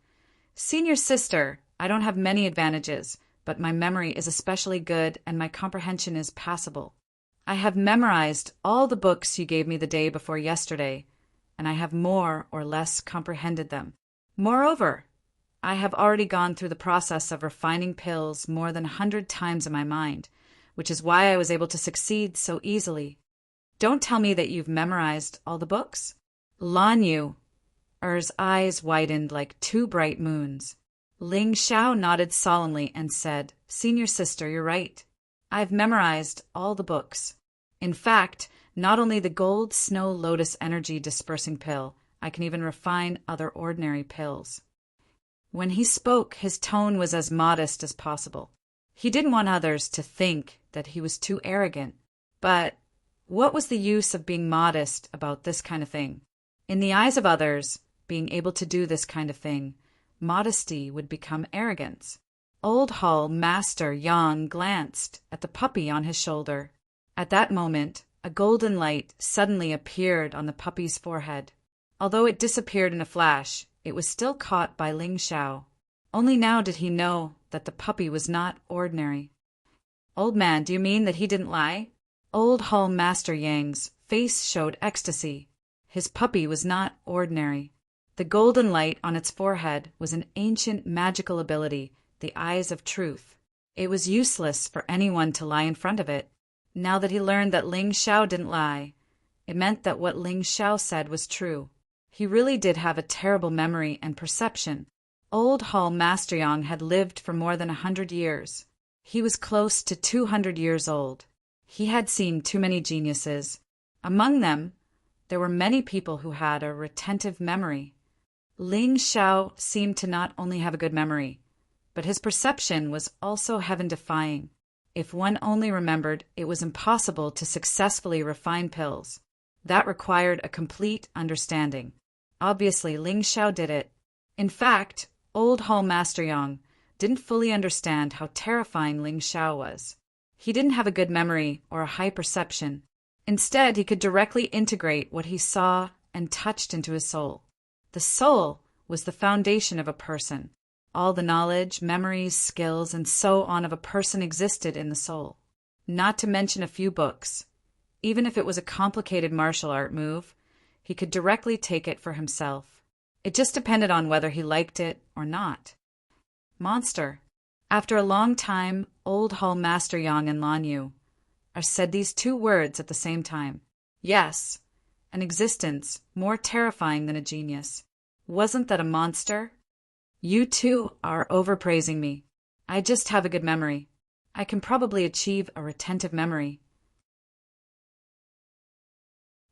Senior sister, I don't have many advantages, but my memory is especially good and my comprehension is passable. I have memorized all the books you gave me the day before yesterday, and I have more or less comprehended them. Moreover, I have already gone through the process of refining pills more than 100 times in my mind, which is why I was able to succeed so easily. Don't tell me that you've memorized all the books. Lan Yu's eyes widened like two bright moons. Ling Xiao nodded solemnly and said, Senior sister, you're right. I've memorized all the books. In fact, not only the gold snow lotus energy dispersing pill, I can even refine other ordinary pills. When he spoke, his tone was as modest as possible. He didn't want others to think that he was too arrogant. But what was the use of being modest about this kind of thing? In the eyes of others, being able to do this kind of thing, modesty would become arrogance. Old Hall Master Yang glanced at the puppy on his shoulder. At that moment, a golden light suddenly appeared on the puppy's forehead. Although it disappeared in a flash, it was still caught by Ling Xiao. Only now did he know that the puppy was not ordinary. Old man, do you mean that he didn't lie? Old Hall Master Yang's face showed ecstasy. His puppy was not ordinary. The golden light on its forehead was an ancient magical ability, the eyes of truth. It was useless for anyone to lie in front of it. Now that he learned that Ling Xiao didn't lie, it meant that what Ling Xiao said was true. He really did have a terrible memory and perception. Old Hall Master Yang had lived for more than 100 years. He was close to 200 years old. He had seen too many geniuses. Among them, there were many people who had a retentive memory. Ling Xiao seemed to not only have a good memory, but his perception was also heaven-defying. If one only remembered, it was impossible to successfully refine pills. That required a complete understanding. Obviously, Ling Xiao did it. In fact, Old Hall Master Yang didn't fully understand how terrifying Ling Xiao was. He didn't have a good memory or a high perception. Instead, he could directly integrate what he saw and touched into his soul. The soul was the foundation of a person. All the knowledge, memories, skills, and so on of a person existed in the soul. Not to mention a few books. Even if it was a complicated martial art move, he could directly take it for himself. It just depended on whether he liked it or not. Monster. After a long time, Old Hall Master Yang and Lan Yu said these two words at the same time. Yes, an existence more terrifying than a genius. Wasn't that a monster? You two are overpraising me. I just have a good memory. I can probably achieve a retentive memory.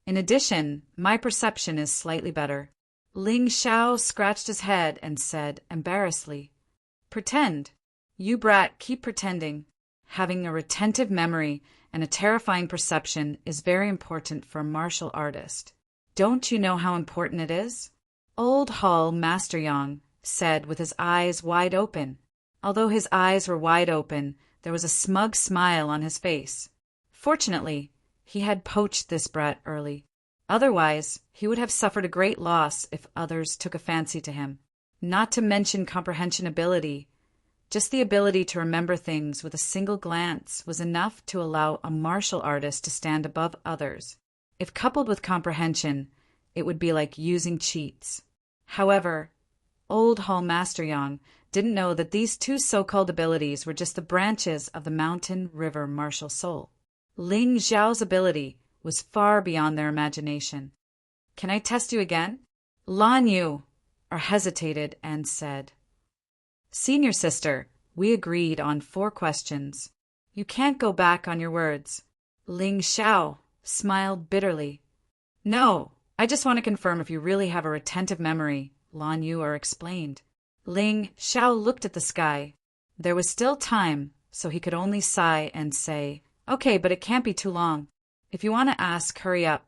In addition, my perception is slightly better. Ling Xiao scratched his head and said, embarrassedly, Pretend. You brat, keep pretending. Having a retentive memory and a terrifying perception is very important for a martial artist. Don't you know how important it is? Old Hall Master Yang said with his eyes wide open. Although his eyes were wide open, there was a smug smile on his face. Fortunately, he had poached this brat early. Otherwise, he would have suffered a great loss if others took a fancy to him. Not to mention comprehension ability. Just the ability to remember things with a single glance was enough to allow a martial artist to stand above others. If coupled with comprehension, it would be like using cheats. However, Old Hall Master Yang didn't know that these two so-called abilities were just the branches of the mountain river martial soul. Ling Xiao's ability was far beyond their imagination. Can I test you again? Lan Yu hesitated and said, Senior sister, we agreed on 4 questions. You can't go back on your words. Ling Xiao smiled bitterly. No, I just want to confirm if you really have a retentive memory, Lan Yu explained. Ling Xiao looked at the sky. There was still time, so he could only sigh and say, Okay, but it can't be too long. If you want to ask, hurry up.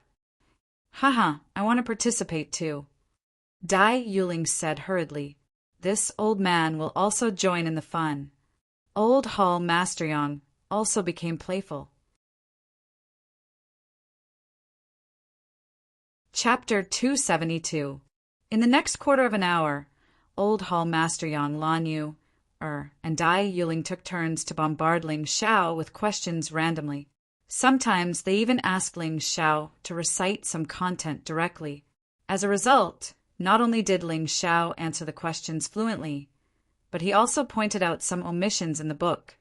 Haha, I want to participate too. Dai Yuling said hurriedly. This old man will also join in the fun. Old Hall Master Yang also became playful. Chapter 272. In the next quarter of an hour, Old Hall Master Yang, Lan Yu and Dai Yuling took turns to bombard Ling Xiao with questions randomly. Sometimes they even asked Ling Xiao to recite some content directly. As a result, not only did Ling Xiao answer the questions fluently, but he also pointed out some omissions in the book,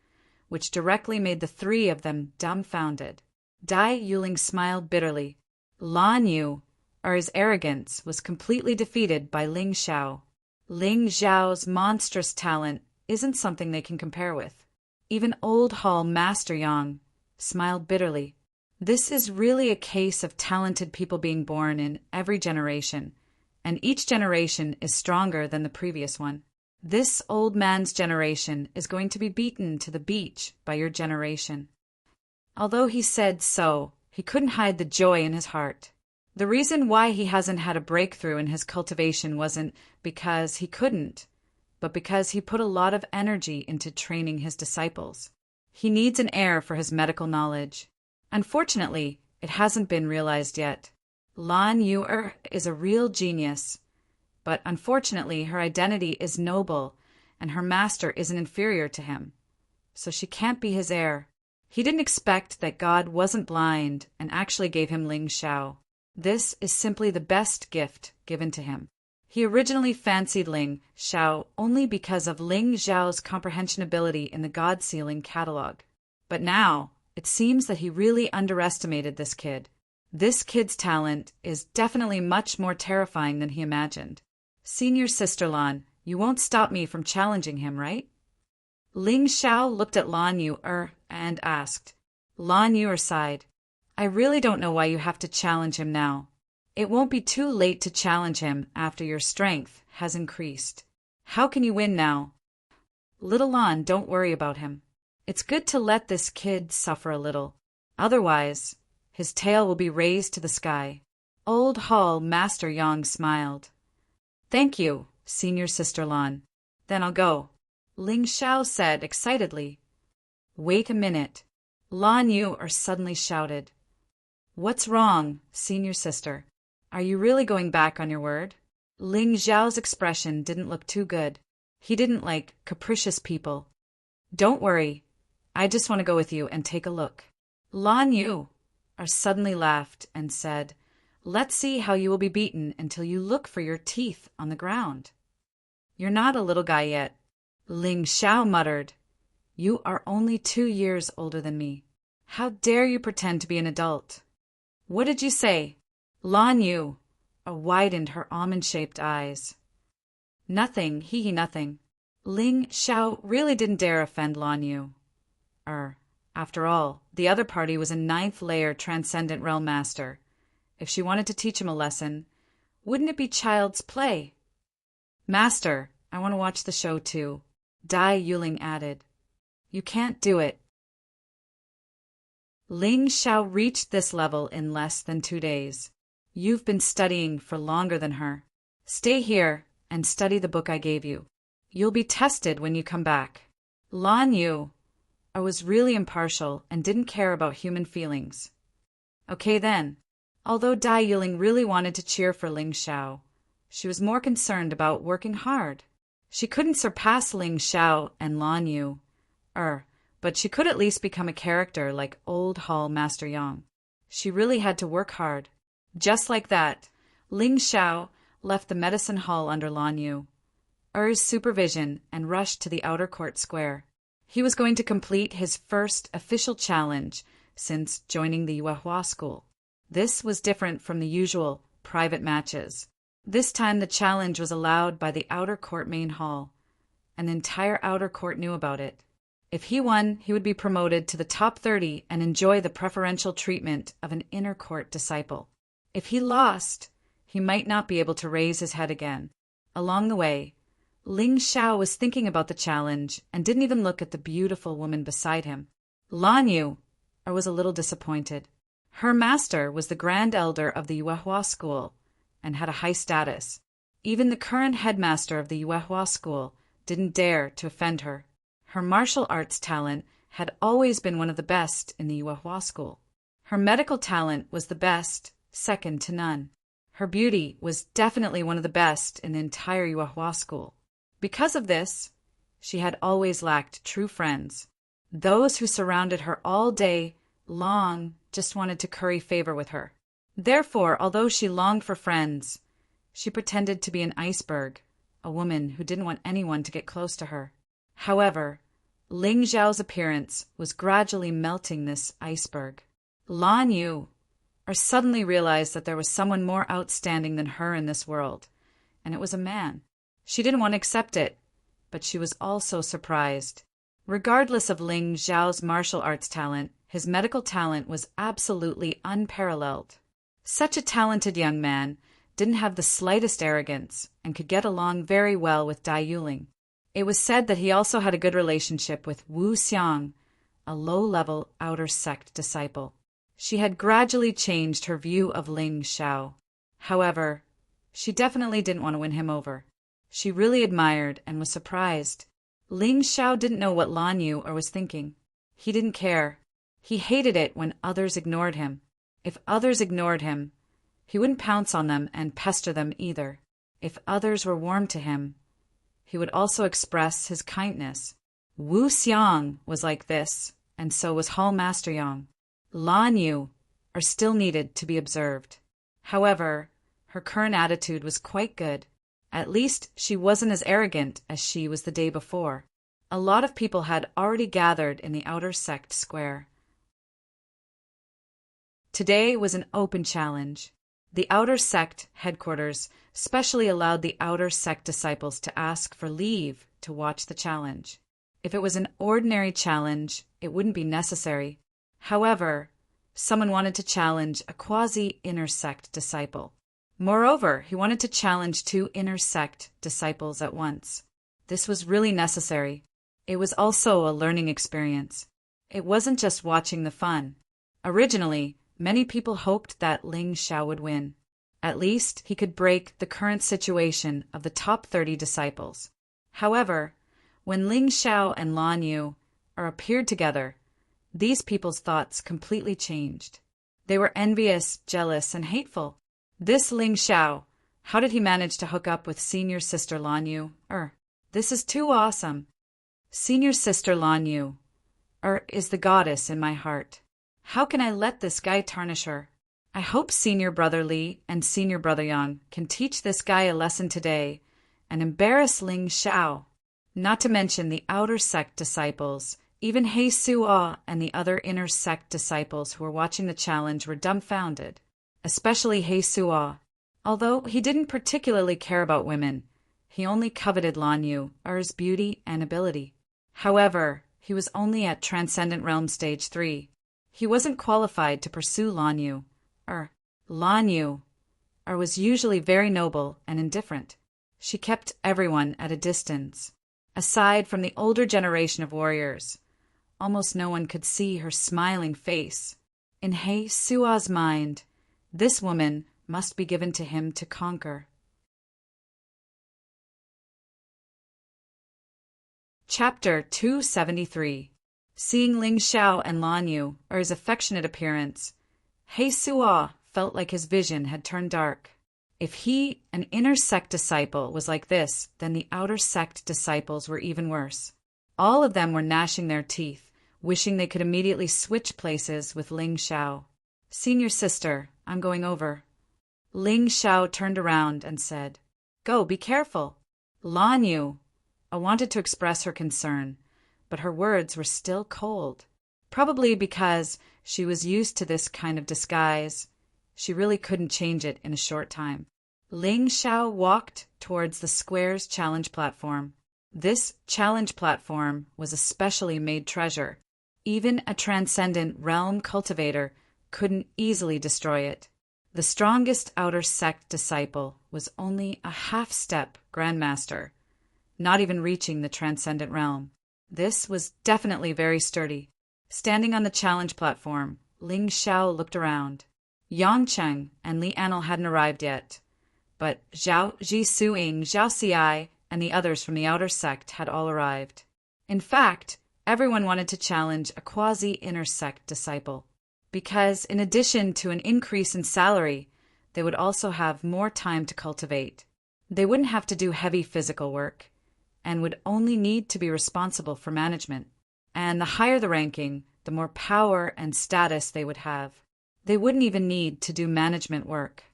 which directly made the three of them dumbfounded. Dai Yuling smiled bitterly. Lan Yu, his arrogance, was completely defeated by Ling Xiao. Ling Xiao's monstrous talent isn't something they can compare with. Even Old Hall Master Yang smiled bitterly. This is really a case of talented people being born in every generation, and each generation is stronger than the previous one. This old man's generation is going to be beaten to the beach by your generation. Although he said so, he couldn't hide the joy in his heart. The reason why he hasn't had a breakthrough in his cultivation wasn't because he couldn't, but because he put a lot of energy into training his disciples. He needs an heir for his medical knowledge. Unfortunately, it hasn't been realized yet. Lan Yu is a real genius, but unfortunately her identity is noble and her master isn't inferior to him, so she can't be his heir. He didn't expect that God wasn't blind and actually gave him Ling Xiao. This is simply the best gift given to him. He originally fancied Ling Xiao only because of Ling Xiao's comprehension ability in the God Sealing catalog. But now, it seems that he really underestimated this kid. This kid's talent is definitely much more terrifying than he imagined. Senior Sister Lan, you won't stop me from challenging him, right? Ling Xiao looked at Lan Yu and asked. Lan Yu sighed. I really don't know why you have to challenge him now. It won't be too late to challenge him after your strength has increased. How can you win now? Little Lan, don't worry about him. It's good to let this kid suffer a little. Otherwise, his tail will be raised to the sky. Old Hall Master Yang smiled. Thank you, Senior Sister Lan. Then I'll go. Ling Xiao said excitedly. Wait a minute. Lan Yu suddenly shouted. What's wrong, Senior Sister? Are you really going back on your word? Ling Xiao's expression didn't look too good. He didn't like capricious people. Don't worry. I just want to go with you and take a look. Lan Yu suddenly laughed and said, Let's see how you will be beaten until you look for your teeth on the ground. You're not a little guy yet. Ling Xiao muttered. You are only 2 years older than me. How dare you pretend to be an adult? What did you say? Lan Yu widened her almond-shaped eyes. Nothing, nothing. Ling Xiao really didn't dare offend Lan Yu. After all, the other party was a 9th layer Transcendent Realm Master. If she wanted to teach him a lesson, wouldn't it be child's play? Master, I want to watch the show too, Dai Yuling added. You can't do it. Ling Xiao reached this level in less than 2 days. You've been studying for longer than her. Stay here and study the book I gave you. You'll be tested when you come back. Lan Yu was really impartial and didn't care about human feelings. Okay then. Although Dai Yuling really wanted to cheer for Ling Xiao, she was more concerned about working hard. She couldn't surpass Ling Xiao and Lan Yu, but she could at least become a character like Old Hall Master Yang. She really had to work hard. Just like that, Ling Xiao left the medicine hall under Lan Yu's supervision and rushed to the outer court square. He was going to complete his first official challenge since joining the Yuehua school. This was different from the usual private matches. This time the challenge was allowed by the outer court main hall. An entire outer court knew about it. If he won, he would be promoted to the top 30 and enjoy the preferential treatment of an inner court disciple. If he lost, he might not be able to raise his head again. Along the way, Ling Xiao was thinking about the challenge and didn't even look at the beautiful woman beside him. Lan Yu was a little disappointed. Her master was the grand elder of the Yuehua school and had a high status. Even the current headmaster of the Yuehua school didn't dare to offend her. Her martial arts talent had always been one of the best in the Yuehua school. Her medical talent was the best, second to none. Her beauty was definitely one of the best in the entire Yuehua school. Because of this, she had always lacked true friends. Those who surrounded her all day long just wanted to curry favor with her. Therefore, although she longed for friends, she pretended to be an iceberg, a woman who didn't want anyone to get close to her. However, Ling Xiao's appearance was gradually melting this iceberg. Lan Yu suddenly realized that there was someone more outstanding than her in this world, and it was a man. She didn't want to accept it, but she was also surprised. Regardless of Ling Xiao's martial arts talent, his medical talent was absolutely unparalleled. Such a talented young man didn't have the slightest arrogance and could get along very well with Dai Yuling. It was said that he also had a good relationship with Wu Xiang, a low-level outer sect disciple. She had gradually changed her view of Ling Xiao. However, she definitely didn't want to win him over. She really admired and was surprised. Ling Xiao didn't know what Lan Yu was thinking. He didn't care. He hated it when others ignored him. If others ignored him, he wouldn't pounce on them and pester them either. If others were warm to him, he would also express his kindness. Wu Xiang was like this, and so was Hall Master Yang. Lan Yu still needed to be observed. However, her current attitude was quite good. At least she wasn't as arrogant as she was the day before. A lot of people had already gathered in the outer sect square. Today was an open challenge. The outer sect headquarters specially allowed the outer sect disciples to ask for leave to watch the challenge. If it was an ordinary challenge, it wouldn't be necessary. However, someone wanted to challenge a quasi-inner sect disciple. Moreover, he wanted to challenge 2 inner sect disciples at once. This was really necessary. It was also a learning experience. It wasn't just watching the fun. Originally, many people hoped that Ling Xiao would win. At least he could break the current situation of the top 30 disciples. However, when Ling Xiao and Lan Yu appeared together, these people's thoughts completely changed. They were envious, jealous, and hateful. This Ling Xiao, how did he manage to hook up with senior sister Lan Yu? This is too awesome. Senior sister Lan Yu is the goddess in my heart. How can I let this guy tarnish her? I hope senior brother Li and senior brother Yang can teach this guy a lesson today and embarrass Ling Xiao. Not to mention the outer sect disciples. Even He Suo and the other inner sect disciples who were watching the challenge were dumbfounded. Especially He Suo. Although he didn't particularly care about women, he only coveted Lan Yu's beauty and ability. However, he was only at Transcendent Realm Stage 3. He wasn't qualified to pursue Lan Yu. Lan Yu was usually very noble and indifferent. She kept everyone at a distance. Aside from the older generation of warriors, almost no one could see her smiling face. In He Suo's mind, this woman must be given to him to conquer. Chapter 273. Seeing Ling Xiao and Lan Yu's affectionate appearance, He Suo felt like his vision had turned dark. If he, an inner sect disciple, was like this, then the outer sect disciples were even worse. All of them were gnashing their teeth, wishing they could immediately switch places with Ling Xiao. Senior sister, I'm going over. Ling Xiao turned around and said, Go, be careful. Lan Yu wanted to express her concern, but her words were still cold. Probably because she was used to this kind of disguise, she really couldn't change it in a short time. Ling Xiao walked towards the square's challenge platform. This challenge platform was a specially made treasure. Even a transcendent realm cultivator couldn't easily destroy it. The strongest outer sect disciple was only a half-step grandmaster, not even reaching the transcendent realm. This was definitely very sturdy. Standing on the challenge platform, Ling Xiao looked around. Yang Cheng and Li Anil hadn't arrived yet, but Zhao Jisuing, Zhao Xi, and the others from the outer sect had all arrived. In fact, everyone wanted to challenge a quasi-inner sect disciple, because in addition to an increase in salary, they would also have more time to cultivate. They wouldn't have to do heavy physical work, and would only need to be responsible for management. And the higher the ranking, the more power and status they would have. They wouldn't even need to do management work.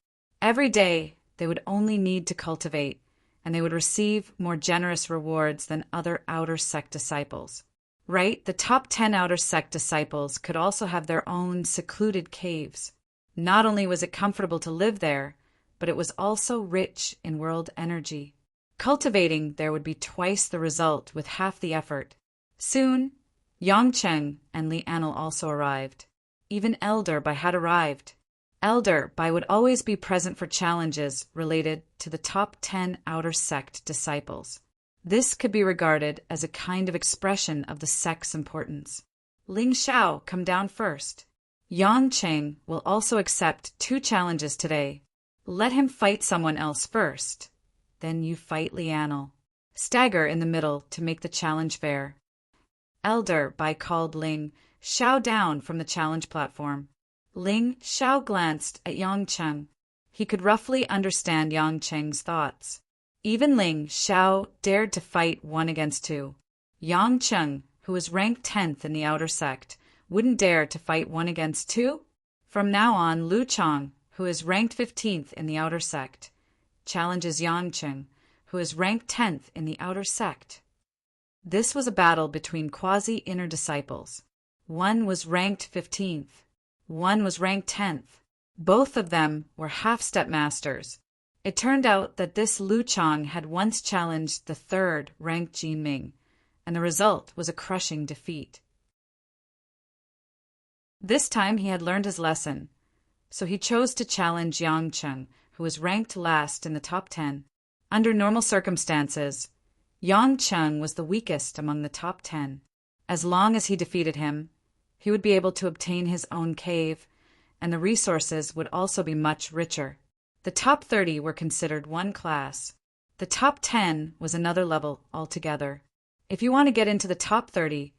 Every day, they would only need to cultivate, and they would receive more generous rewards than other outer sect disciples. Right? The top 10 outer sect disciples could also have their own secluded caves. Not only was it comfortable to live there, but it was also rich in world energy. Cultivating there would be twice the result with half the effort. Soon, Yangcheng and Li Anil also arrived. Even Elder Bai had arrived. Elder Bai would always be present for challenges related to the top 10 outer sect disciples. This could be regarded as a kind of expression of the sect's importance. Ling Xiao, come down first. Yangcheng will also accept 2 challenges today. Let him fight someone else first. Then you fight Li Anil. Stagger in the middle to make the challenge fair. Elder Bai called Ling Xiao down from the challenge platform. Ling Xiao glanced at Yangcheng. He could roughly understand Yangcheng's thoughts. Even Ling Xiao dared to fight 1 against 2. Yangcheng, who was ranked 10th in the outer sect, wouldn't dare to fight 1 against 2? From now on, Lu Chang, who is ranked 15th in the outer sect, challenges Yangcheng, who is ranked 10th in the outer sect. This was a battle between quasi-inner disciples. One was ranked 15th. One was ranked 10th. Both of them were half-step masters. It turned out that this Lu Chang had once challenged the 3rd ranked Jin Ming, and the result was a crushing defeat. This time he had learned his lesson, so he chose to challenge Yangcheng, who was ranked last in the top 10. Under normal circumstances, Yangcheng was the weakest among the top 10. As long as he defeated him, he would be able to obtain his own cave, and the resources would also be much richer. The top 30 were considered one class. The top 10 was another level altogether. If you want to get into the top 30,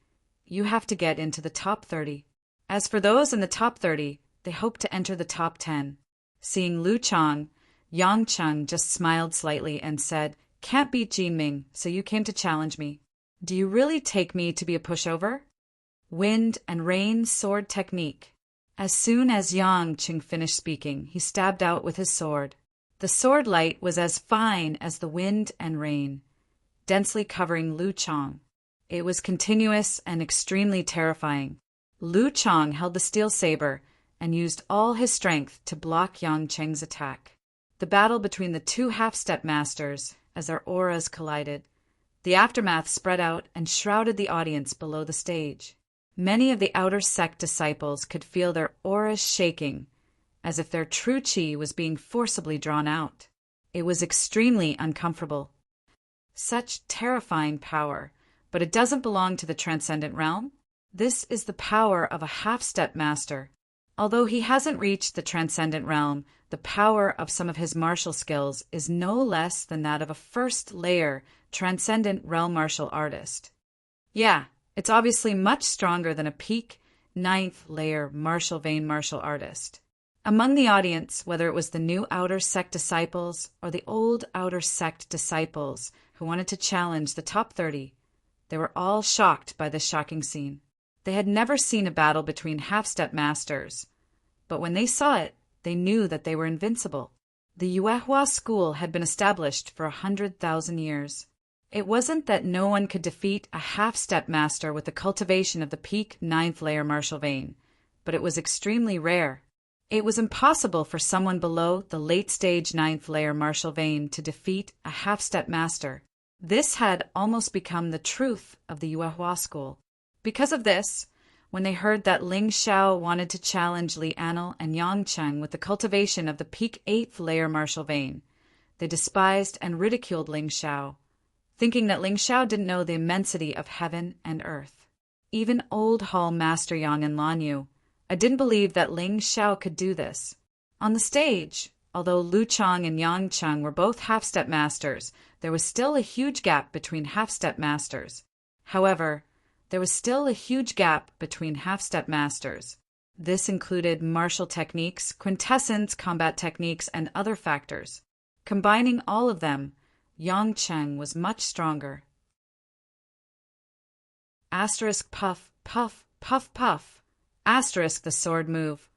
you have to get into the top 30. As for those in the top 30, they hoped to enter the top 10. Seeing Lu Chang, Yangcheng just smiled slightly and said, "Can't beat Jinming, so you came to challenge me. Do you really take me to be a pushover?" Wind and rain sword technique. As soon as Yangcheng finished speaking, he stabbed out with his sword. The sword light was as fine as the wind and rain, densely covering Lu Chang. It was continuous and extremely terrifying. Lu Chang held the steel saber and used all his strength to block Yangcheng's attack. The battle between the 2 half-step masters, as their auras collided. The aftermath spread out and shrouded the audience below the stage. Many of the outer sect disciples could feel their auras shaking, as if their true chi was being forcibly drawn out. It was extremely uncomfortable. Such terrifying power, but it doesn't belong to the transcendent realm. This is the power of a half-step master. Although he hasn't reached the transcendent realm, the power of some of his martial skills is no less than that of a first-layer transcendent realm martial artist. Yeah, it's obviously much stronger than a peak 9th-layer martial vein martial artist. Among the audience, whether it was the new outer sect disciples or the old outer sect disciples who wanted to challenge the top 30, they were all shocked by this shocking scene. They had never seen a battle between half-step masters, but when they saw it, they knew that they were invincible. The Yuehua school had been established for 100,000 years. It wasn't that no one could defeat a half-step master with the cultivation of the peak 9th-layer martial vein, but it was extremely rare. It was impossible for someone below the late-stage 9th-layer martial vein to defeat a half-step master. This had almost become the truth of the Yuehua school. Because of this, when they heard that Ling Xiao wanted to challenge Li Anil and Yangcheng with the cultivation of the peak 8th-layer martial vein, they despised and ridiculed Ling Xiao, thinking that Ling Xiao didn't know the immensity of heaven and earth. Even Old Hall Master Yang and Lan Yu, I didn't believe that Ling Xiao could do this. On the stage, although Lu Chang and Yangcheng were both half-step masters, there was still a huge gap between half-step masters. However, there was still a huge gap between half-step masters. This included martial techniques, quintessence combat techniques, and other factors. Combining all of them, Yangcheng was much stronger. asterisk puff, puff, puff, puff, asterisk the sword move,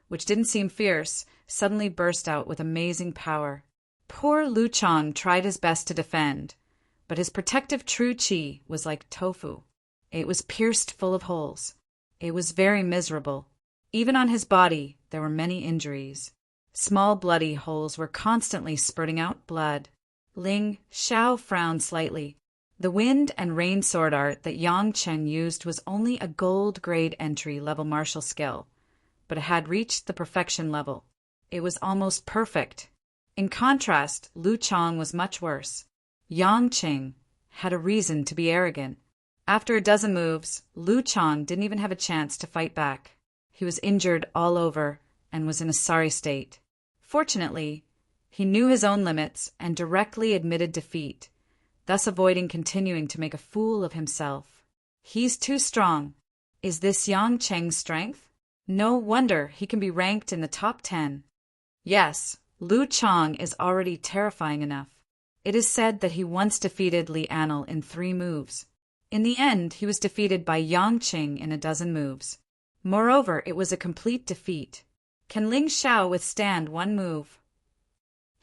which didn't seem fierce, suddenly burst out with amazing power. Poor Lu Chang tried his best to defend, but his protective true chi was like tofu. It was pierced full of holes. It was very miserable. Even on his body, there were many injuries. Small bloody holes were constantly spurting out blood. Ling Xiao frowned slightly. The wind and rain sword art that Yang Cheng used was only a gold-grade entry-level martial skill, but it had reached the perfection level. It was almost perfect. In contrast, Lu Chang was much worse. Yang Cheng had a reason to be arrogant. After a dozen moves, Lu Chang didn't even have a chance to fight back. He was injured all over and was in a sorry state. Fortunately, he knew his own limits and directly admitted defeat, thus avoiding continuing to make a fool of himself. He's too strong. Is this Yang Cheng's strength? No wonder he can be ranked in the top 10. Yes, Lu Chang is already terrifying enough. It is said that he once defeated Li Anil in 3 moves. In the end, he was defeated by Yang Cheng in a dozen moves. Moreover, it was a complete defeat. Can Ling Xiao withstand 1 move?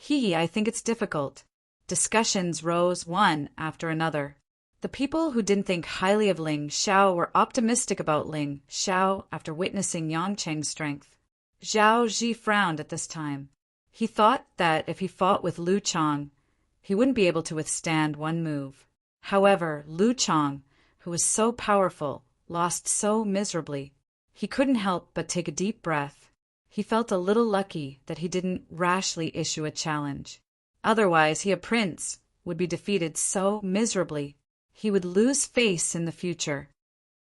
I think it's difficult. Discussions rose one after another. The people who didn't think highly of Ling Xiao were optimistic about Ling Xiao after witnessing Yang Cheng's strength. Zhao Ji frowned at this time. He thought that if he fought with Lu Chang, he wouldn't be able to withstand 1 move. However, Lu Chang, who was so powerful, lost so miserably. He couldn't help but take a deep breath. He felt a little lucky that he didn't rashly issue a challenge. Otherwise, he, a prince, would be defeated so miserably. He would lose face in the future.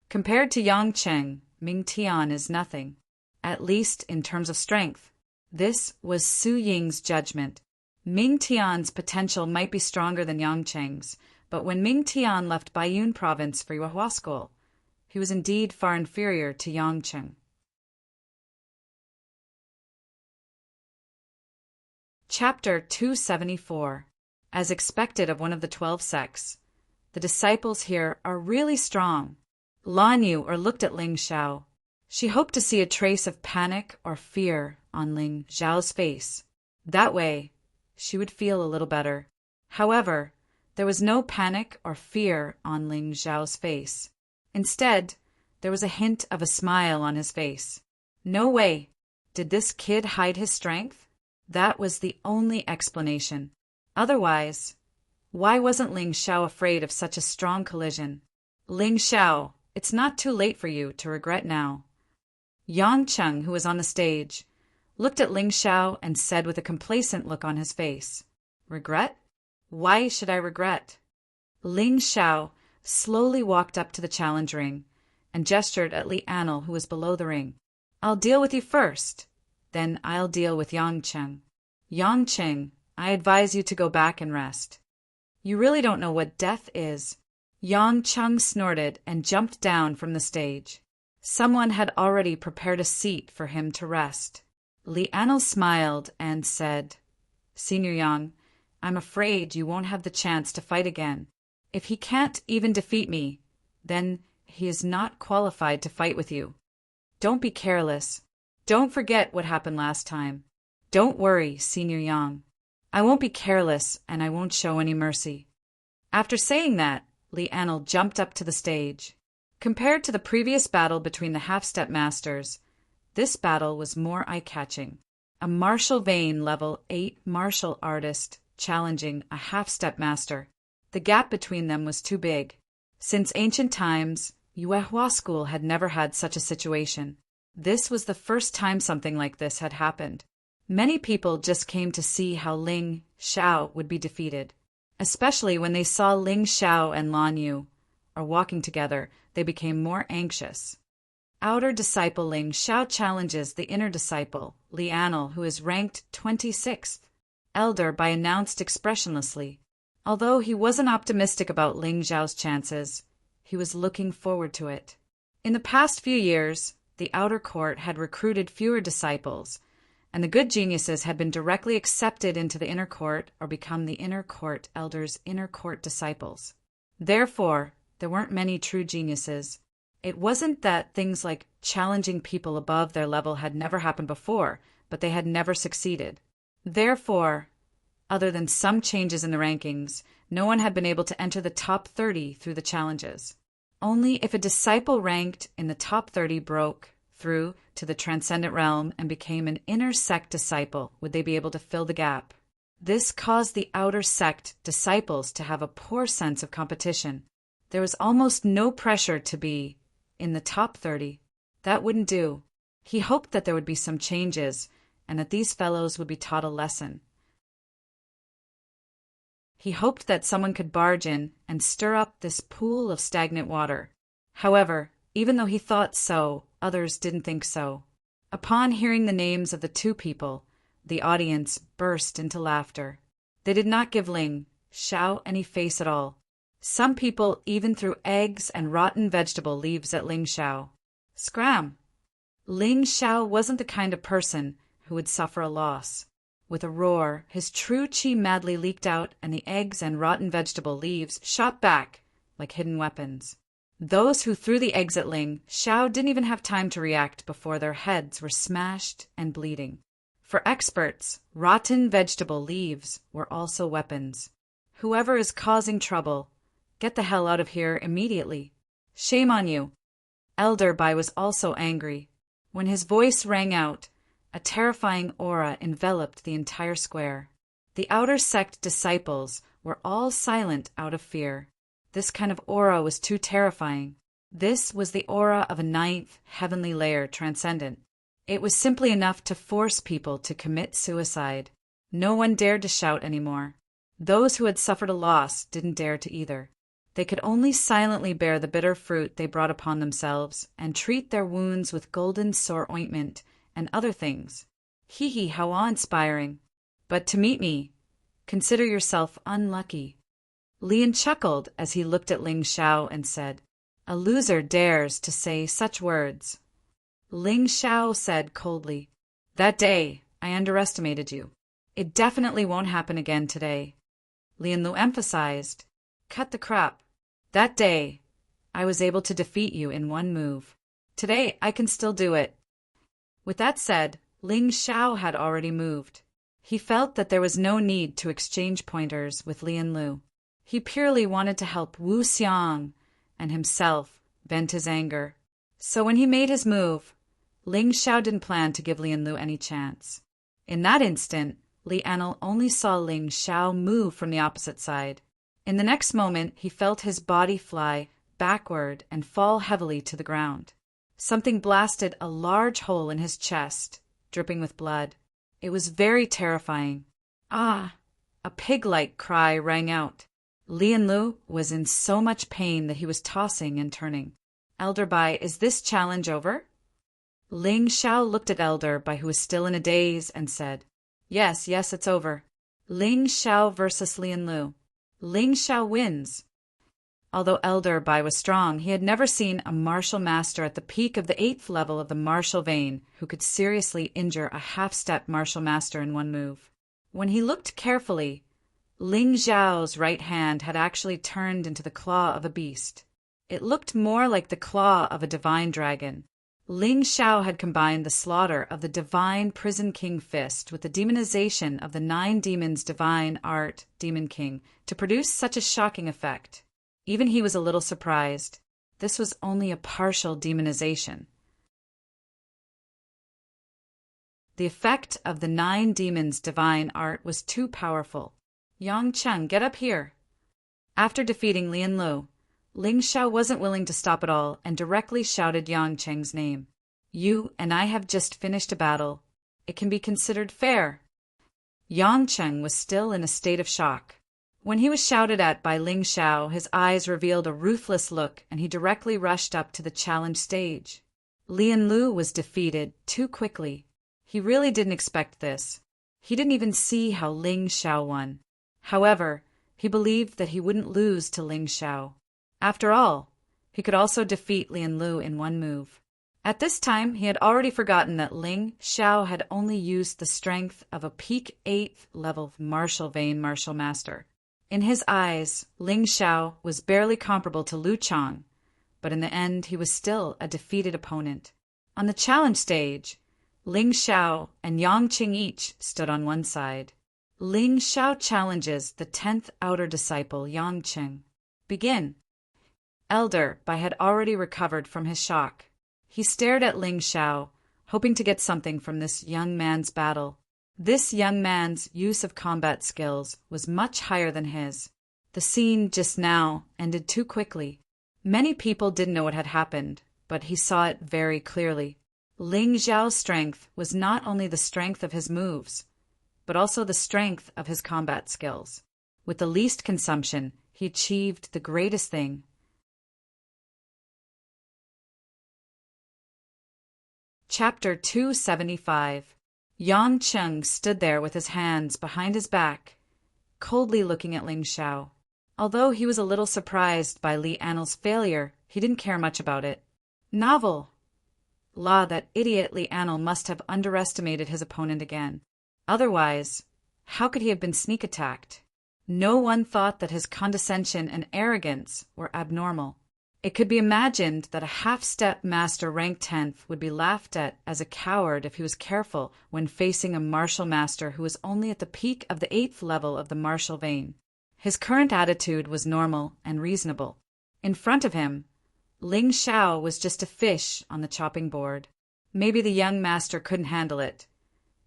Compared to Yang Cheng, Ming Tian is nothing, at least in terms of strength. This was Su Ying's judgment. Ming Tian's potential might be stronger than Yang Cheng's, but when Ming Tian left Baiyun province for Yuehua School, he was indeed far inferior to Yang Cheng. Chapter 274. As expected of one of the 12 sects, the disciples here are really strong. Lan Yu looked at Ling Xiao. She hoped to see a trace of panic or fear on Ling Xiao's face. That way, she would feel a little better. However, there was no panic or fear on Ling Xiao's face. Instead, there was a hint of a smile on his face. No way. Did this kid hide his strength? That was the only explanation. Otherwise, why wasn't Ling Xiao afraid of such a strong collision? Ling Xiao, it's not too late for you to regret now. Yang Cheng, who was on the stage, looked at Ling Xiao and said with a complacent look on his face, "Regret? Why should I regret?" Ling Xiao slowly walked up to the challenge ring and gestured at Li Anil, who was below the ring. "I'll deal with you first. Then I'll deal with Yang Cheng. Yang Cheng, I advise you to go back and rest. You really don't know what death is." Yang Cheng snorted and jumped down from the stage. Someone had already prepared a seat for him to rest. Li Anil smiled and said, "Senior Yang, I'm afraid you won't have the chance to fight again. If he can't even defeat me, then he is not qualified to fight with you. Don't be careless. Don't forget what happened last time. Don't worry, Senior Yang. I won't be careless and I won't show any mercy." After saying that, Li Anil jumped up to the stage. Compared to the previous battle between the half-step masters, this battle was more eye-catching. A martial vein level 8 martial artist challenging a half-step master. The gap between them was too big. Since ancient times, Yuehua School had never had such a situation. This was the first time something like this had happened. Many people just came to see how Ling Xiao would be defeated. Especially when they saw Ling Xiao and Lan Yu are walking together, they became more anxious. Outer disciple Ling Xiao challenges the inner disciple, Li Anil, who is ranked 26th. Elder Bai announced expressionlessly. Although he wasn't optimistic about Ling Xiao's chances, he was looking forward to it. In the past few years, the outer court had recruited fewer disciples, and the good geniuses had been directly accepted into the inner court or become the inner court elders' inner court disciples. Therefore, there weren't many true geniuses. It wasn't that things like challenging people above their level had never happened before, but they had never succeeded. Therefore, other than some changes in the rankings, no one had been able to enter the top 30 through the challenges. Only if a disciple ranked in the top 30 broke through to the transcendent realm and became an inner sect disciple would they be able to fill the gap. This caused the outer sect disciples to have a poor sense of competition. There was almost no pressure to be in the top 30. That wouldn't do. He hoped that there would be some changes and that these fellows would be taught a lesson. He hoped that someone could barge in and stir up this pool of stagnant water. However, even though he thought so, others didn't think so. Upon hearing the names of the two people, the audience burst into laughter. They did not give Ling Xiao any face at all. Some people even threw eggs and rotten vegetable leaves at Ling Xiao. Scram! Ling Xiao wasn't the kind of person who would suffer a loss. With a roar, his true chi madly leaked out, and the eggs and rotten vegetable leaves shot back like hidden weapons. Those who threw the eggs at Ling Xiao didn't even have time to react before their heads were smashed and bleeding. For experts, rotten vegetable leaves were also weapons. Whoever is causing trouble, get the hell out of here immediately. Shame on you. Elder Bai was also angry. When his voice rang out, a terrifying aura enveloped the entire square. The outer sect disciples were all silent out of fear. This kind of aura was too terrifying. This was the aura of a ninth heavenly layer transcendent. It was simply enough to force people to commit suicide. No one dared to shout anymore. Those who had suffered a loss didn't dare to either. They could only silently bear the bitter fruit they brought upon themselves and treat their wounds with golden sore ointment and other things. Hee hee, how awe-inspiring. But to meet me, consider yourself unlucky. Lian chuckled as he looked at Ling Xiao and said, "A loser dares to say such words." Ling Xiao said coldly, "That day, I underestimated you. It definitely won't happen again today." Lian Lu emphasized, "Cut the crap. That day, I was able to defeat you in one move. Today, I can still do it." With that said, Ling Xiao had already moved. He felt that there was no need to exchange pointers with Lian Lu. He purely wanted to help Wu Xiang and himself vent his anger. So when he made his move, Ling Xiao didn't plan to give Lian Lu any chance. In that instant, Li Anil only saw Ling Xiao move from the opposite side. In the next moment, he felt his body fly backward and fall heavily to the ground. Something blasted a large hole in his chest, dripping with blood. It was very terrifying. "Ah!" A pig-like cry rang out. Lian Lu was in so much pain that he was tossing and turning. "Elder Bai, is this challenge over?" Ling Xiao looked at Elder Bai, who was still in a daze, and said, Yes, it's over. Ling Xiao versus Lian Lu. Ling Xiao wins." Although Elder Bai was strong, he had never seen a martial master at the peak of the 8th level of the martial vein who could seriously injure a half-step martial master in one move. When he looked carefully, Ling Xiao's right hand had actually turned into the claw of a beast. It looked more like the claw of a divine dragon. Ling Xiao had combined the slaughter of the divine prison king fist with the demonization of the 9 demons' divine art demon king to produce such a shocking effect. Even he was a little surprised. This was only a partial demonization. The effect of the 9 demons' divine art was too powerful. "Yang Cheng, get up here." After defeating Lian Lu, Ling Xiao wasn't willing to stop at all and directly shouted Yang Cheng's name. "You and I have just finished a battle. It can be considered fair." Yang Cheng was still in a state of shock. When he was shouted at by Ling Xiao, his eyes revealed a ruthless look and he directly rushed up to the challenge stage. Lian Lu was defeated too quickly. He really didn't expect this. He didn't even see how Ling Xiao won. However, he believed that he wouldn't lose to Ling Xiao. After all, he could also defeat Lian Lu in one move. At this time, he had already forgotten that Ling Xiao had only used the strength of a peak 8th level martial vein martial master. In his eyes, Ling Xiao was barely comparable to Lu Chang, but in the end he was still a defeated opponent. On the challenge stage, Ling Xiao and Yang Qing each stood on one side. Ling Xiao challenges the 10th outer disciple Yang Qing. Begin. Elder Bai had already recovered from his shock. He stared at Ling Xiao, hoping to get something from this young man's battle. This young man's use of combat skills was much higher than his. The scene just now ended too quickly. Many people didn't know what had happened, but he saw it very clearly. Ling Xiao's strength was not only the strength of his moves, but also the strength of his combat skills. With the least consumption, he achieved the greatest thing. Chapter 275. Yang Qing stood there with his hands behind his back, coldly looking at Ling Xiao. Although he was a little surprised by Li Annel's failure, he didn't care much about it. Novel. That idiot Li Annel must have underestimated his opponent again. Otherwise, how could he have been sneak attacked? No one thought that his condescension and arrogance were abnormal. It could be imagined that a half-step master ranked 10th would be laughed at as a coward if he was careful when facing a martial master who was only at the peak of the 8th level of the martial vein. His current attitude was normal and reasonable. In front of him, Ling Xiao was just a fish on the chopping board. Maybe the young master couldn't handle it,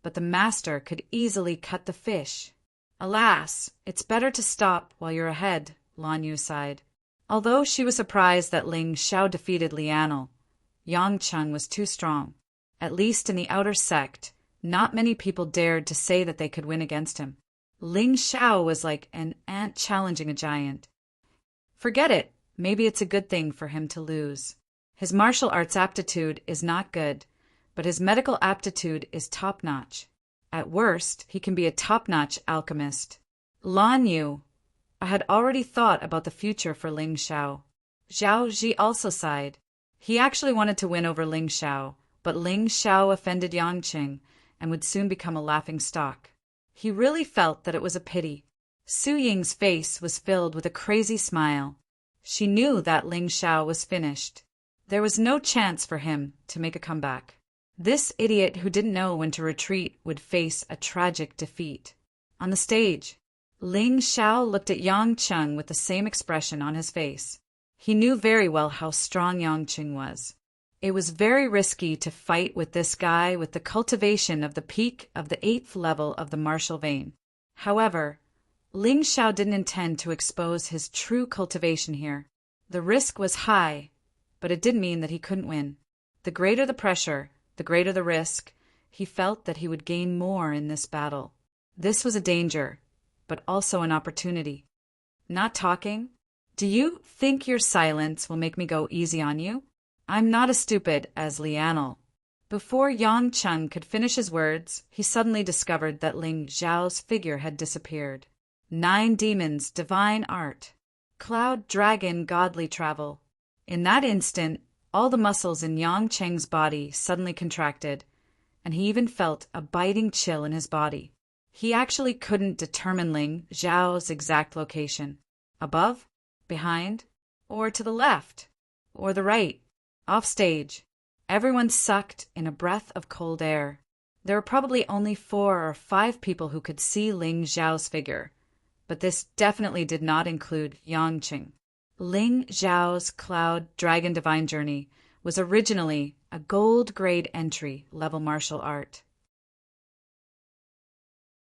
but the master could easily cut the fish. Alas, it's better to stop while you're ahead, Lan Yu sighed. Although she was surprised that Ling Xiao defeated Li Annel, Yang Qing was too strong. At least in the outer sect, not many people dared to say that they could win against him. Ling Xiao was like an ant challenging a giant. Forget it, maybe it's a good thing for him to lose. His martial arts aptitude is not good, but his medical aptitude is top-notch. At worst, he can be a top-notch alchemist. Lan Yu, I had already thought about the future for Ling Xiao. Zhao Ji also sighed. He actually wanted to win over Ling Xiao, but Ling Xiao offended Yang Qing and would soon become a laughing stock. He really felt that it was a pity. Su Ying's face was filled with a crazy smile. She knew that Ling Xiao was finished. There was no chance for him to make a comeback. This idiot who didn't know when to retreat would face a tragic defeat. On the stage, Ling Xiao looked at Yang Qing with the same expression on his face. He knew very well how strong Yang Qing was. It was very risky to fight with this guy with the cultivation of the peak of the 8th level of the martial vein. However, Ling Xiao didn't intend to expose his true cultivation here. The risk was high, but it didn't mean that he couldn't win. The greater the pressure, the greater the risk, he felt that he would gain more in this battle. This was a danger, but also an opportunity. Not talking? Do you think your silence will make me go easy on you? I'm not as stupid as Li Annel. Before Yang Qing could finish his words, he suddenly discovered that Ling Xiao's figure had disappeared. 9 demons, divine art. Cloud dragon, godly travel. In that instant, all the muscles in Yang Qing's body suddenly contracted, and he even felt a biting chill in his body. He actually couldn't determine Ling Xiao's exact location. Above? Behind? Or to the left? Or the right? Off stage. Everyone sucked in a breath of cold air. There were probably only 4 or 5 people who could see Ling Xiao's figure, but this definitely did not include Yang Qing. Ling Xiao's Cloud Dragon Divine Journey was originally a gold grade entry level martial art.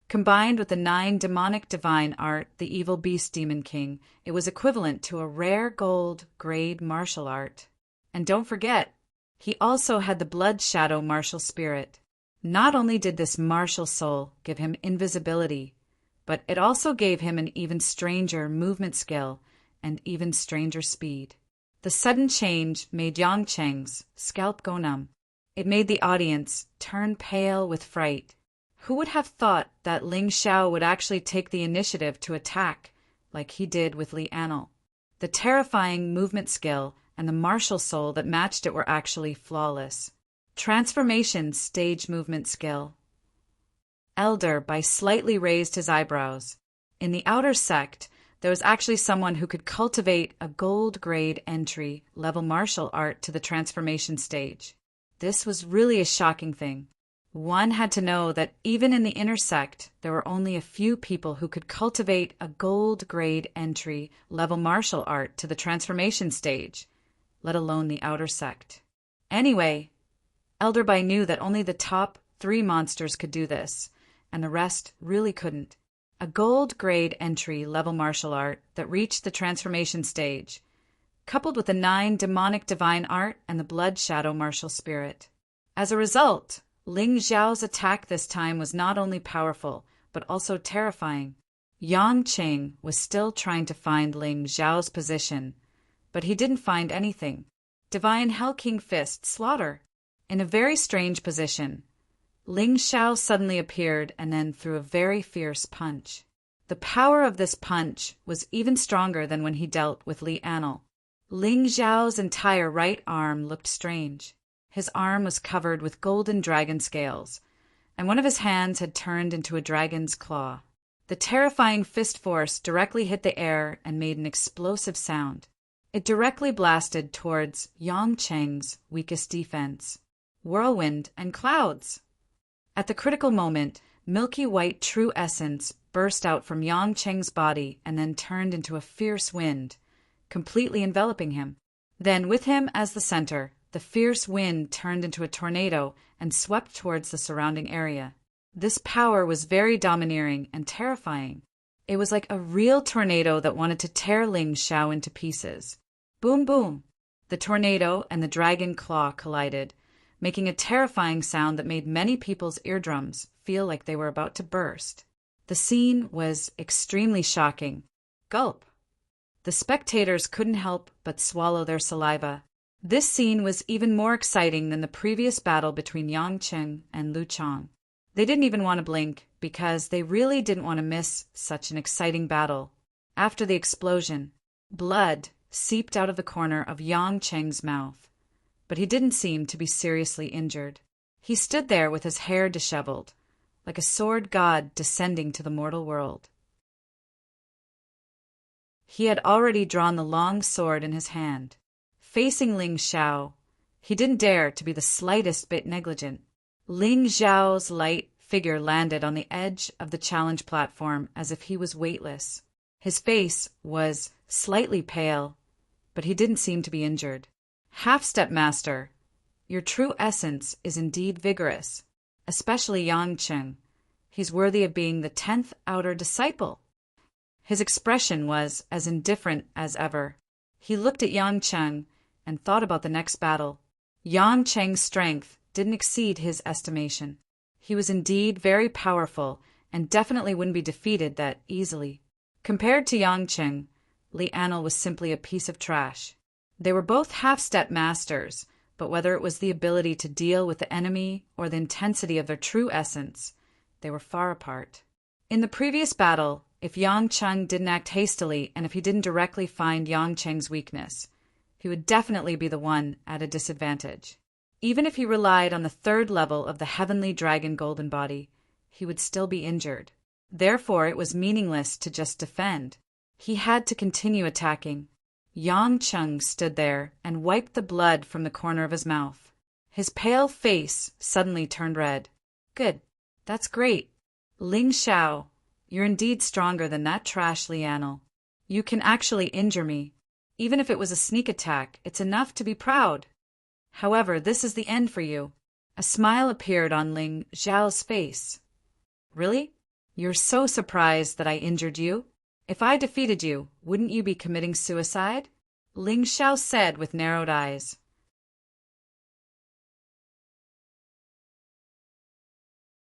Combined with the 9 demonic divine art, the Evil Beast Demon King, it was equivalent to a rare gold grade martial art. And don't forget, he also had the Blood Shadow martial spirit. Not only did this martial soul give him invisibility, but it also gave him an even stranger movement skill and even stranger speed. The sudden change made Yang Qing's scalp go numb. It made the audience turn pale with fright. Who would have thought that Ling Xiao would actually take the initiative to attack like he did with Li Annel? The terrifying movement skill and the martial soul that matched it were actually flawless. Transformation stage movement skill. Elder Bai slightly raised his eyebrows. In the outer sect, there was actually someone who could cultivate a gold-grade entry-level martial art to the transformation stage. This was really a shocking thing. One had to know that even in the inner sect, there were only a few people who could cultivate a gold-grade entry-level martial art to the transformation stage, let alone the outer sect. Anyway, Elderby knew that only the top 3 monsters could do this, and the rest really couldn't. A gold-grade entry-level martial art that reached the transformation stage, coupled with the 9 demonic divine art and the blood shadow martial spirit. As a result, Ling Xiao's attack this time was not only powerful, but also terrifying. Yang Qing was still trying to find Ling Xiao's position, but he didn't find anything. Divine Hell King Fist Slaughter. In a very strange position, Ling Xiao suddenly appeared and then threw a very fierce punch. The power of this punch was even stronger than when he dealt with Li Anil. Ling Xiao's entire right arm looked strange. His arm was covered with golden dragon scales, and one of his hands had turned into a dragon's claw. The terrifying fist force directly hit the air and made an explosive sound. It directly blasted towards Yang Cheng's weakest defense, whirlwind and clouds. At the critical moment, milky white true essence burst out from Yang Cheng's body and then turned into a fierce wind, completely enveloping him. Then, with him as the center, the fierce wind turned into a tornado and swept towards the surrounding area. This power was very domineering and terrifying. It was like a real tornado that wanted to tear Ling Xiao into pieces. Boom, boom! The tornado and the dragon claw collided, making a terrifying sound that made many people's eardrums feel like they were about to burst. The scene was extremely shocking. Gulp! The spectators couldn't help but swallow their saliva. This scene was even more exciting than the previous battle between Yang Cheng and Lu Chang. They didn't even want to blink because they really didn't want to miss such an exciting battle. After the explosion, blood seeped out of the corner of Yang Cheng's mouth, but he didn't seem to be seriously injured. He stood there with his hair disheveled, like a sword god descending to the mortal world. He had already drawn the long sword in his hand. Facing Ling Xiao, he didn't dare to be the slightest bit negligent. Ling Xiao's light figure landed on the edge of the challenge platform as if he was weightless. His face was slightly pale, but he didn't seem to be injured. Half-step master, your true essence is indeed vigorous, especially Yang Cheng. He's worthy of being the 10th outer disciple. His expression was as indifferent as ever. He looked at Yang Cheng and thought about the next battle. Yang Cheng's strength didn't exceed his estimation. He was indeed very powerful and definitely wouldn't be defeated that easily. Compared to Yang Cheng, Li Anil was simply a piece of trash. They were both half-step masters, but whether it was the ability to deal with the enemy or the intensity of their true essence, they were far apart. In the previous battle, if Yang Cheng didn't act hastily and if he didn't directly find Yang Cheng's weakness, he would definitely be the one at a disadvantage. Even if he relied on the 3rd level of the heavenly dragon golden body, he would still be injured. Therefore, it was meaningless to just defend. He had to continue attacking. Yang Cheng stood there and wiped the blood from the corner of his mouth. His pale face suddenly turned red. Good. That's great. Ling Xiao, you're indeed stronger than that trash Li Anil. You can actually injure me. Even if it was a sneak attack, it's enough to be proud. However, this is the end for you. A smile appeared on Ling Xiao's face. Really? You're so surprised that I injured you? If I defeated you, wouldn't you be committing suicide? Ling Xiao said with narrowed eyes.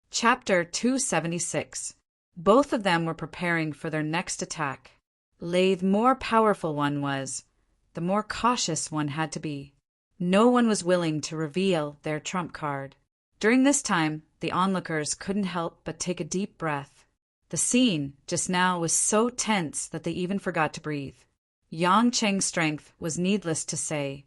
Chapter 276. Both of them were preparing for their next attack. The more powerful one was, the more cautious one had to be. No one was willing to reveal their trump card. During this time, the onlookers couldn't help but take a deep breath. The scene just now was so tense that they even forgot to breathe. Yang Cheng's strength was needless to say.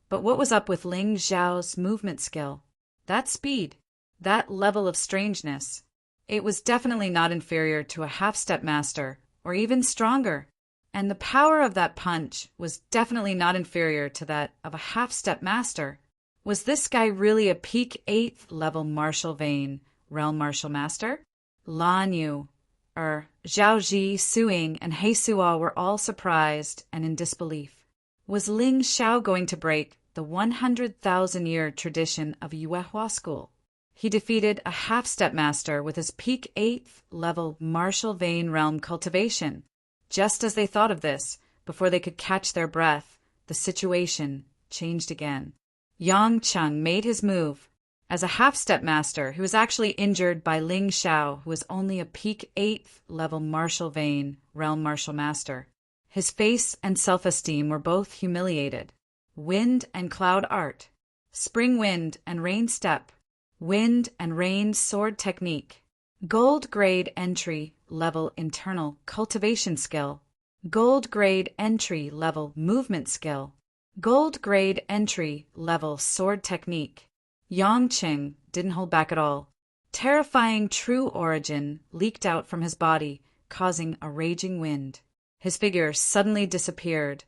But what was up with Ling Xiao's movement skill? That speed, that level of strangeness. It was definitely not inferior to a half-step master, or even stronger. And the power of that punch was definitely not inferior to that of a half-step master. Was this guy really a peak 8th level martial vein realm martial master? Lan Yu, Zhao Ji, Suing, and He Suo were all surprised and in disbelief. Was Ling Xiao going to break the 100,000-year tradition of Yuehua school? He defeated a half-step master with his peak 8th level martial vein realm cultivation. Just as they thought of this, before they could catch their breath, the situation changed again. Yang Cheng made his move. As a half-step master, he was actually injured by Ling Xiao, who was only a peak 8th level martial vein realm martial master. His face and self-esteem were both humiliated. Wind and cloud art. Spring wind and rain step. Wind and rain sword technique. Gold grade entry level internal cultivation skill. Gold grade entry level movement skill. Gold grade entry level sword technique. Yang Qing didn't hold back at all. Terrifying true origin leaked out from his body, causing a raging wind. His figure suddenly disappeared,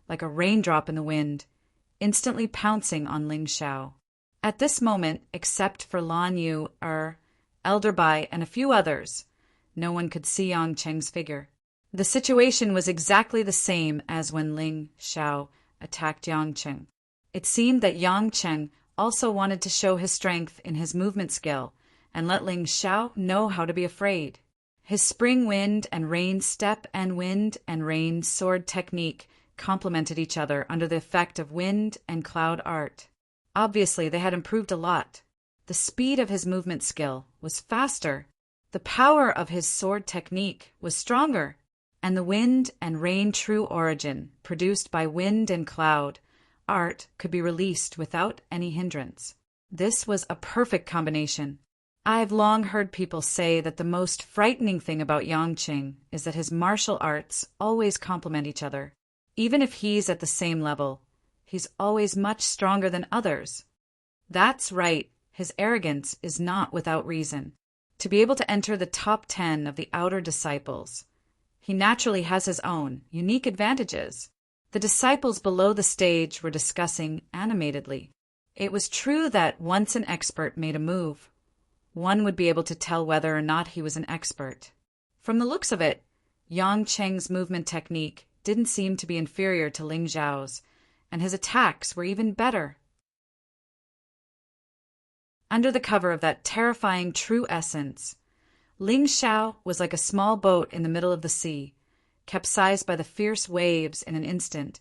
like a raindrop in the wind, instantly pouncing on Ling Xiao. At this moment, except for Lan Yu, Elder Bai, and a few others, no one could see Yang Cheng's figure. The situation was exactly the same as when Ling Xiao attacked Yang Cheng. It seemed that Yang Cheng also wanted to show his strength in his movement skill and let Ling Xiao know how to be afraid. His spring wind and rain step and wind and rain sword technique complemented each other under the effect of wind and cloud art. Obviously, they had improved a lot. The speed of his movement skill was faster. The power of his sword technique was stronger. And the wind and rain true origin, produced by wind and cloud art, could be released without any hindrance. This was a perfect combination. I've long heard people say that the most frightening thing about Yang Qing is that his martial arts always complement each other. Even if he's at the same level, he's always much stronger than others. That's right, his arrogance is not without reason. To be able to enter the top 10 of the outer disciples, he naturally has his own unique advantages. The disciples below the stage were discussing animatedly. It was true that once an expert made a move, one would be able to tell whether or not he was an expert. From the looks of it, Yang Cheng's movement technique didn't seem to be inferior to Ling Xiao's, and his attacks were even better. Under the cover of that terrifying true essence, Ling Xiao was like a small boat in the middle of the sea, capsized by the fierce waves in an instant,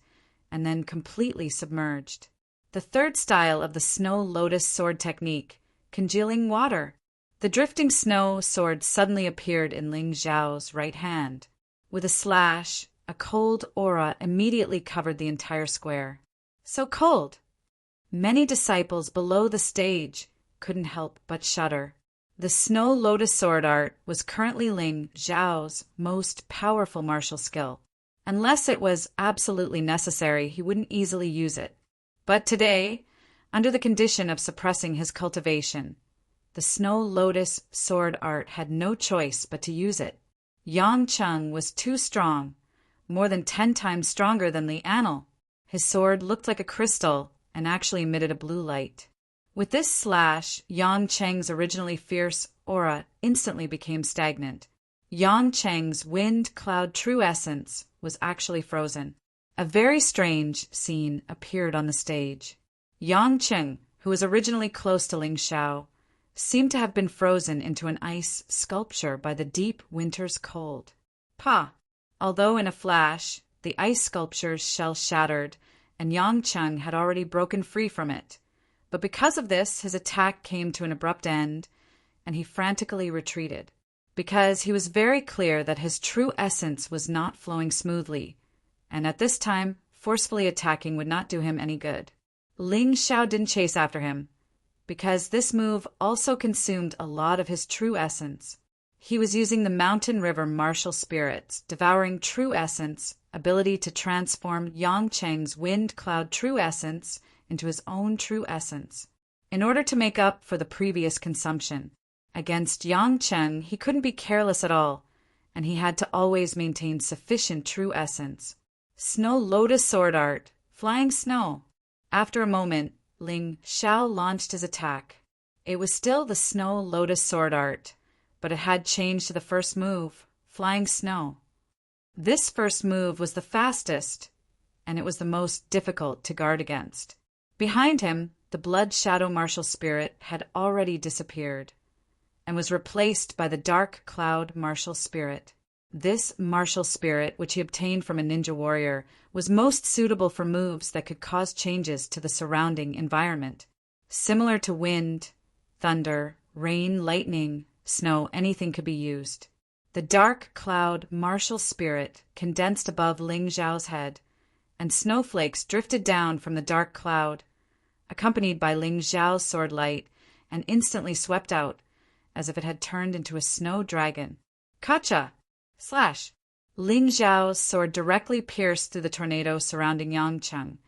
and then completely submerged. The third style of the snow lotus sword technique, congealing water. The drifting snow sword suddenly appeared in Ling Xiao's right hand. With a slash, a cold aura immediately covered the entire square. So cold! Many disciples below the stage couldn't help but shudder. The snow lotus sword art was currently Ling Xiao's most powerful martial skill. Unless it was absolutely necessary, he wouldn't easily use it. But today, under the condition of suppressing his cultivation, the snow lotus sword art had no choice but to use it. Yang Cheng was too strong, more than 10 times stronger than Li Anil. His sword looked like a crystal and actually emitted a blue light. With this slash, Yang Cheng's originally fierce aura instantly became stagnant. Yang Cheng's wind cloud true essence was actually frozen. A very strange scene appeared on the stage. Yang Cheng, who was originally close to Ling Xiao, seemed to have been frozen into an ice sculpture by the deep winter's cold. Although in a flash, the ice sculpture's shell shattered, and Yang Cheng had already broken free from it. But because of this, his attack came to an abrupt end, and he frantically retreated. Because he was very clear that his true essence was not flowing smoothly, and at this time, forcefully attacking would not do him any good. Ling Xiao didn't chase after him, because this move also consumed a lot of his true essence. He was using the mountain river martial spirits, devouring true essence, ability to transform Yang Cheng's wind cloud true essence into his own true essence. In order to make up for the previous consumption, against Yang Cheng he couldn't be careless at all, and he had to always maintain sufficient true essence. Snow Lotus Sword Art, Flying Snow. After a moment, Ling Xiao launched his attack. It was still the Snow Lotus Sword Art, but it had changed to the first move, Flying Snow. This first move was the fastest, and it was the most difficult to guard against. Behind him, the Blood Shadow Martial Spirit had already disappeared, and was replaced by the Dark Cloud Martial Spirit. This martial spirit, which he obtained from a ninja warrior, was most suitable for moves that could cause changes to the surrounding environment. Similar to wind, thunder, rain, lightning, snow, anything could be used. The Dark Cloud Martial Spirit condensed above Ling Xiao's head, and snowflakes drifted down from the dark cloud, accompanied by Ling Xiao's sword light, and instantly swept out, as if it had turned into a snow dragon. Kacha! Slash! Ling Xiao's sword directly pierced through the tornado surrounding Yang Cheng,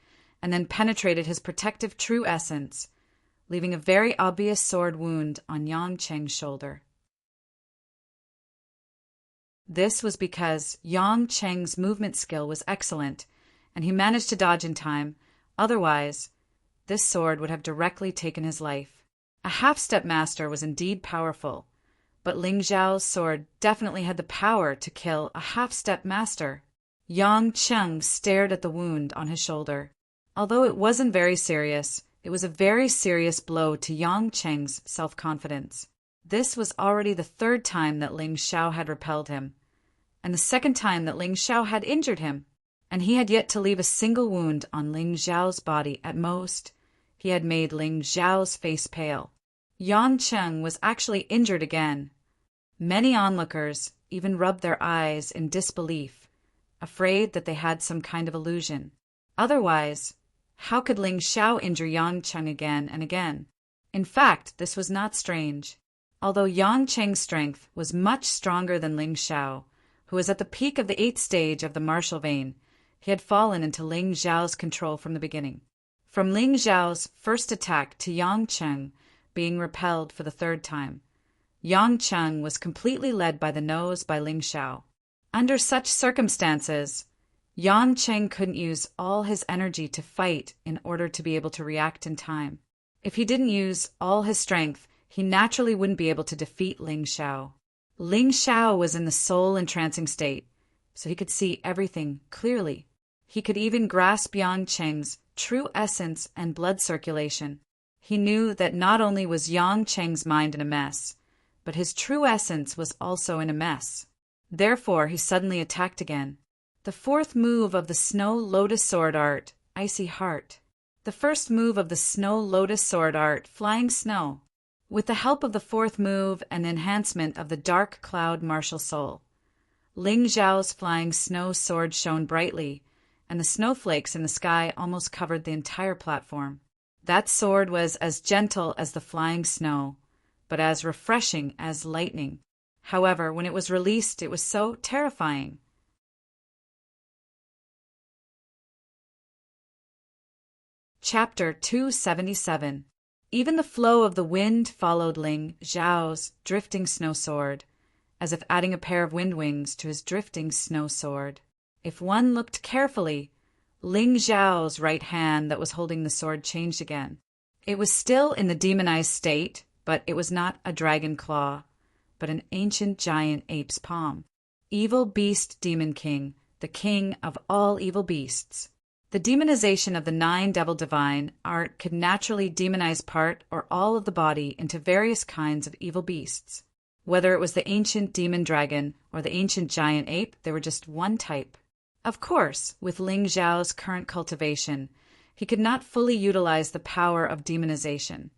and then penetrated his protective true essence, leaving a very obvious sword wound on Yang Cheng's shoulder. This was because Yang Cheng's movement skill was excellent, and he managed to dodge in time. Otherwise, this sword would have directly taken his life. A half-step master was indeed powerful, but Ling Xiao's sword definitely had the power to kill a half-step master. Yang Cheng stared at the wound on his shoulder. Although it wasn't very serious, it was a very serious blow to Yang Cheng's self-confidence. This was already the third time that Ling Xiao had repelled him, and the second time that Ling Xiao had injured him, and he had yet to leave a single wound on Ling Xiao's body. At most, he had made Ling Xiao's face pale. Yang Cheng was actually injured again. Many onlookers even rubbed their eyes in disbelief, afraid that they had some kind of illusion. Otherwise, how could Ling Xiao injure Yang Cheng again and again? In fact, this was not strange. Although Yang Cheng's strength was much stronger than Ling Xiao, who was at the peak of the 8th stage of the martial vein, he had fallen into Ling Xiao's control from the beginning. From Ling Xiao's first attack to Yang Cheng being repelled for the third time, Yang Cheng was completely led by the nose by Ling Xiao. Under such circumstances, Yang Cheng couldn't use all his energy to fight in order to be able to react in time. If he didn't use all his strength, he naturally wouldn't be able to defeat Ling Xiao. Ling Xiao was in the soul entrancing state, so he could see everything clearly. He could even grasp Yang Cheng's true essence and blood circulation. He knew that not only was Yang Cheng's mind in a mess, but his true essence was also in a mess. Therefore, he suddenly attacked again. The fourth move of the Snow Lotus Sword Art, Icy Heart. The first move of the Snow Lotus Sword Art, Flying Snow. With the help of the fourth move and enhancement of the Dark Cloud Martial Soul, Ling Xiao's flying snow sword shone brightly, and the snowflakes in the sky almost covered the entire platform. That sword was as gentle as the flying snow, but as refreshing as lightning. However, when it was released, it was so terrifying. Chapter 277. Even the flow of the wind followed Ling Xiao's drifting snow sword, as if adding a pair of wind wings to his drifting snow sword. If one looked carefully, Ling Xiao's right hand that was holding the sword changed again. It was still in the demonized state, but it was not a dragon claw, but an ancient giant ape's palm. Evil Beast Demon King, the king of all evil beasts. The demonization of the 9 Devil Divine art could naturally demonize part or all of the body into various kinds of evil beasts. Whether it was the ancient demon dragon or the ancient giant ape, they were just one type. Of course, with Ling Xiao's current cultivation, he could not fully utilize the power of demonization,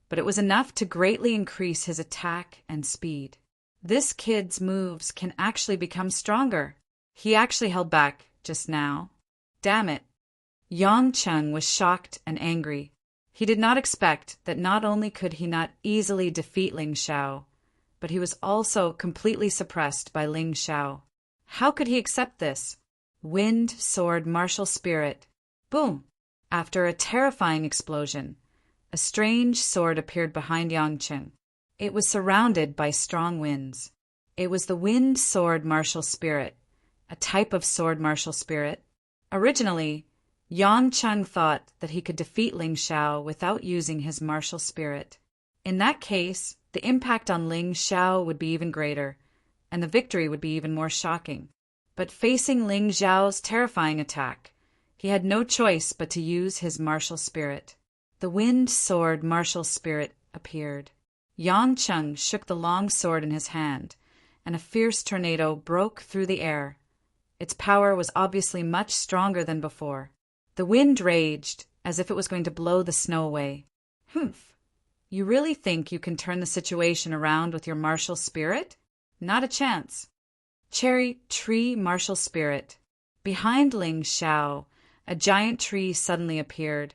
but it was enough to greatly increase his attack and speed. This kid's moves can actually become stronger. He actually held back just now. Damn it. Yang Cheng was shocked and angry. He did not expect that not only could he not easily defeat Ling Xiao, but he was also completely suppressed by Ling Xiao. How could he accept this? Wind, sword, martial spirit. Boom! After a terrifying explosion, a strange sword appeared behind Yang Cheng. It was surrounded by strong winds. It was the wind sword martial spirit, a type of sword martial spirit. Originally, Yang Cheng thought that he could defeat Ling Xiao without using his martial spirit. In that case, the impact on Ling Xiao would be even greater, and the victory would be even more shocking. But facing Ling Xiao's terrifying attack, he had no choice but to use his martial spirit. The wind sword martial spirit appeared. Yang Cheng shook the long sword in his hand, and a fierce tornado broke through the air. Its power was obviously much stronger than before. The wind raged, as if it was going to blow the snow away. Humph! You really think you can turn the situation around with your martial spirit? Not a chance. Cherry tree martial spirit. Behind Ling Xiao, a giant tree suddenly appeared.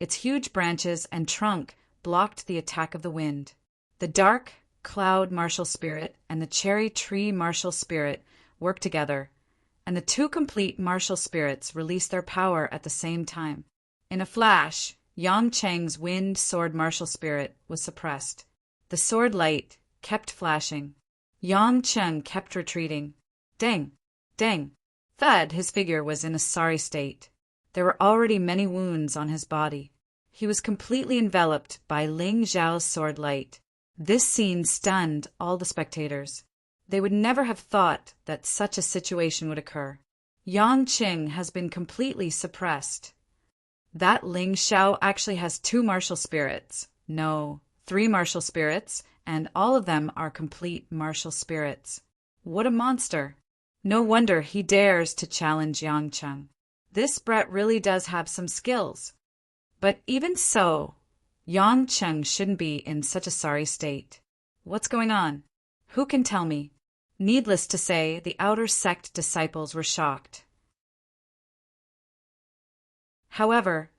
Its huge branches and trunk blocked the attack of the wind. The dark cloud martial spirit and the cherry tree martial spirit worked together, and the two complete martial spirits released their power at the same time. In a flash, Yang Cheng's wind sword martial spirit was suppressed. The sword light kept flashing. Yang Cheng kept retreating. Dang! Dang! Thud, his figure was in a sorry state. There were already many wounds on his body. He was completely enveloped by Ling Xiao's sword light. This scene stunned all the spectators. They would never have thought that such a situation would occur. Yang Cheng has been completely suppressed. That Ling Xiao actually has 2 martial spirits. No, 3 martial spirits, and all of them are complete martial spirits. What a monster! No wonder he dares to challenge Yang Cheng. This Brett really does have some skills. But even so, Yang Cheng shouldn't be in such a sorry state. What's going on? Who can tell me? Needless to say, the outer sect disciples were shocked. However,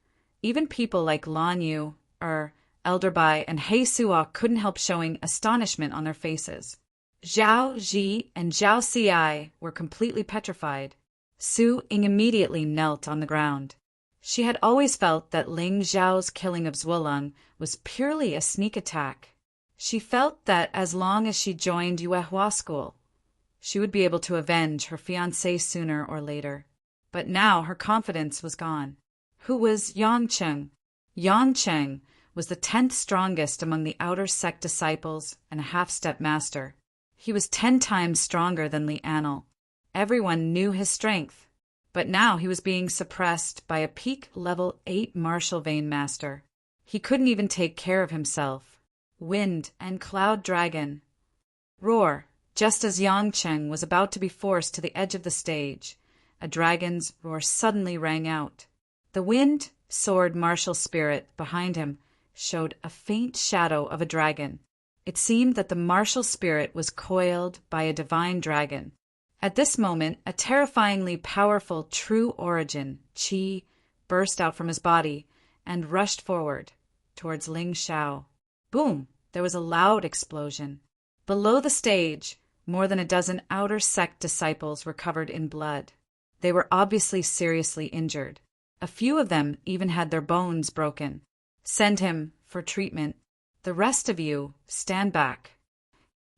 even people like Lan Yu, Elder Bai, and He Suo couldn't help showing astonishment on their faces. Zhao Ji and Zhao Ci were completely petrified. Su Ying immediately knelt on the ground. She had always felt that Ling Xiao's killing of Zuolong was purely a sneak attack. She felt that as long as she joined Yuehua school, she would be able to avenge her fiancé sooner or later. But now her confidence was gone. Who was Yang Cheng? Yang Cheng was the 10th strongest among the outer sect disciples and a half-step master. He was 10 times stronger than Li Anil. Everyone knew his strength, but now he was being suppressed by a peak level 8 martial vein master. He couldn't even take care of himself. Wind and cloud dragon. Roar! Just as Yang Cheng was about to be forced to the edge of the stage, a dragon's roar suddenly rang out. The wind sword martial spirit behind him showed a faint shadow of a dragon. It seemed that the martial spirit was coiled by a divine dragon. At this moment, a terrifyingly powerful true origin, Qi, burst out from his body and rushed forward towards Ling Xiao. Boom! There was a loud explosion. Below the stage, more than a dozen outer sect disciples were covered in blood. They were obviously seriously injured. A few of them even had their bones broken. Send him for treatment. The rest of you, stand back.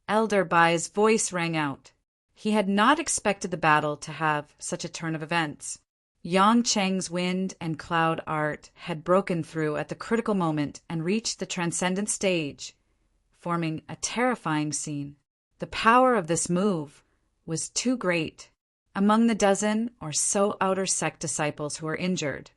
Elder Bai's voice rang out. He had not expected the battle to have such a turn of events. Yang Cheng's wind and cloud art had broken through at the critical moment and reached the transcendent stage, forming a terrifying scene. The power of this move was too great. Among the dozen or so outer sect disciples who were injured,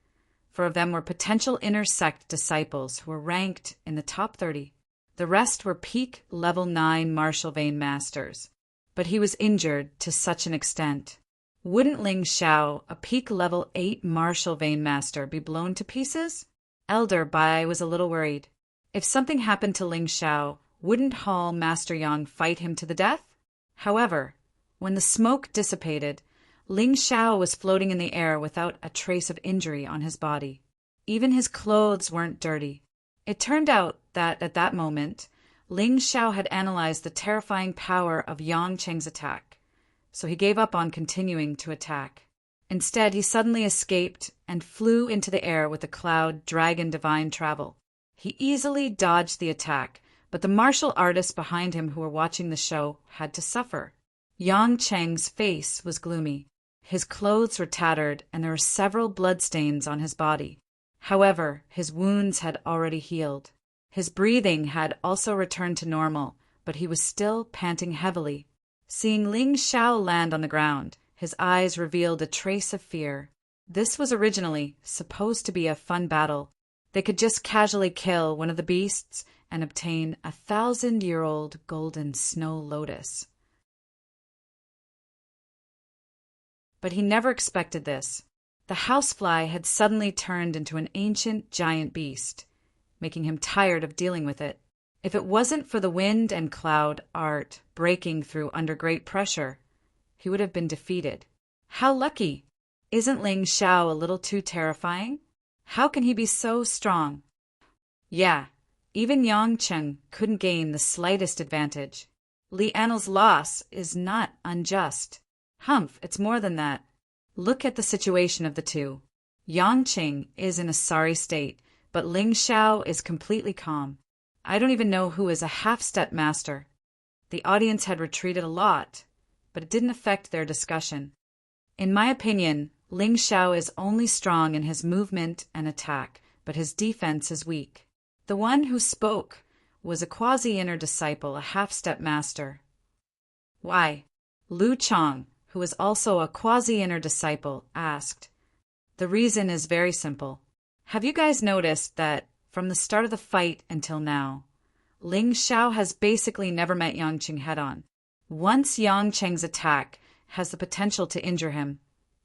4 of them were potential inner sect disciples who were ranked in the top 30. The rest were peak level 9 martial vein masters. But he was injured to such an extent. Wouldn't Ling Xiao, a peak level 8 martial vein master, be blown to pieces? Elder Bai was a little worried. If something happened to Ling Xiao, wouldn't Hall Master Yang fight him to the death? However, when the smoke dissipated, Ling Xiao was floating in the air without a trace of injury on his body. Even his clothes weren't dirty. It turned out that at that moment, Ling Xiao had analyzed the terrifying power of Yang Cheng's attack, so he gave up on continuing to attack. Instead, he suddenly escaped and flew into the air with the cloud dragon divine travel. He easily dodged the attack, but the martial artists behind him who were watching the show had to suffer. Yang Cheng's face was gloomy. His clothes were tattered, and there were several bloodstains on his body. However, his wounds had already healed. His breathing had also returned to normal, but he was still panting heavily. Seeing Ling Xiao land on the ground, his eyes revealed a trace of fear. This was originally supposed to be a fun battle. They could just casually kill one of the beasts and obtain a 1,000-year-old golden snow lotus. But he never expected this. The housefly had suddenly turned into an ancient giant beast, making him tired of dealing with it. If it wasn't for the wind and cloud art breaking through under great pressure, he would have been defeated. How lucky! Isn't Ling Xiao a little too terrifying? How can he be so strong? Yeah, even Yang Cheng couldn't gain the slightest advantage. Li Anil's loss is not unjust. Humph, it's more than that. Look at the situation of the two. Yang Cheng is in a sorry state, but Ling Xiao is completely calm. I don't even know who is a half-step master. The audience had retreated a lot, but it didn't affect their discussion. In my opinion, Ling Xiao is only strong in his movement and attack, but his defense is weak. The one who spoke was a quasi-inner disciple, a half-step master. Why? Lu Chang, who was also a quasi-inner disciple, asked. The reason is very simple. Have you guys noticed that from the start of the fight until now, Ling Xiao has basically never met Yang Cheng head-on? Once Yang Cheng's attack has the potential to injure him,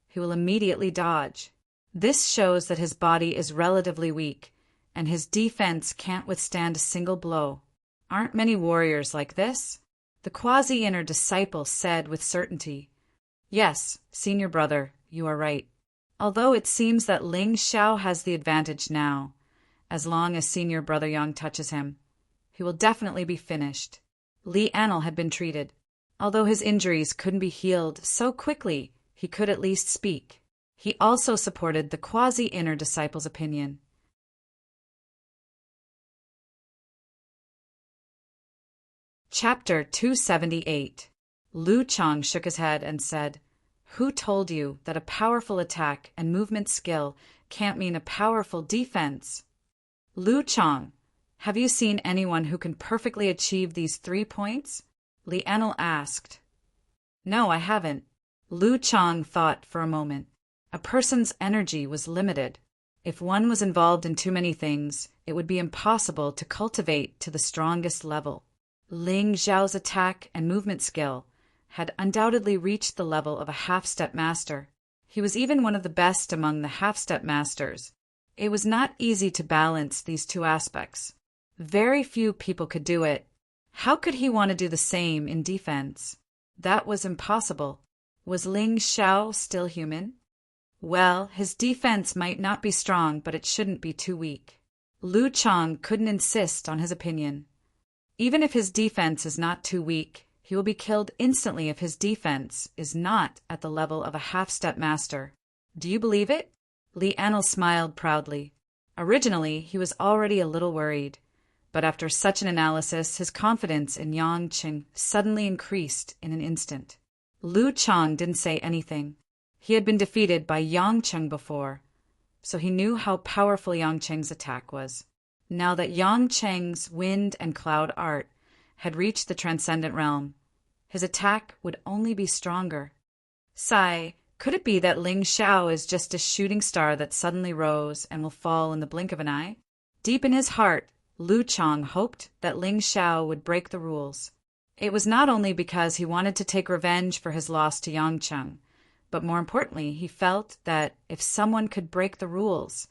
he will immediately dodge. This shows that his body is relatively weak, and his defense can't withstand a single blow. Aren't many warriors like this? The quasi-inner disciple said with certainty. Yes, senior brother, you are right. Although it seems that Ling Xiao has the advantage now, as long as senior brother Yang touches him, he will definitely be finished. Li Anil had been treated. Although his injuries couldn't be healed so quickly, he could at least speak. He also supported the quasi-inner disciple's opinion. Chapter 278. Lu Chang shook his head and said, Who told you that a powerful attack and movement skill can't mean a powerful defense? Lu Chang, have you seen anyone who can perfectly achieve these 3 points? Li Anil asked. No, I haven't. Lu Chang thought for a moment. A person's energy was limited. If one was involved in too many things, it would be impossible to cultivate to the strongest level. Ling Xiao's attack and movement skill had undoubtedly reached the level of a half-step master. He was even one of the best among the half-step masters. It was not easy to balance these two aspects. Very few people could do it. How could he want to do the same in defense? That was impossible. Was Ling Xiao still human? Well, his defense might not be strong, but it shouldn't be too weak. Lu Chang couldn't insist on his opinion. Even if his defense is not too weak, he will be killed instantly if his defense is not at the level of a half-step master. Do you believe it? Li Anil smiled proudly. Originally, he was already a little worried, but after such an analysis, his confidence in Yang Cheng suddenly increased in an instant. Lu Chang didn't say anything. He had been defeated by Yang Cheng before, so he knew how powerful Yang Cheng's attack was. Now that Yang Cheng's wind and cloud art had reached the transcendent realm, his attack would only be stronger. Sigh, could it be that Ling Xiao is just a shooting star that suddenly rose and will fall in the blink of an eye? Deep in his heart, Lu Chang hoped that Ling Xiao would break the rules. It was not only because he wanted to take revenge for his loss to Yang Cheng, but more importantly, he felt that if someone could break the rules,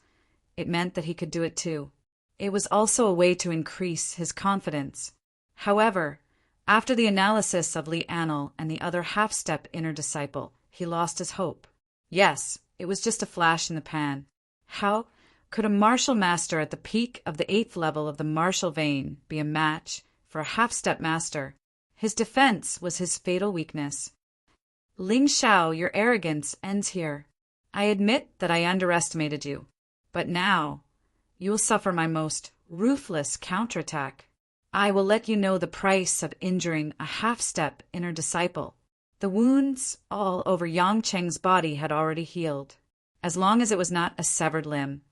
it meant that he could do it too. It was also a way to increase his confidence. However, after the analysis of Li Anil and the other half-step inner disciple, he lost his hope. Yes, it was just a flash in the pan. How could a martial master at the peak of the 8th level of the martial vein be a match for a half-step master? His defense was his fatal weakness. Ling Xiao, your arrogance ends here. I admit that I underestimated you, but now you will suffer my most ruthless counterattack. I will let you know the price of injuring a half-step inner disciple. The wounds all over Yang Cheng's body had already healed, as long as it was not a severed limb.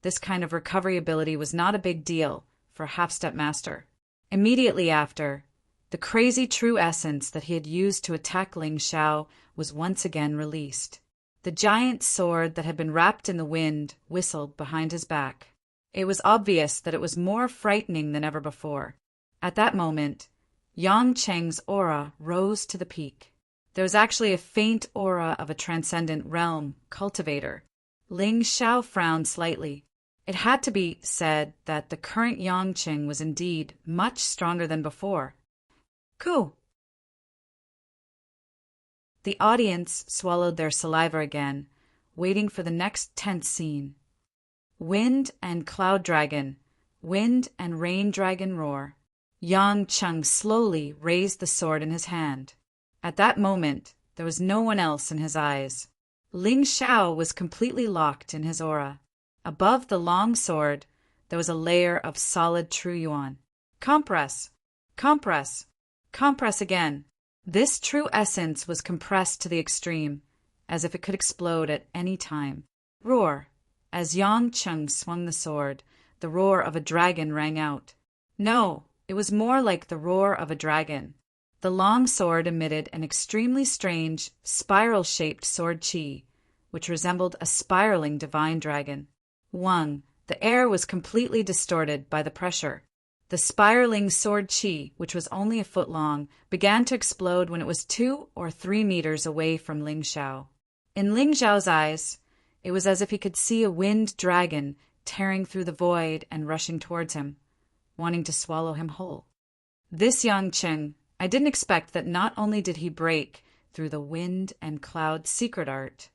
This kind of recovery ability was not a big deal for a half-step master. Immediately after, the crazy true essence that he had used to attack Ling Xiao was once again released. The giant sword that had been wrapped in the wind whistled behind his back. It was obvious that it was more frightening than ever before. At that moment, Yang Cheng's aura rose to the peak. There was actually a faint aura of a transcendent realm cultivator. Ling Xiao frowned slightly. It had to be said that the current Yang Cheng was indeed much stronger than before. Cool. The audience swallowed their saliva again, waiting for the next tense scene. Wind and cloud dragon, wind and rain dragon roar. Yang Cheng slowly raised the sword in his hand. At that moment, there was no one else in his eyes. Ling Xiao was completely locked in his aura. Above the long sword, there was a layer of solid true yuan. Compress, compress, compress again. This true essence was compressed to the extreme, as if it could explode at any time. Roar. As Yang Cheng swung the sword, the roar of a dragon rang out. No, it was more like the roar of a dragon. The long sword emitted an extremely strange, spiral-shaped sword chi, which resembled a spiraling divine dragon. Wang, the air was completely distorted by the pressure. The spiraling sword chi, which was only a foot long, began to explode when it was 2 or 3 meters away from Ling Xiao. In Ling Xiao's eyes, it was as if he could see a winged dragon tearing through the void and rushing towards him, wanting to swallow him whole. This Yang Cheng, I didn't expect that not only did he break through the wind and cloud secret art,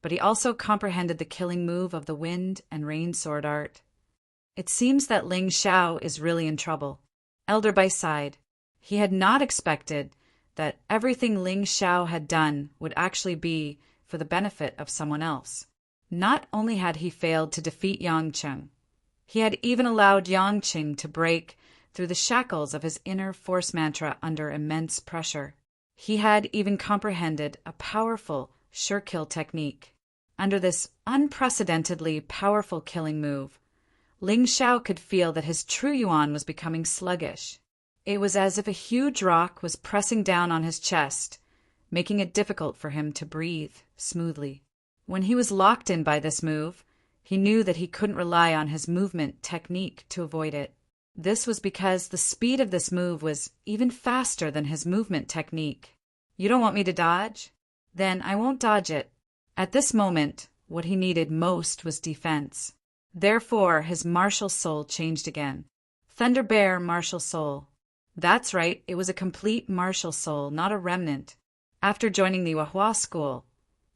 but he also comprehended the killing move of the wind and rain sword art. It seems that Ling Xiao is really in trouble. Elder Bai sighed. He had not expected that everything Ling Xiao had done would actually be for the benefit of someone else. Not only had he failed to defeat Yang Cheng, he had even allowed Yang Cheng to break through the shackles of his inner force mantra under immense pressure. He had even comprehended a powerful sure-kill technique. Under this unprecedentedly powerful killing move, Ling Xiao could feel that his true yuan was becoming sluggish. It was as if a huge rock was pressing down on his chest, making it difficult for him to breathe smoothly. When he was locked in by this move, he knew that he couldn't rely on his movement technique to avoid it. This was because the speed of this move was even faster than his movement technique. You don't want me to dodge? Then I won't dodge it. At this moment, what he needed most was defense. Therefore, his martial soul changed again. Thunder Bear martial soul. That's right, it was a complete martial soul, not a remnant. After joining the Yuehua school,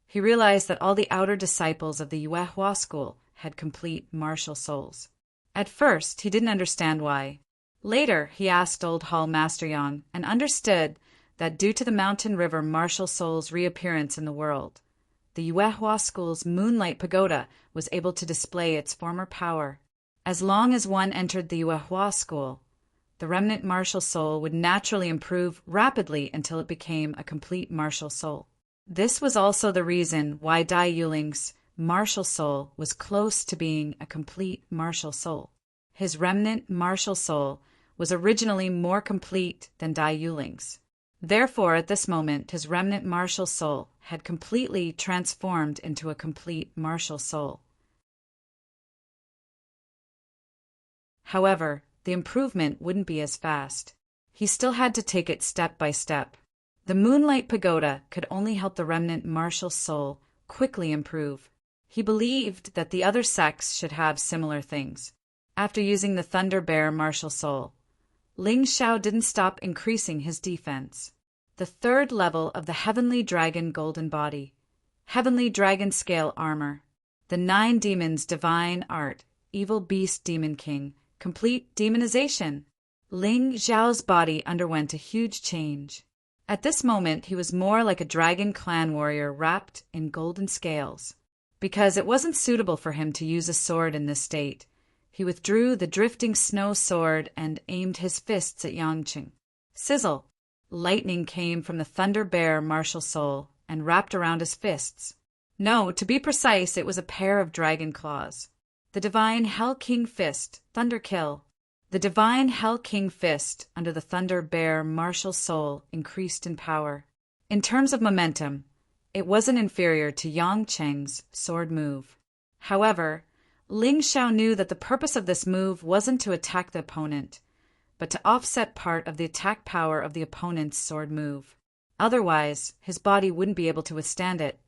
he realized that all the outer disciples of the Yuehua school had complete martial souls. At first, he didn't understand why. Later, he asked Old Hall Master Yang and understood that due to the mountain river martial soul's reappearance in the world, the Yuehua school's Moonlight Pagoda was able to display its former power. As long as one entered the Yuehua school, the remnant martial soul would naturally improve rapidly until it became a complete martial soul. This was also the reason why Dai Yuling's martial soul was close to being a complete martial soul. His remnant martial soul was originally more complete than Dai Yuling's. Therefore, at this moment, his remnant martial soul had completely transformed into a complete martial soul. However, the improvement wouldn't be as fast. He still had to take it step by step. The Moonlight Pagoda could only help the remnant martial soul quickly improve. He believed that the other sects should have similar things. After using the Thunder Bear martial soul, Ling Xiao didn't stop increasing his defense. The third level of the Heavenly Dragon Golden Body, Heavenly Dragon Scale Armor, the 9 Demons Divine Art, Evil Beast Demon King, Complete Demonization. Ling Xiao's body underwent a huge change. At this moment, he was more like a dragon clan warrior wrapped in golden scales. Because it wasn't suitable for him to use a sword in this state, He withdrew the drifting snow sword and aimed his fists at Yangqing. Sizzle! Lightning came from the Thunder Bear martial soul and wrapped around his fists. No, to be precise, it was a pair of dragon claws. The divine Hell King Fist, Thunder Kill. The divine Hell King Fist under the Thunder Bear martial soul increased in power. In terms of momentum, it wasn't inferior to Yangqing's sword move. However, Ling Xiao knew that the purpose of this move wasn't to attack the opponent, but to offset part of the attack power of the opponent's sword move. Otherwise, his body wouldn't be able to withstand it.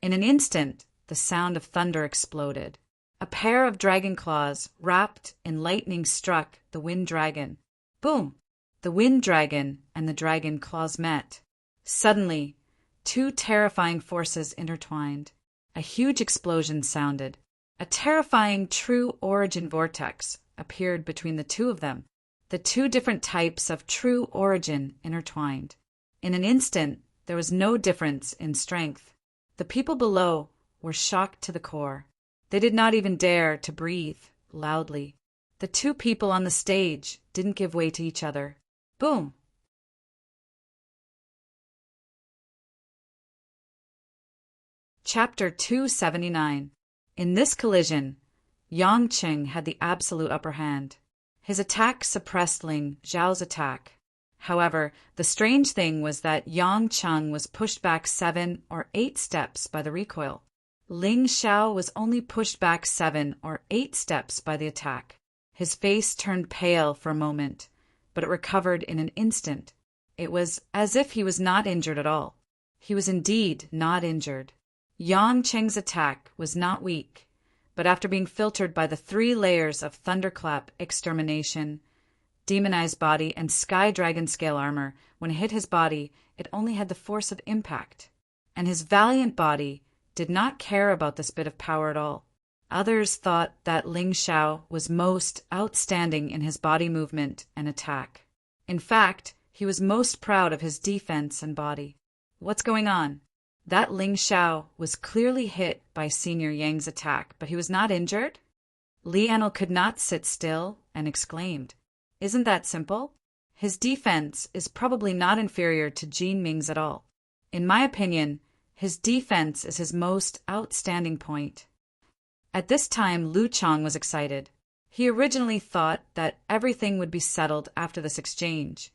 In an instant, the sound of thunder exploded. A pair of dragon claws, wrapped in lightning, struck the wind dragon. Boom! The wind dragon and the dragon claws met. Suddenly, two terrifying forces intertwined. A huge explosion sounded. A terrifying true origin vortex appeared between the two of them. The two different types of true origin intertwined. In an instant, there was no difference in strength. The people below were shocked to the core. They did not even dare to breathe loudly. The two people on the stage didn't give way to each other. Boom! Chapter 279. In this collision, Yangqing had the absolute upper hand. His attack suppressed Ling Xiao's attack. However, the strange thing was that Yangqing was pushed back 7 or 8 steps by the recoil. Ling Xiao was only pushed back 7 or 8 steps by the attack. His face turned pale for a moment, but it recovered in an instant. It was as if he was not injured at all. He was indeed not injured. Yangqing's attack was not weak, but after being filtered by the 3 layers of Thunderclap Extermination, Demonized Body, and Sky Dragon Scale Armor, when it hit his body, it only had the force of impact. And his valiant body did not care about this bit of power at all. Others thought that Ling Xiao was most outstanding in his body movement and attack. In fact, he was most proud of his defense and body. What's going on? That Ling Xiao was clearly hit by Senior Yang's attack, but he was not injured? Li Anil could not sit still and exclaimed, "Isn't that simple? His defense is probably not inferior to Jin Ming's at all. In my opinion, his defense is his most outstanding point." At this time, Lu Chang was excited. He originally thought that everything would be settled after this exchange,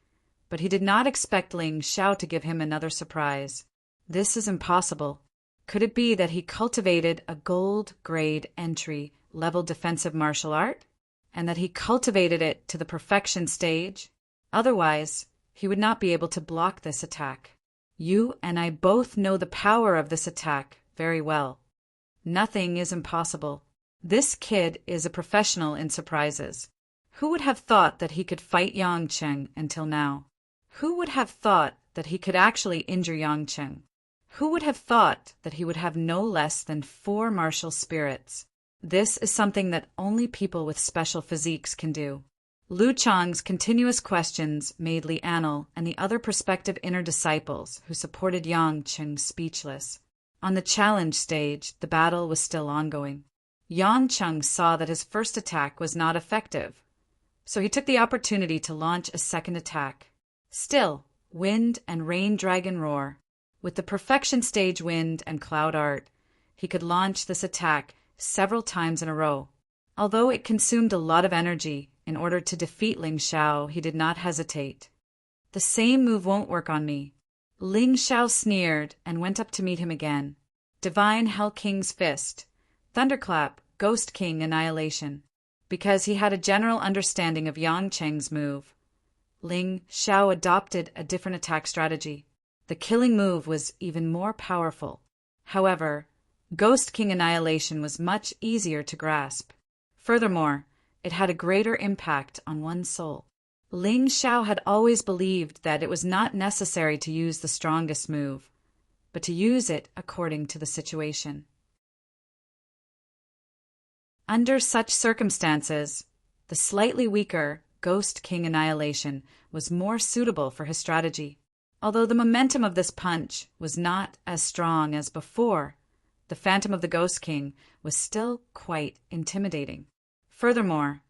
but he did not expect Ling Xiao to give him another surprise. This is impossible. Could it be that he cultivated a gold grade entry level defensive martial art, and that he cultivated it to the perfection stage? Otherwise, he would not be able to block this attack. You and I both know the power of this attack very well. Nothing is impossible. This kid is a professional in surprises. Who would have thought that he could fight Yangqing until now? Who would have thought that he could actually injure Yangqing? Who would have thought that he would have no less than 4 martial spirits? This is something that only people with special physiques can do. Lu Chang's continuous questions made Li Anil and the other prospective inner disciples who supported Yangqing speechless. On the challenge stage, the battle was still ongoing. Yangqing saw that his first attack was not effective, so he took the opportunity to launch a second attack. Still, wind and rain dragon roar. With the perfection stage wind and cloud art, he could launch this attack several times in a row. Although it consumed a lot of energy in order to defeat Ling Xiao, he did not hesitate. The same move won't work on me. Ling Xiao sneered and went up to meet him again. Divine Hell King's Fist, Thunderclap, Ghost King Annihilation. Because he had a general understanding of Yangqing's move, Ling Xiao adopted a different attack strategy. The killing move was even more powerful. However, Ghost King Annihilation was much easier to grasp. Furthermore, it had a greater impact on one's soul. Ling Xiao had always believed that it was not necessary to use the strongest move, but to use it according to the situation. Under such circumstances, the slightly weaker Ghost King Annihilation was more suitable for his strategy. Although the momentum of this punch was not as strong as before, the Phantom of the Ghost King was still quite intimidating. Furthermore,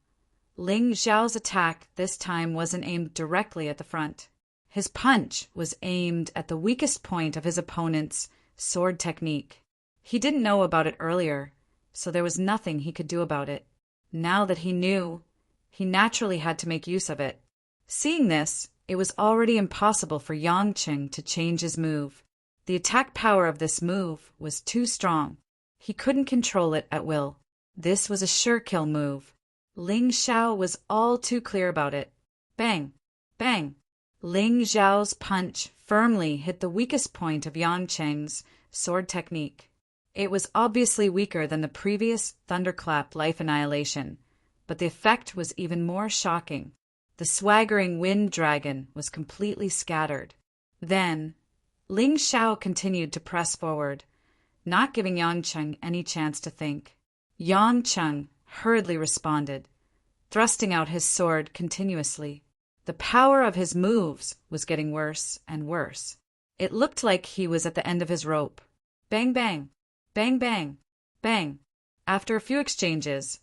Ling Xiao's attack this time wasn't aimed directly at the front. His punch was aimed at the weakest point of his opponent's sword technique. He didn't know about it earlier, so there was nothing he could do about it. Now that he knew, he naturally had to make use of it. Seeing this, it was already impossible for Yang Qing to change his move. The attack power of this move was too strong. He couldn't control it at will. This was a sure kill move. Ling Xiao was all too clear about it. Bang! Bang! Ling Xiao's punch firmly hit the weakest point of Yang Qing's sword technique. It was obviously weaker than the previous thunderclap life annihilation, but the effect was even more shocking. The swaggering wind dragon was completely scattered. Then, Ling Xiao continued to press forward, not giving Yang Qing any chance to think. Yang Qing hurriedly responded, thrusting out his sword continuously. The power of his moves was getting worse and worse. It looked like he was at the end of his rope. Bang bang! Bang bang! Bang! After a few exchanges,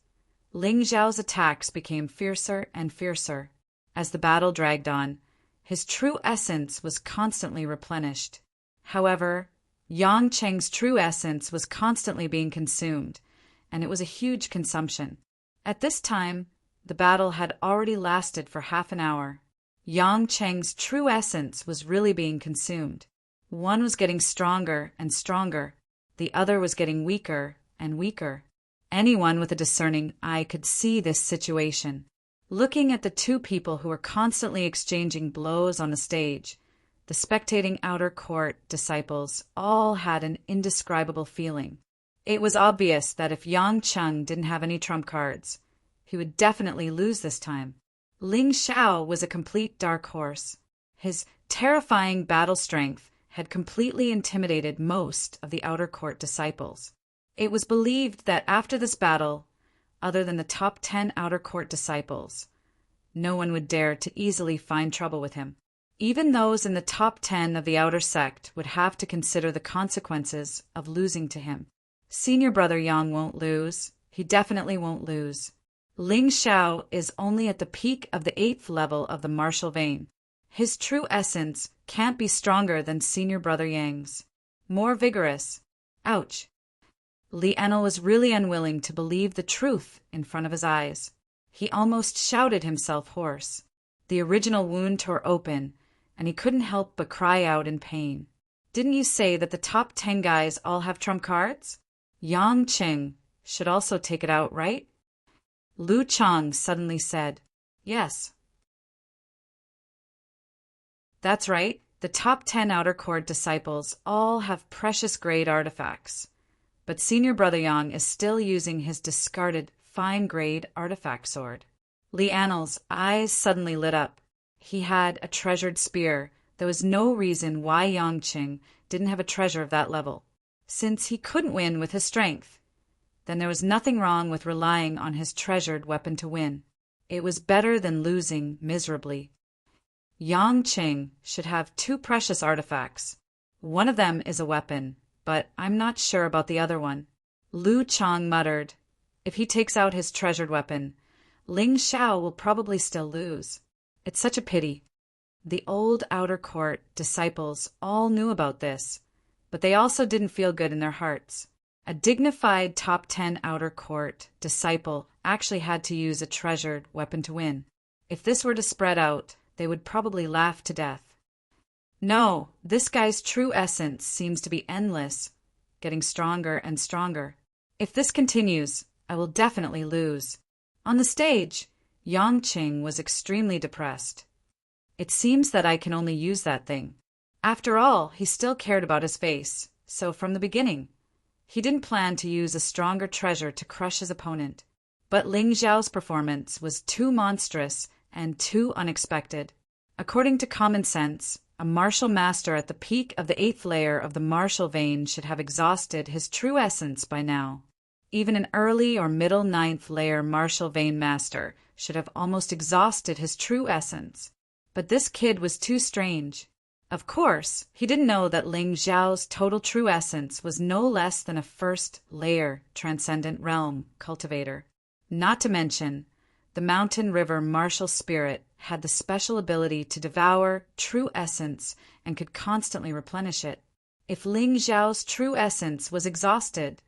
Ling Xiao's attacks became fiercer and fiercer. As the battle dragged on, his true essence was constantly replenished. However, Yang Qing's true essence was constantly being consumed, and it was a huge consumption. At this time, the battle had already lasted for half an hour. Yang Qing's true essence was really being consumed. One was getting stronger and stronger. The other was getting weaker and weaker. Anyone with a discerning eye could see this situation. Looking at the two people who were constantly exchanging blows on the stage, the spectating outer court disciples all had an indescribable feeling. It was obvious that if Yang Qing didn't have any trump cards, he would definitely lose this time. Ling Xiao was a complete dark horse. His terrifying battle strength had completely intimidated most of the outer court disciples. It was believed that after this battle, other than the top 10 outer court disciples, no one would dare to easily find trouble with him. Even those in the top 10 of the outer sect would have to consider the consequences of losing to him. Senior brother Yang won't lose. He definitely won't lose. Ling Xiao is only at the peak of the 8th level of the martial vein. His true essence can't be stronger than senior brother Yang's. More vigorous. Ouch. Li Enel was really unwilling to believe the truth in front of his eyes. He almost shouted himself hoarse. The original wound tore open, and he couldn't help but cry out in pain. Didn't you say that the top 10 guys all have trump cards? Yang Qing should also take it out, right? Lu Chang suddenly said, Yes. That's right. The top 10 outer court disciples all have precious grade artifacts. But senior brother Yang is still using his discarded fine-grade artifact sword. Li Annel's eyes suddenly lit up. He had a treasured spear. There was no reason why Yang Qing didn't have a treasure of that level. Since he couldn't win with his strength, then there was nothing wrong with relying on his treasured weapon to win. It was better than losing miserably. Yang Qing should have 2 precious artifacts. One of them is a weapon, but I'm not sure about the other one. Lu Chang muttered, If he takes out his treasured weapon, Ling Xiao will probably still lose. It's such a pity. The old outer court disciples all knew about this, but they also didn't feel good in their hearts. A dignified top 10 outer court disciple actually had to use a treasured weapon to win. If this were to spread out, they would probably laugh to death. No, this guy's true essence seems to be endless, getting stronger and stronger. If this continues, I will definitely lose. On the stage, Yang Qing was extremely depressed. It seems that I can only use that thing. After all, he still cared about his face, so from the beginning, he didn't plan to use a stronger treasure to crush his opponent. But Ling Xiao's performance was too monstrous and too unexpected. According to common sense, a martial master at the peak of the 8th layer of the martial vein should have exhausted his true essence by now. Even an early or middle 9th layer martial vein master should have almost exhausted his true essence. But this kid was too strange. Of course, he didn't know that Ling Xiao's total true essence was no less than a 1st layer transcendent realm cultivator. Not to mention, the mountain river martial spirit had the special ability to devour true essence and could constantly replenish it. If Ling Xiao's true essence was exhausted,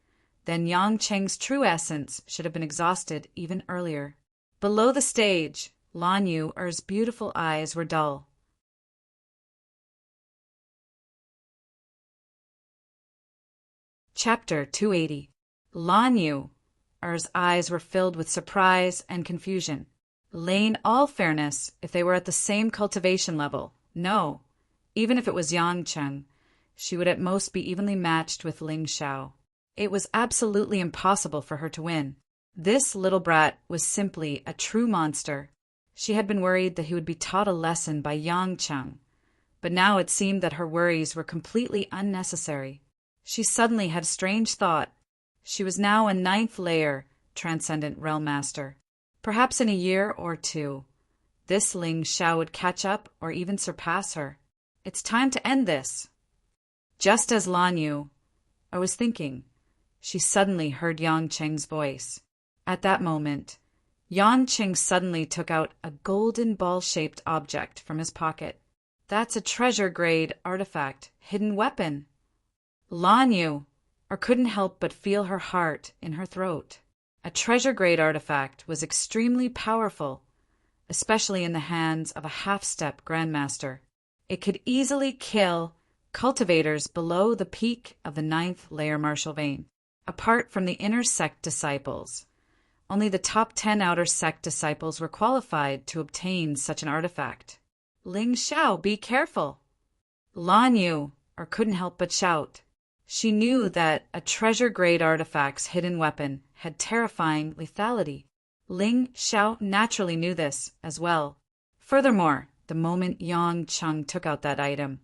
then Yang Cheng's true essence should have been exhausted even earlier. Below the stage, Lan Yu's beautiful eyes were dull. Chapter 280. Lan Yu's eyes were filled with surprise and confusion. In all fairness, if they were at the same cultivation level, no, even if it was Yang Cheng, she would at most be evenly matched with Ling Xiao. It was absolutely impossible for her to win. This little brat was simply a true monster. She had been worried that he would be taught a lesson by Yang Cheng, but now it seemed that her worries were completely unnecessary. She suddenly had a strange thought. She was now a 9th layer Transcendent Realm Master. Perhaps in a year or two, this Ling Xiao would catch up or even surpass her. It's time to end this. Just as Lan Yu was thinking, she suddenly heard Yang Cheng's voice. At that moment, Yang Cheng suddenly took out a golden ball-shaped object from his pocket. That's a treasure-grade artifact, hidden weapon. Lan Yu couldn't help but feel her heart in her throat. A treasure-grade artifact was extremely powerful, especially in the hands of a half-step grandmaster. It could easily kill cultivators below the peak of the 9th layer martial vein. Apart from the inner sect disciples, only the top 10 outer sect disciples were qualified to obtain such an artifact. Ling Xiao, be careful! Lan Yu couldn't help but shout. She knew that a treasure-grade artifact's hidden weapon had terrifying lethality. Ling Xiao naturally knew this as well. Furthermore, the moment Yang Cheng took out that item,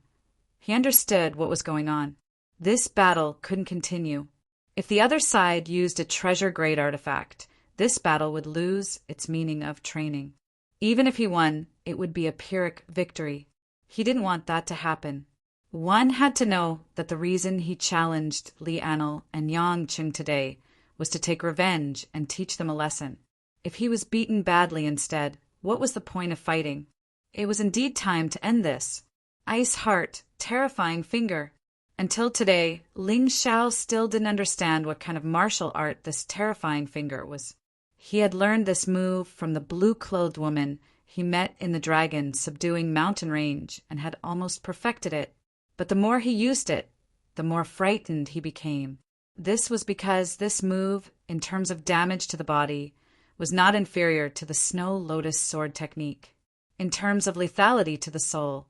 he understood what was going on. This battle couldn't continue. If the other side used a treasure-grade artifact, this battle would lose its meaning of training. Even if he won, it would be a Pyrrhic victory. He didn't want that to happen. One had to know that the reason he challenged Li Anil and Yang Cheng today was to take revenge and teach them a lesson. If he was beaten badly instead, what was the point of fighting? It was indeed time to end this. Ice Heart, Terrifying Finger. Until today, Ling Xiao still didn't understand what kind of martial art this Terrifying Finger was. He had learned this move from the blue-clothed woman he met in the dragon subduing mountain range and had almost perfected it. But the more he used it, the more frightened he became. This was because this move, in terms of damage to the body, was not inferior to the Snow Lotus sword technique. In terms of lethality to the soul,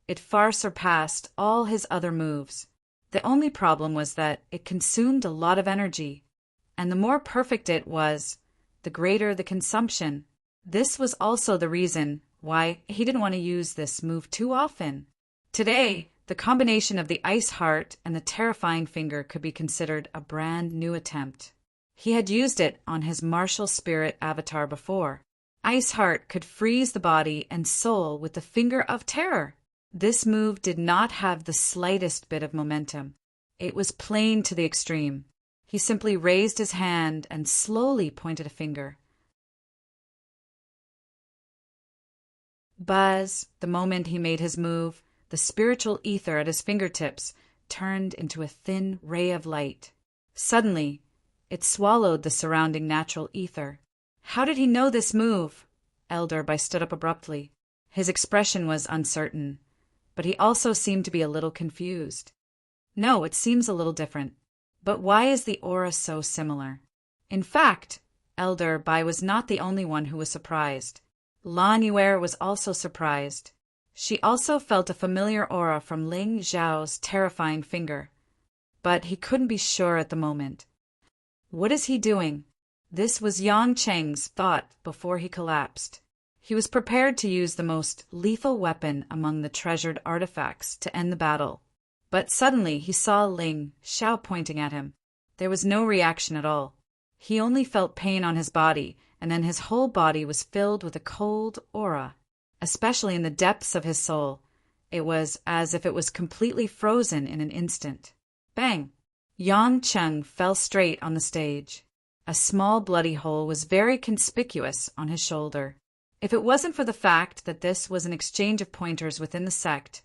it far surpassed all his other moves. The only problem was that it consumed a lot of energy, and the more perfect it was, the greater the consumption. This was also the reason why he didn't want to use this move too often. Today, the combination of the Ice Heart and the Terrifying Finger could be considered a brand new attempt. He had used it on his martial spirit avatar before. Ice Heart could freeze the body and soul with the Finger of Terror. This move did not have the slightest bit of momentum. It was plain to the extreme. He simply raised his hand and slowly pointed a finger. Buzz, the moment he made his move, the spiritual ether at his fingertips turned into a thin ray of light. Suddenly, it swallowed the surrounding natural ether. How did he know this move? Elder Bai stood up abruptly. His expression was uncertain, but he also seemed to be a little confused. No, it seems a little different. But why is the aura so similar? In fact, Elder Bai was not the only one who was surprised. Lan Yu was also surprised. She also felt a familiar aura from Ling Xiao's Terrifying Finger, but he couldn't be sure at the moment. What is he doing? This was Yang Cheng's thought before he collapsed. He was prepared to use the most lethal weapon among the treasured artifacts to end the battle. But suddenly he saw Ling Xiao pointing at him. There was no reaction at all. He only felt pain on his body, and then his whole body was filled with a cold aura. Especially in the depths of his soul, it was as if it was completely frozen in an instant. Bang! Yang Cheng fell straight on the stage. A small bloody hole was very conspicuous on his shoulder. If it wasn't for the fact that this was an exchange of pointers within the sect,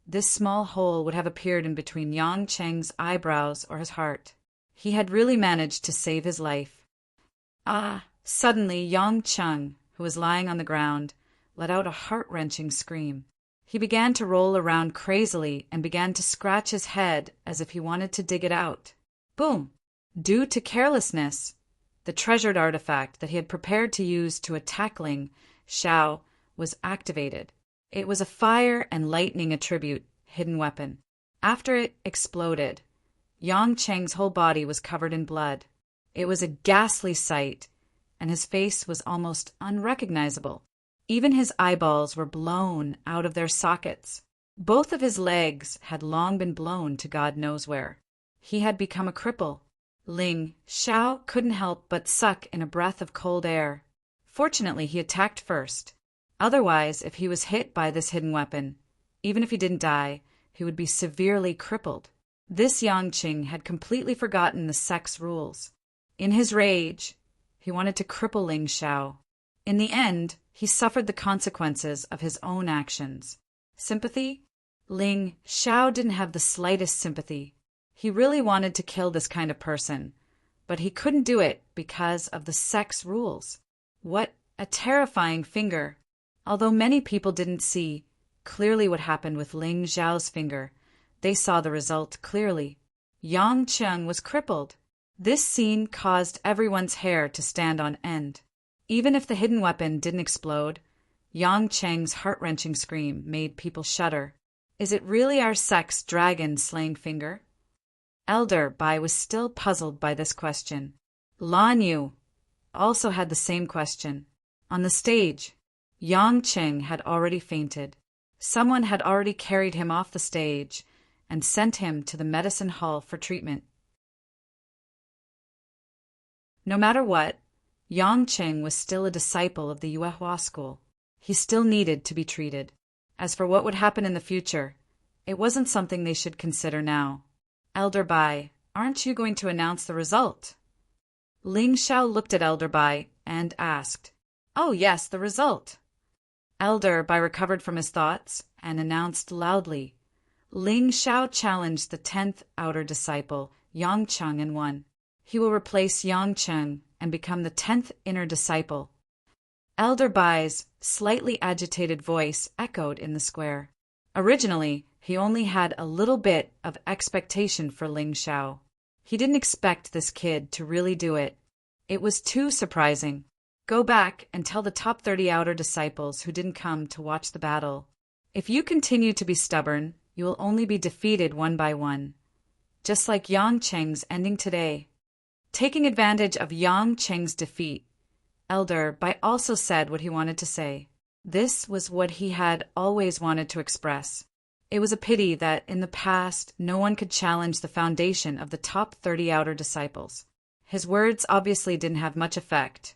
this small hole would have appeared in between Yang Cheng's eyebrows or his heart. He had really managed to save his life. Ah! Suddenly Yang Cheng, who was lying on the ground, let out a heart-wrenching scream. He began to roll around crazily and began to scratch his head as if he wanted to dig it out. Boom! Due to carelessness, the treasured artifact that he had prepared to use to attack Ling Xiao was activated. It was a fire and lightning attribute hidden weapon. After it exploded, Yang Cheng's whole body was covered in blood. It was a ghastly sight, and his face was almost unrecognizable. Even his eyeballs were blown out of their sockets. Both of his legs had long been blown to God knows where. He had become a cripple. Ling Xiao couldn't help but suck in a breath of cold air. Fortunately, he attacked first. Otherwise, if he was hit by this hidden weapon, even if he didn't die, he would be severely crippled. This Yang Qing had completely forgotten the sect's rules. In his rage, he wanted to cripple Ling Xiao. In the end, he suffered the consequences of his own actions. Sympathy? Ling Xiao didn't have the slightest sympathy. He really wanted to kill this kind of person, but he couldn't do it because of the sect's rules. What a terrifying finger! Although many people didn't see clearly what happened with Ling Xiao's finger, they saw the result clearly. Yang Cheng was crippled. This scene caused everyone's hair to stand on end. Even if the hidden weapon didn't explode, Yang Cheng's heart-wrenching scream made people shudder. Is it really our sect's dragon-slaying finger? Elder Bai was still puzzled by this question. Lan Yu also had the same question. On the stage, Yang Cheng had already fainted. Someone had already carried him off the stage and sent him to the medicine hall for treatment. No matter what, Yang Cheng was still a disciple of the Yuehua school. He still needed to be treated. As for what would happen in the future, it wasn't something they should consider now. Elder Bai, aren't you going to announce the result? Ling Xiao looked at Elder Bai and asked, Oh yes, the result. Elder Bai recovered from his thoughts and announced loudly, Ling Xiao challenged the 10th outer disciple, Yang Cheng, and won. He will replace Yang Cheng and become the 10th inner disciple. Elder Bai's slightly agitated voice echoed in the square. Originally, he only had a little bit of expectation for Ling Xiao. He didn't expect this kid to really do it. It was too surprising. Go back and tell the top 30 outer disciples who didn't come to watch the battle. If you continue to be stubborn, you will only be defeated one by one. Just like Yang Cheng's ending today. Taking advantage of Yang Cheng's defeat, Elder Bai also said what he wanted to say. This was what he had always wanted to express. It was a pity that in the past no one could challenge the foundation of the top 30 outer disciples. His words obviously didn't have much effect,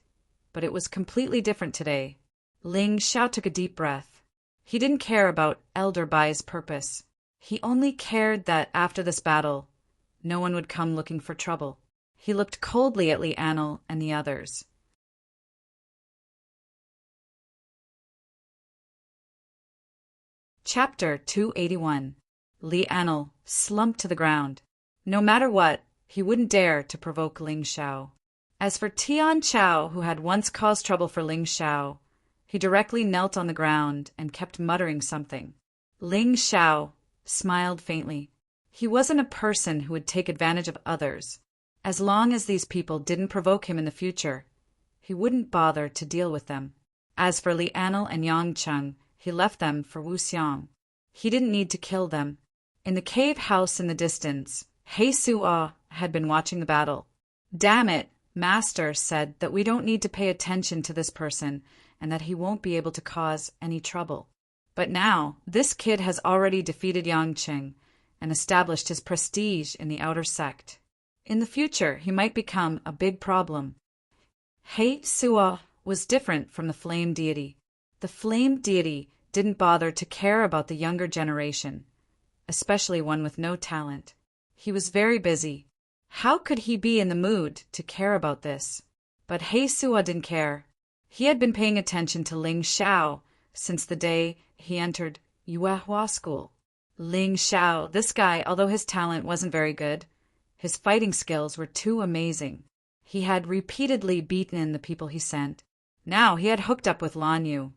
but it was completely different today. Ling Xiao took a deep breath. He didn't care about Elder Bai's purpose. He only cared that after this battle, no one would come looking for trouble. He looked coldly at Li Anil and the others. Chapter 281. Li Anil slumped to the ground. No matter what, he wouldn't dare to provoke Ling Xiao. As for Tian Chao, who had once caused trouble for Ling Xiao, he directly knelt on the ground and kept muttering something. Ling Xiao smiled faintly. He wasn't a person who would take advantage of others. As long as these people didn't provoke him in the future, he wouldn't bother to deal with them. As for Li Anil and Yang Cheng, he left them for Wu Xiang. He didn't need to kill them. In the cave house in the distance, He Suo had been watching the battle. Damn it, Master said that we don't need to pay attention to this person and that he won't be able to cause any trouble. But now, this kid has already defeated Yang Cheng and established his prestige in the outer sect. In the future, he might become a big problem. He Suo was different from the flame deity. The flame deity didn't bother to care about the younger generation, especially one with no talent. He was very busy. How could he be in the mood to care about this? But He Sua didn't care. He had been paying attention to Ling Xiao since the day he entered Yuehua school. Ling Xiao, this guy, although his talent wasn't very good, his fighting skills were too amazing. He had repeatedly beaten the people he sent. Now he had hooked up with Lan Yu.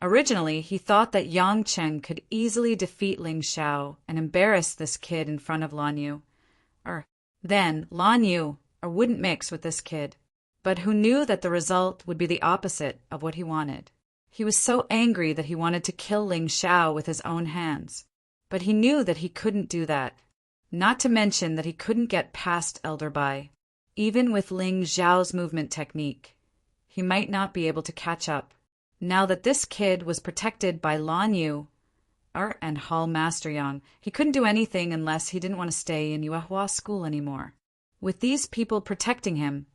Originally, he thought that Yang Chen could easily defeat Ling Xiao and embarrass this kid in front of Lan Yu. Then Lan Yu wouldn't mix with this kid. But who knew that the result would be the opposite of what he wanted? He was so angry that he wanted to kill Ling Xiao with his own hands. But he knew that he couldn't do that. Not to mention that he couldn't get past Elder Bai. Even with Ling Xiao's movement technique, he might not be able to catch up. Now that this kid was protected by Lan Yu and Hall Master Yang, he couldn't do anything unless he didn't want to stay in Yuehua school anymore. With these people protecting him,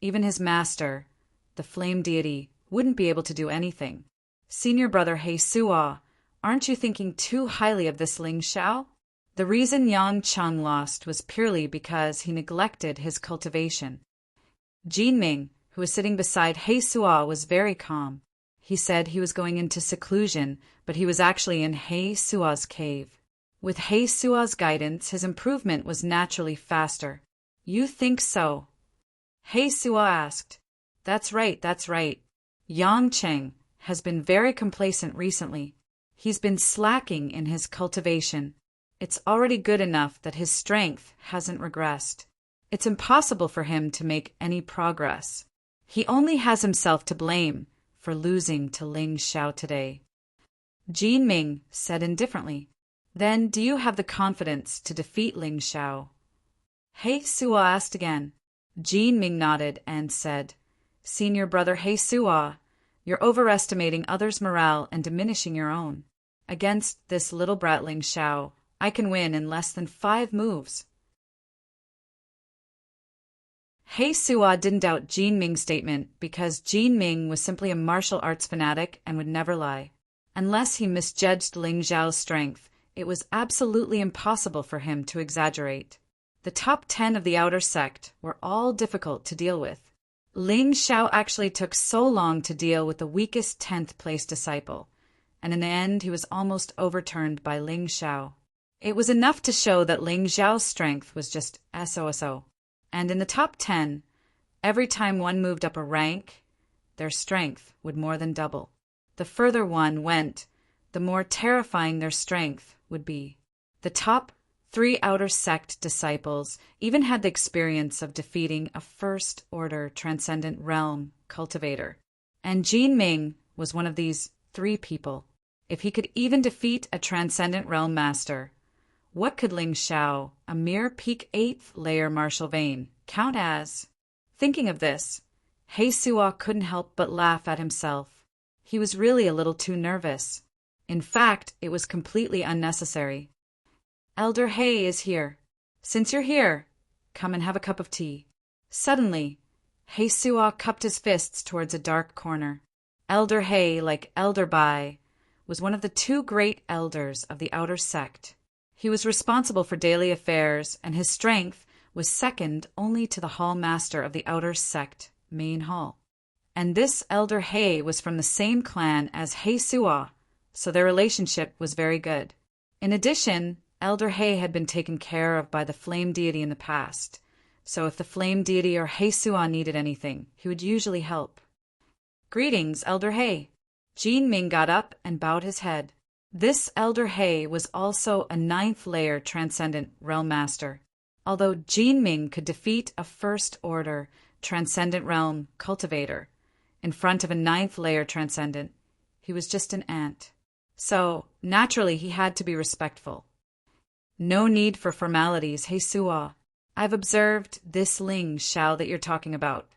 even his master, the flame deity, wouldn't be able to do anything. Senior brother He Sua, aren't you thinking too highly of this Ling Xiao? The reason Yang Cheng lost was purely because he neglected his cultivation. Jin Ming, who was sitting beside He Sua, was very calm. He said he was going into seclusion, but he was actually in He Sua's cave. With He Sua's guidance, his improvement was naturally faster. You think so? He Sua asked. That's right. Yang Cheng has been very complacent recently. He's been slacking in his cultivation. It's already good enough that his strength hasn't regressed. It's impossible for him to make any progress. He only has himself to blame for losing to Ling Xiao today. Jin Ming said indifferently. Then do you have the confidence to defeat Ling Xiao? He Sua asked again. Jin Ming nodded and said, Senior brother He Sua, you're overestimating others' morale and diminishing your own. Against this little brat Ling Xiao, I can win in less than 5 moves. He Sua didn't doubt Jin Ming's statement because Jin Ming was simply a martial arts fanatic and would never lie. Unless he misjudged Ling Xiao's strength, it was absolutely impossible for him to exaggerate. The top 10 of the outer sect were all difficult to deal with. Ling Xiao actually took so long to deal with the weakest 10th place disciple, and in the end he was almost overturned by Ling Xiao. It was enough to show that Ling Xiao's strength was just so. And in the top 10, every time one moved up a rank, their strength would more than double. The further one went, the more terrifying their strength would be. The top 3 outer sect disciples even had the experience of defeating a first-order transcendent realm cultivator. And Jin Ming was one of these 3 people. If he could even defeat a transcendent realm master, what could Ling Xiao, a mere peak 8th layer martial vein, count as? Thinking of this, He Sua couldn't help but laugh at himself. He was really a little too nervous. In fact, it was completely unnecessary. Elder He is here. Since you're here, come and have a cup of tea. Suddenly, He Sua cupped his fists towards a dark corner. Elder He, like Elder Bai, was one of the 2 great elders of the outer sect. He was responsible for daily affairs, and his strength was second only to the hall master of the outer sect, main hall. And this Elder He was from the same clan as He Sua, so their relationship was very good. In addition, Elder He had been taken care of by the flame deity in the past, so if the flame deity or He Sua needed anything, he would usually help. Greetings, Elder He. Jin Ming got up and bowed his head. This Elder He was also a 9th layer transcendent realm master. Although Jin Ming could defeat a first-order transcendent realm cultivator in front of a 9th layer transcendent, he was just an ant. So, naturally, he had to be respectful. No need for formalities, He Sua. I've observed this Ling Xiao that you're talking about.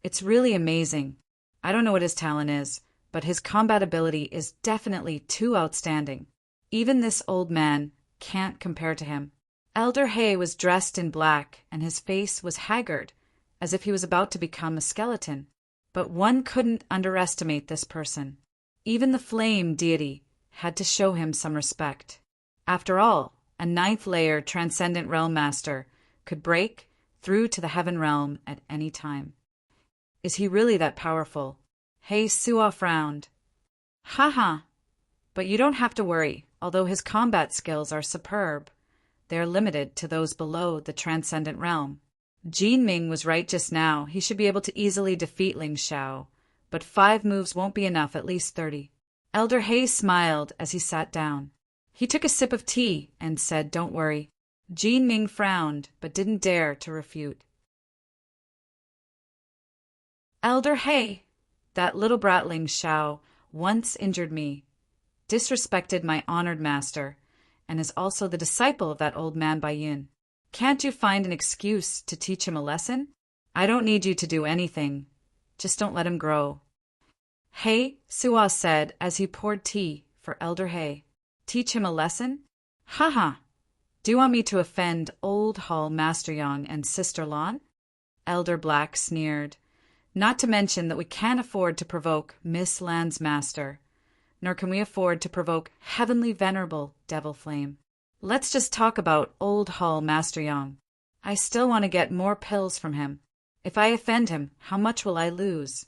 It's really amazing. I don't know what his talent is, but his combat ability is definitely too outstanding. Even this old man can't compare to him. Elder He was dressed in black, and his face was haggard, as if he was about to become a skeleton. But one couldn't underestimate this person. Even the flame deity had to show him some respect. After all, a 9th layer transcendent realm master could break through to the heaven realm at any time. Is he really that powerful? He Suo frowned. Ha, but you don't have to worry, although his combat skills are superb. They are limited to those below the transcendent realm. Jin Ming was right just now. He should be able to easily defeat Ling Xiao, but 5 moves won't be enough, at least 30. Elder He smiled as he sat down. He took a sip of tea and said, "Don't worry." Jin Ming frowned, but didn't dare to refute. Elder He, that little brat Ling Xiao once injured me, disrespected my honored master, and is also the disciple of that old man Bai Yin. Can't you find an excuse to teach him a lesson? I don't need you to do anything. Just don't let him grow. He Suo said as he poured tea for Elder He. Teach him a lesson? Ha. Do you want me to offend Old Hall Master Yang and Sister Lan? Elder Black sneered. Not to mention that we can't afford to provoke Miss Lan's master, nor can we afford to provoke Heavenly Venerable Devil Flame. Let's just talk about Old Hall Master Yang. I still want to get more pills from him. If I offend him, how much will I lose?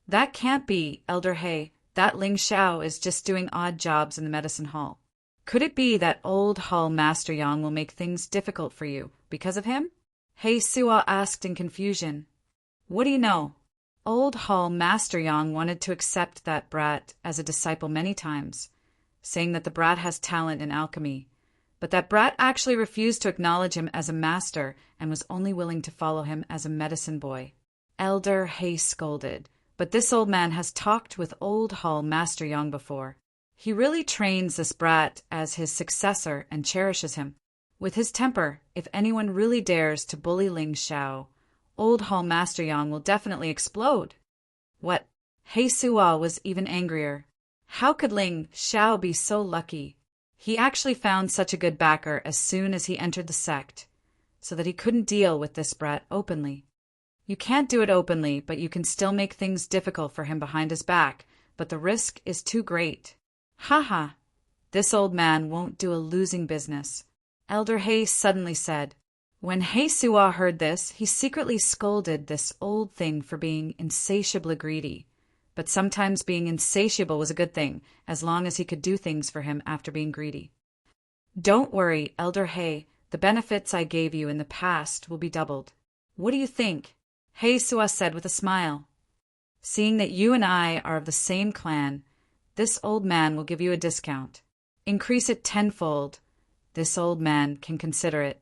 That can't be, Elder He. That Ling Xiao is just doing odd jobs in the medicine hall. Could it be that Old Hall Master Yang will make things difficult for you because of him? He Suo asked in confusion. What do you know? Old Hall Master Yang wanted to accept that brat as a disciple many times, saying that the brat has talent in alchemy, but that brat actually refused to acknowledge him as a master and was only willing to follow him as a medicine boy. Elder He scolded, but this old man has talked with Old Hall Master Yang before. He really trains this brat as his successor and cherishes him. With his temper, if anyone really dares to bully Ling Xiao, Old Hall Master Yang will definitely explode. What? He Suo was even angrier. How could Ling Xiao be so lucky? He actually found such a good backer as soon as he entered the sect, so that he couldn't deal with this brat openly. You can't do it openly, but you can still make things difficult for him behind his back, but the risk is too great. Ha. This old man won't do a losing business, Elder He suddenly said. When He Suo heard this, he secretly scolded this old thing for being insatiably greedy. But sometimes being insatiable was a good thing, as long as he could do things for him after being greedy. Don't worry, Elder He, the benefits I gave you in the past will be doubled. What do you think? He Suo said with a smile. Seeing that you and I are of the same clan, this old man will give you a discount. Increase it tenfold. This old man can consider it.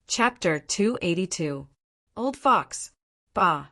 Chapter 282. Old Fox. Bah.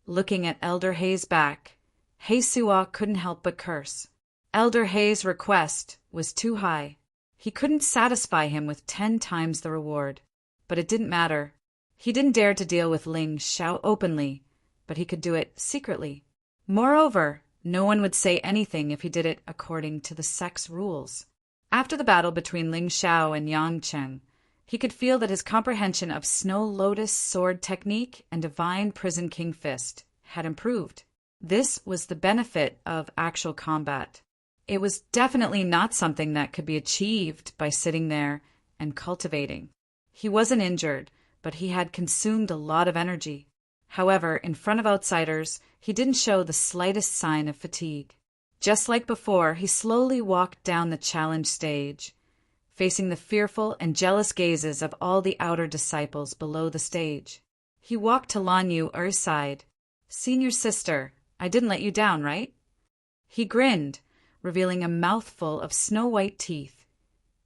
Looking at Elder He's back, He Suo couldn't help but curse. Elder He's request was too high. He couldn't satisfy him with 10 times the reward. But it didn't matter. He didn't dare to deal with Ling Xiao openly, but he could do it secretly. Moreover, no one would say anything if he did it according to the sect's rules. After the battle between Ling Xiao and Yang Chen, he could feel that his comprehension of Snow Lotus sword technique and Divine Prison King fist had improved. This was the benefit of actual combat. It was definitely not something that could be achieved by sitting there and cultivating. He wasn't injured, but he had consumed a lot of energy. However, in front of outsiders, he didn't show the slightest sign of fatigue. Just like before, he slowly walked down the challenge stage, facing the fearful and jealous gazes of all the outer disciples below the stage. He walked to Lan Yu's side. "Senior sister, I didn't let you down, right?" He grinned, revealing a mouthful of snow-white teeth,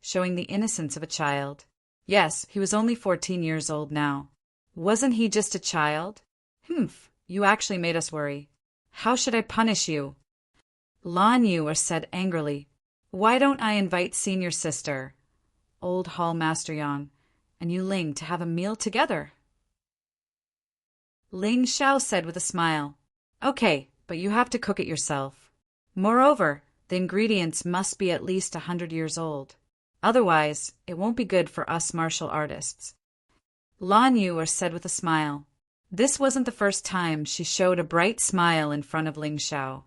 showing the innocence of a child. Yes, he was only 14 years old now. Wasn't he just a child? Humph, you actually made us worry. How should I punish you? Lan Yu said angrily. Why don't I invite senior sister, Old Hall Master Yang, and you Ling to have a meal together? Ling Xiao said with a smile. Okay, but you have to cook it yourself. Moreover, the ingredients must be at least 100 years old. Otherwise, it won't be good for us martial artists. Lan Yu said with a smile. This wasn't the first time she showed a bright smile in front of Ling Xiao.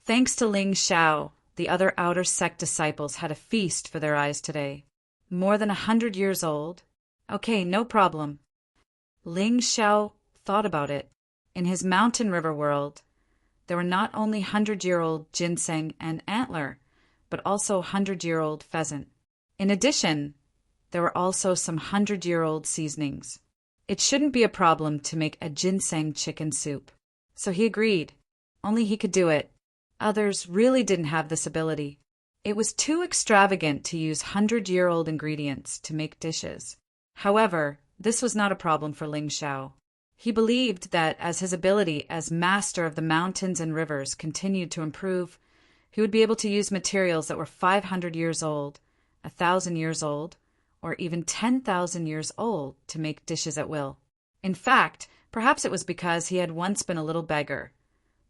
Thanks to Ling Xiao, the other outer sect disciples had a feast for their eyes today. More than 100 years old? Okay, no problem. Ling Xiao thought about it. In his mountain river world, there were not only 100-year-old ginseng and antler, but also 100-year-old pheasant. In addition, there were also some 100-year-old seasonings. It shouldn't be a problem to make a ginseng chicken soup. So he agreed. Only he could do it. Others really didn't have this ability. It was too extravagant to use 100-year-old ingredients to make dishes. However, this was not a problem for Ling Xiao. He believed that as his ability as master of the mountains and rivers continued to improve, he would be able to use materials that were 500 years old, 1,000 years old, or even 10,000 years old to make dishes at will. In fact, perhaps it was because he had once been a little beggar,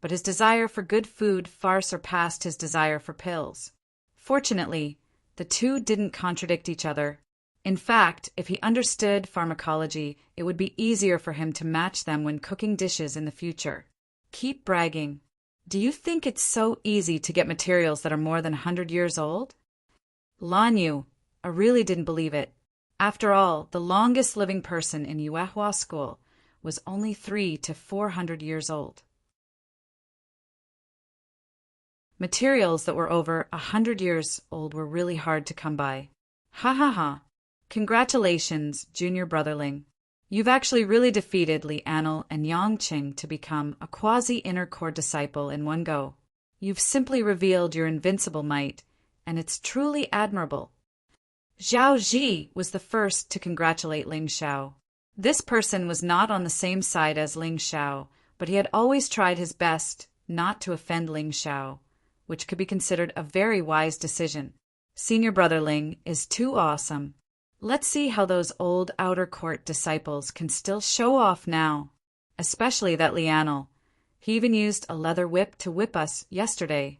but his desire for good food far surpassed his desire for pills. Fortunately, the two didn't contradict each other. In fact, if he understood pharmacology, it would be easier for him to match them when cooking dishes in the future. Keep bragging. Do you think it's so easy to get materials that are more than 100 years old? Lan Yu really didn't believe it. After all, the longest living person in Yuehua school was only 300 to 400 years old. Materials that were over 100 years old were really hard to come by. Ha ha ha. Congratulations, junior brotherling. You've actually really defeated Li Anil and Yang Qing to become a quasi-inner core disciple in one go. You've simply revealed your invincible might, and it's truly admirable. Zhao Ji was the first to congratulate Ling Xiao. This person was not on the same side as Ling Xiao, but he had always tried his best not to offend Ling Xiao, which could be considered a very wise decision. Senior brother Ling is too awesome. Let's see how those old outer court disciples can still show off now, especially that Li Anil. He even used a leather whip to whip us yesterday.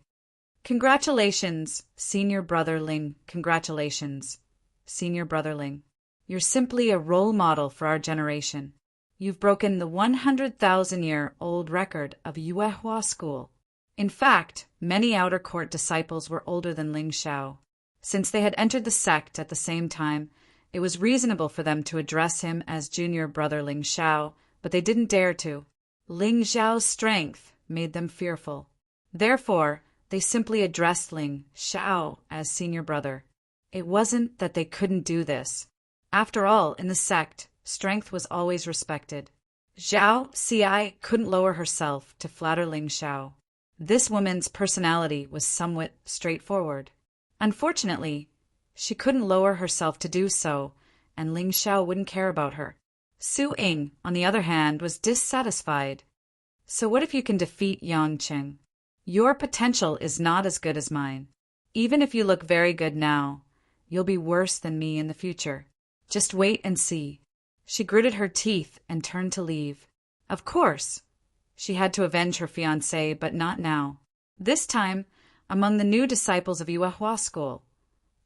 Congratulations, senior brother Ling. Congratulations, senior brother Ling. You're simply a role model for our generation. You've broken the 100,000-year-old record of Yuehua school. In fact, many outer court disciples were older than Ling Xiao. Since they had entered the sect at the same time, it was reasonable for them to address him as junior brother Ling Xiao, but they didn't dare to. Ling Xiao's strength made them fearful. Therefore, they simply addressed Ling Xiao as senior brother. It wasn't that they couldn't do this. After all, in the sect, strength was always respected. Zhao Ci couldn't lower herself to flatter Ling Xiao. This woman's personality was somewhat straightforward. Unfortunately, she couldn't lower herself to do so, and Ling Xiao wouldn't care about her. Su Ying, on the other hand, was dissatisfied. So what if you can defeat Yang Qing? Your potential is not as good as mine. Even if you look very good now, you'll be worse than me in the future. Just wait and see. She gritted her teeth and turned to leave. Of course, she had to avenge her fiancé, but not now. This time, among the new disciples of Yuehua school,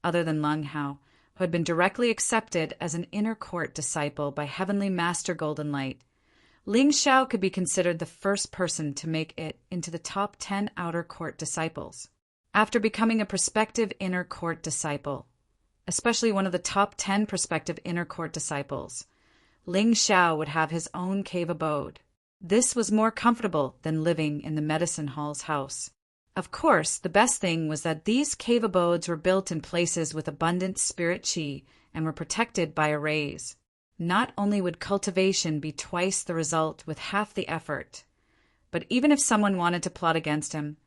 other than Lang Hao, who had been directly accepted as an inner court disciple by Heavenly Master Golden Light, Ling Xiao could be considered the first person to make it into the top 10 outer court disciples. After becoming a prospective inner court disciple, especially one of the top 10 prospective inner court disciples, Ling Xiao would have his own cave abode. This was more comfortable than living in the medicine hall's house. Of course, the best thing was that these cave abodes were built in places with abundant spirit qi and were protected by arrays. Not only would cultivation be twice the result with half the effort, but even if someone wanted to plot against him,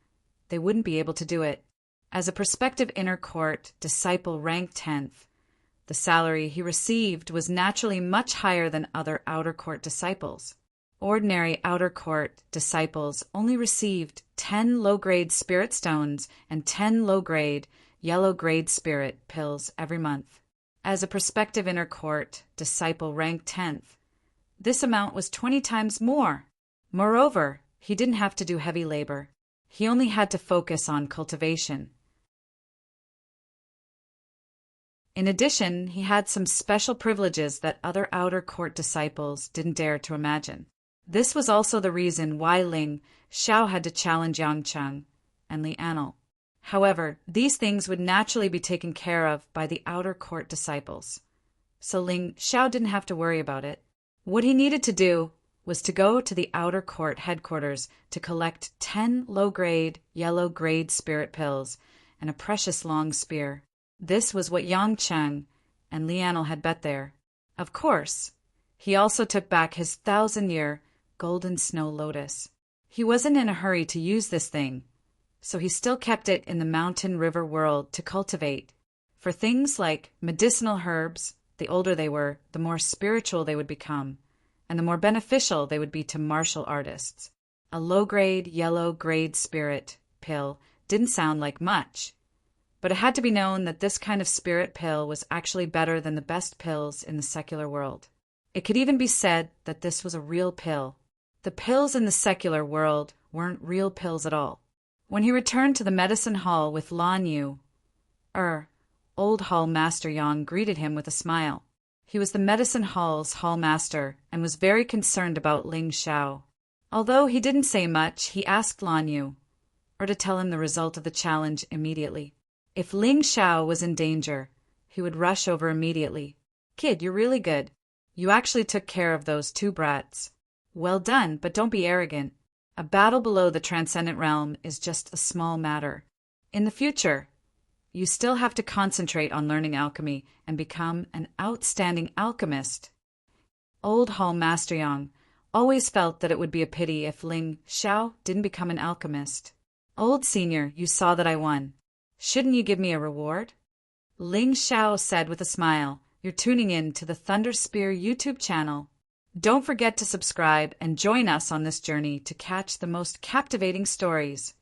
they wouldn't be able to do it. As a prospective inner court disciple ranked 10th, the salary he received was naturally much higher than other outer court disciples. Ordinary outer court disciples only received 10 low-grade spirit stones and 10 low-grade, yellow-grade spirit pills every month. As a prospective inner court disciple ranked 10th, this amount was 20 times more. Moreover, he didn't have to do heavy labor. He only had to focus on cultivation. In addition, he had some special privileges that other outer court disciples didn't dare to imagine. This was also the reason why Ling Xiao had to challenge Yang Cheng and Li Anil. However, these things would naturally be taken care of by the outer court disciples. So Ling Xiao didn't have to worry about it. What he needed to do was to go to the outer court headquarters to collect 10 low-grade, yellow-grade spirit pills and a precious long spear. This was what Yang Cheng and Lianel had bet there. Of course, he also took back his 1,000-year golden snow lotus. He wasn't in a hurry to use this thing, so he still kept it in the mountain river world to cultivate. For things like medicinal herbs, the older they were, the more spiritual they would become, and the more beneficial they would be to martial artists. A low-grade, yellow-grade spirit pill didn't sound like much, but it had to be known that this kind of spirit pill was actually better than the best pills in the secular world. It could even be said that this was a real pill. The pills in the secular world weren't real pills at all. When he returned to the medicine hall with Lan Yu, Old Hall Master Yang greeted him with a smile. He was the medicine hall's hall master and was very concerned about Ling Xiao. Although he didn't say much, he asked Lan Yu, to tell him the result of the challenge immediately. If Ling Xiao was in danger, he would rush over immediately. "Kid, you're really good. You actually took care of those 2 brats. Well done, but don't be arrogant. A battle below the transcendent realm is just a small matter. In the future, you still have to concentrate on learning alchemy and become an outstanding alchemist." Old Hall Master Yang always felt that it would be a pity if Ling Xiao didn't become an alchemist. "Old Senior, you saw that I won. Shouldn't you give me a reward?" Ling Xiao said with a smile, "You're tuning in to the Thunder Spear YouTube channel. Don't forget to subscribe and join us on this journey to catch the most captivating stories.